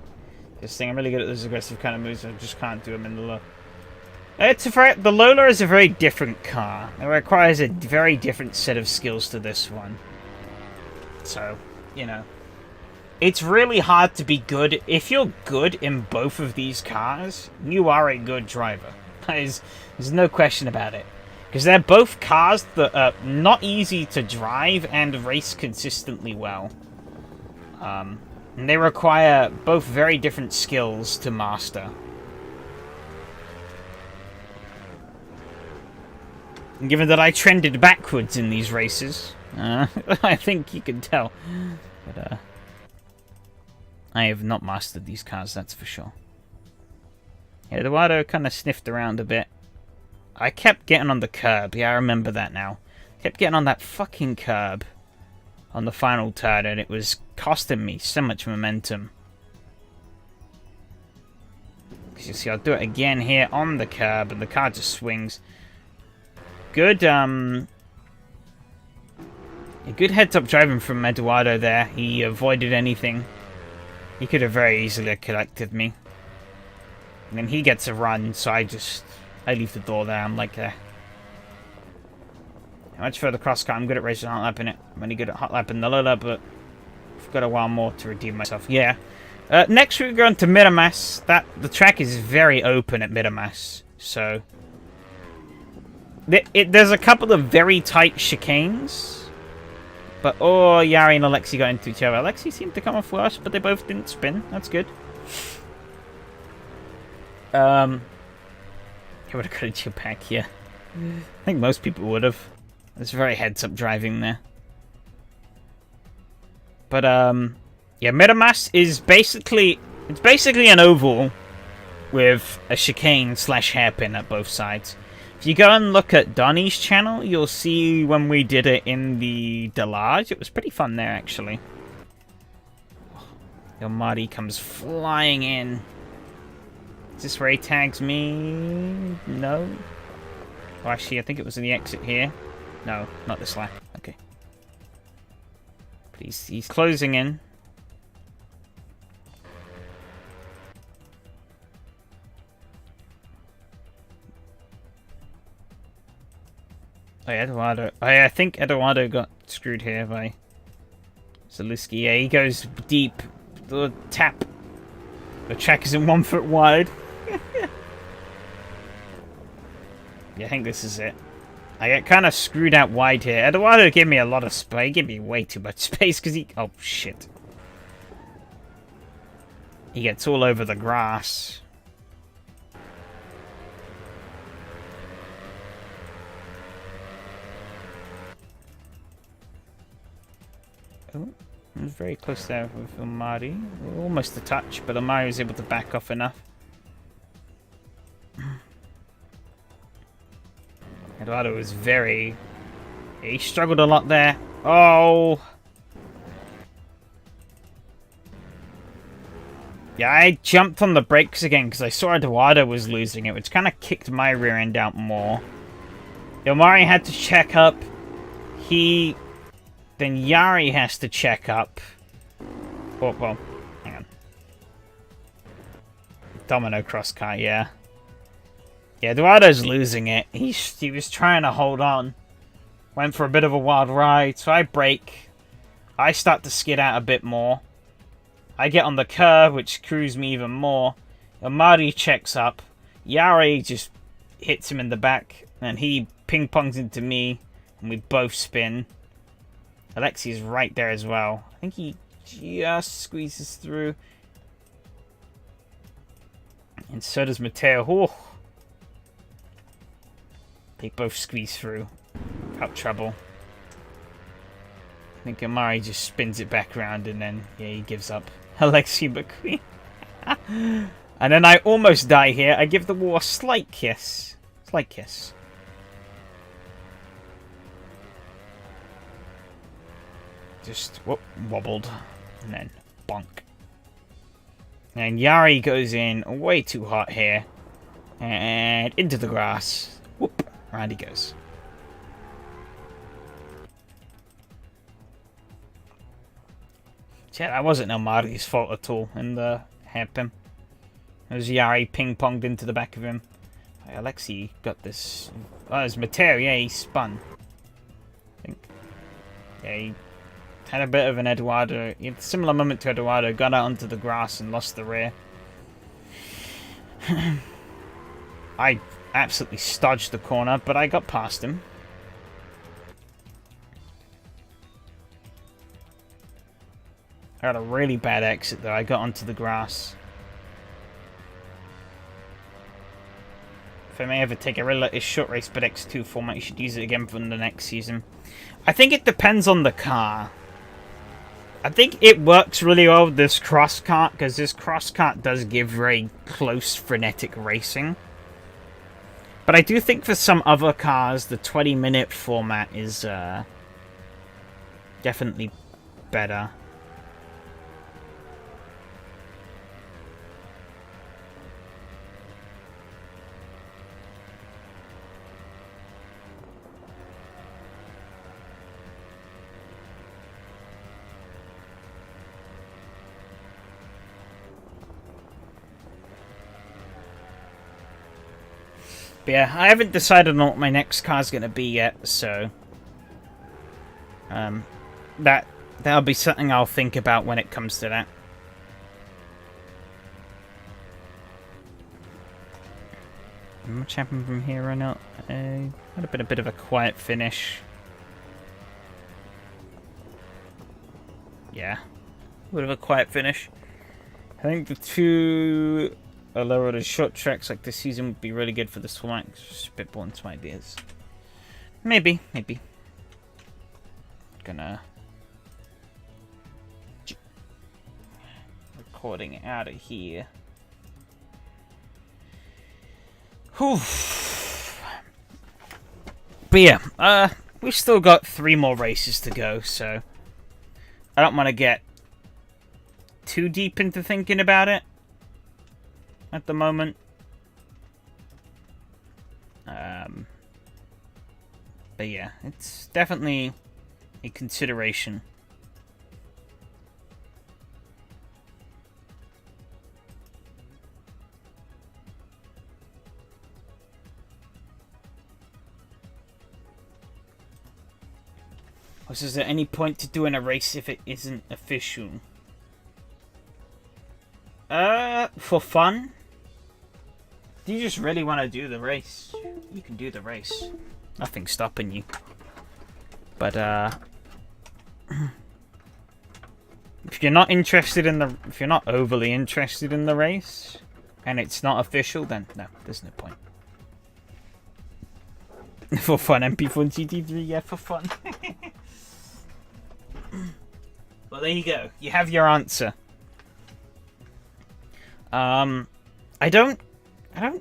This thing, I'm really good at those aggressive kind of moves. I just can't do them in the low. The Lola is a very different car. It requires a very different set of skills to this one. So, you know. It's really hard to be good. If you're good in both of these cars, you are a good driver. There's no question about it. Because they're both cars that are not easy to drive and race consistently well. And they require both very different skills to master. And given that I trended backwards in these races, I think you can tell. But I have not mastered these cars, that's for sure. Yeah, Eduardo kind of sniffed around a bit. I kept getting on the curb. Yeah, I remember that now. Kept getting on that fucking curb on the final turn, and it was costing me so much momentum. Because you see, I'll do it again here on the curb, and the car just swings. Good, good heads-up driving from Eduardo there. He avoided anything. He could have very easily collected me. And then he gets a run, so I leave the door there. I'm like, how much further CrossKart? I'm good at racing hot lapping it. I'm only good at hot lapping the Lola, but I've got a while more to redeem myself. Yeah. Next we're going to Miramas. The track is very open at Miramas, so there's a couple of very tight chicanes. But Yari and Alexi got into each other. Alexi seemed to come off worse, but they both didn't spin. That's good. I would have got a chip back here. I think most people would have. It's very heads-up driving there. But yeah, Miramas is basically an oval with a chicane / hairpin at both sides. If you go and look at Donnie's channel, you'll see when we did it in the Delage. It was pretty fun there, actually. Yo, Marty comes flying in. Is this where he tags me? No. Oh, actually, I think it was in the exit here. No, not this lap. Okay. But he's closing in. Oh, Eduardo. I think Eduardo got screwed here by Zalewski. Yeah, he goes deep. The tap. The track isn't 1 foot wide. Yeah, I think this is it. I get kind of screwed out wide here. Eduardo gave me a lot of space. He gave me way too much space because he... Oh, shit. He gets all over the grass. Oh, I was very close there with Omari. Almost a touch, but Omari was able to back off enough. Eduardo was very... He struggled a lot there. Oh! Yeah, I jumped on the brakes again because I saw Eduardo was losing it, which kind of kicked my rear end out more. Omari had to check up. Then Yari has to check up. Oh, well, hang on. Domino CrossKart, yeah. Yeah, Eduardo's losing it. He was trying to hold on. Went for a bit of a wild ride, so I brake. I start to skid out a bit more. I get on the curve, which screws me even more. Amadi checks up. Yari just hits him in the back, and he ping-pongs into me, and we both spin. Alexi's right there as well. I think he just squeezes through. And so does Matteo. Oh. They both squeeze through. Without trouble. I think Amari just spins it back around and then, yeah, he gives up. Alexi McQueen. And then I almost die here. I give the wall a slight kiss. Slight kiss. Just wobbled. And then bonk. And Yari goes in way too hot here. And into the grass. Whoop. Around he goes. Yeah, that wasn't Omari's fault at all in the hairpin. It was Yari ping-ponged into the back of him. Alexi got this. Oh, it was Matteo. Yeah, he spun. I think. Yeah, he had a bit of an Eduardo. He had a similar moment to Eduardo. Got out onto the grass and lost the rear. I absolutely stodged the corner, but I got past him. I had a really bad exit though. I got onto the grass. If I may ever take a really like this short race but X2 format, you should use it again for the next season. I think it depends on the car. I think it works really well with this CrossKart, because this CrossKart does give very close, frenetic racing. But I do think for some other cars, the 20-minute format is definitely better. But yeah, I haven't decided on what my next car's going to be yet, so that'll be something I'll think about when it comes to that. Much happened from here on out. Had a bit of a quiet finish. Yeah, a bit of a quiet finish. I think the two lower the short tracks like this season would be really good for this format. Spitballing some ideas. Maybe. Gonna recording it out of here. Whew. But yeah, we've still got 3 more races to go, so I don't want to get too deep into thinking about it at the moment. But yeah, it's definitely a consideration. Is there any point to doing a race if it isn't official? For fun? Do you just really want to do the race? You can do the race. Nothing's stopping you. But, if you're not interested in the... If you're not overly interested in the race, and it's not official, then no, there's no point. For fun, MP4 GT3, yeah, for fun. Well, there you go. You have your answer. I don't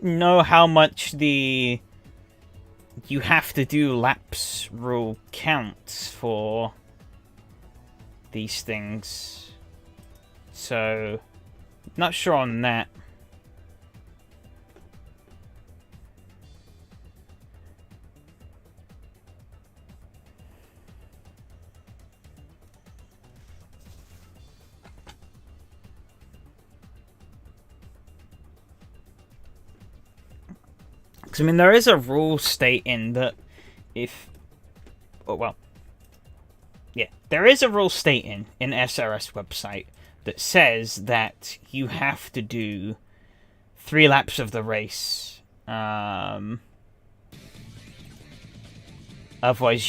know how much the you have to do laps rule counts for these things, so not sure on that. I mean, there is a rule stating that if... Oh, well. Yeah, there is a rule stating in SRS website that says that you have to do 3 laps of the race. Otherwise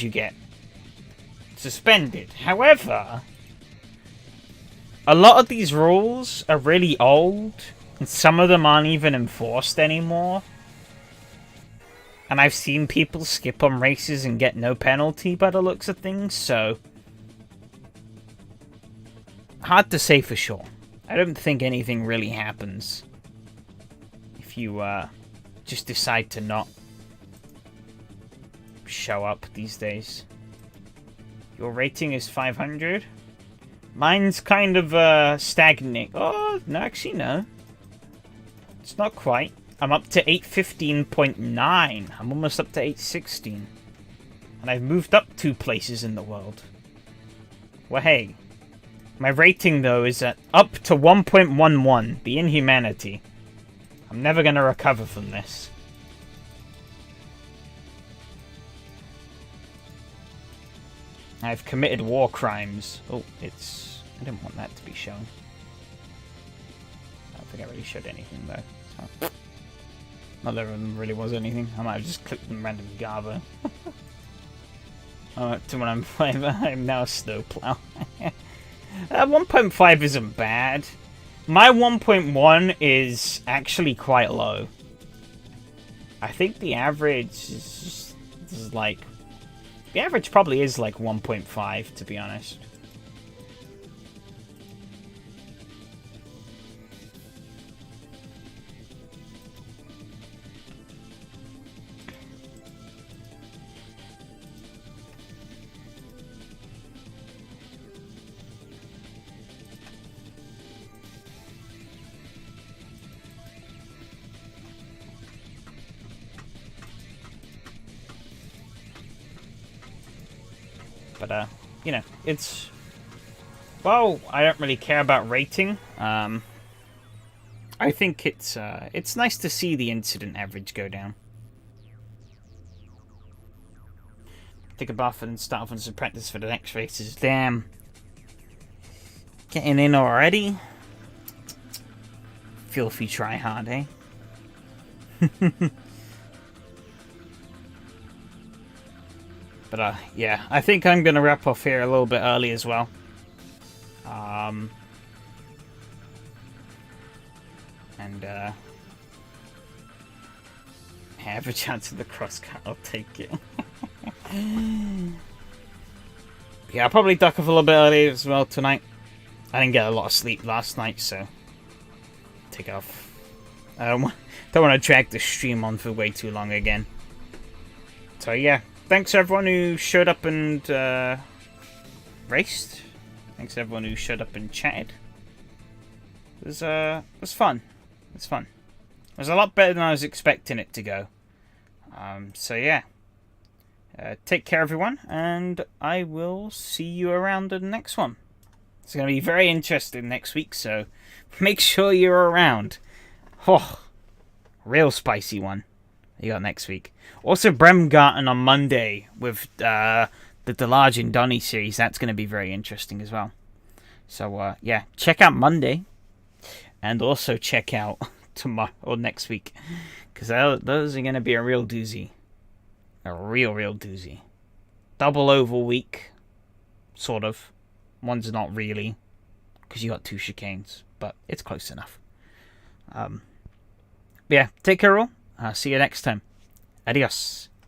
you get suspended. However, a lot of these rules are really old, and some of them aren't even enforced anymore. And I've seen people skip on races and get no penalty by the looks of things, so... Hard to say for sure. I don't think anything really happens if you just decide to not show up these days. Your rating is 500? Mine's kind of stagnant. Oh, no, actually no. It's not quite. I'm up to 815.9. I'm almost up to 816. And I've moved up 2 places in the world. Well, hey. My rating, though, is at up to 1.11. The inhumanity. I'm never going to recover from this. I've committed war crimes. Oh, it's... I didn't want that to be shown. I don't think I really showed anything, though. So. Not that there really was anything. I might have just clicked on random Gava. To when I'm now a snowplow. 1.5 isn't bad. My 1.1 is actually quite low. I think the average is like... The average probably is like 1.5, to be honest. But, you know, it's... Well, I don't really care about rating. I think it's nice to see the incident average go down. Take a bath and start off as apprentice for the next races. Damn. Getting in already? Filthy try hard, eh? But, yeah, I think I'm going to wrap off here a little bit early as well. Have a chance at the CrossKart, I'll take it. Yeah, I'll probably duck off a little bit early as well tonight. I didn't get a lot of sleep last night, so... Take off. I don't want to drag the stream on for way too long again. So, yeah. Thanks everyone who showed up and raced. Thanks everyone who showed up and chatted. It was fun. It was fun. It was a lot better than I was expecting it to go. So yeah. Take care everyone, and I will see you around the next one. It's going to be very interesting next week, so make sure you're around. Oh, real spicy one you got next week. Also, Bremgarten on Monday with the Delage and Donny series. That's going to be very interesting as well. So, yeah, check out Monday. And also check out tomorrow or next week. Because those are going to be a real doozy. A real doozy. Double oval week. Sort of. One's not really. Because you got 2 chicanes. But it's close enough. Yeah, take care all. See you next time. Adios.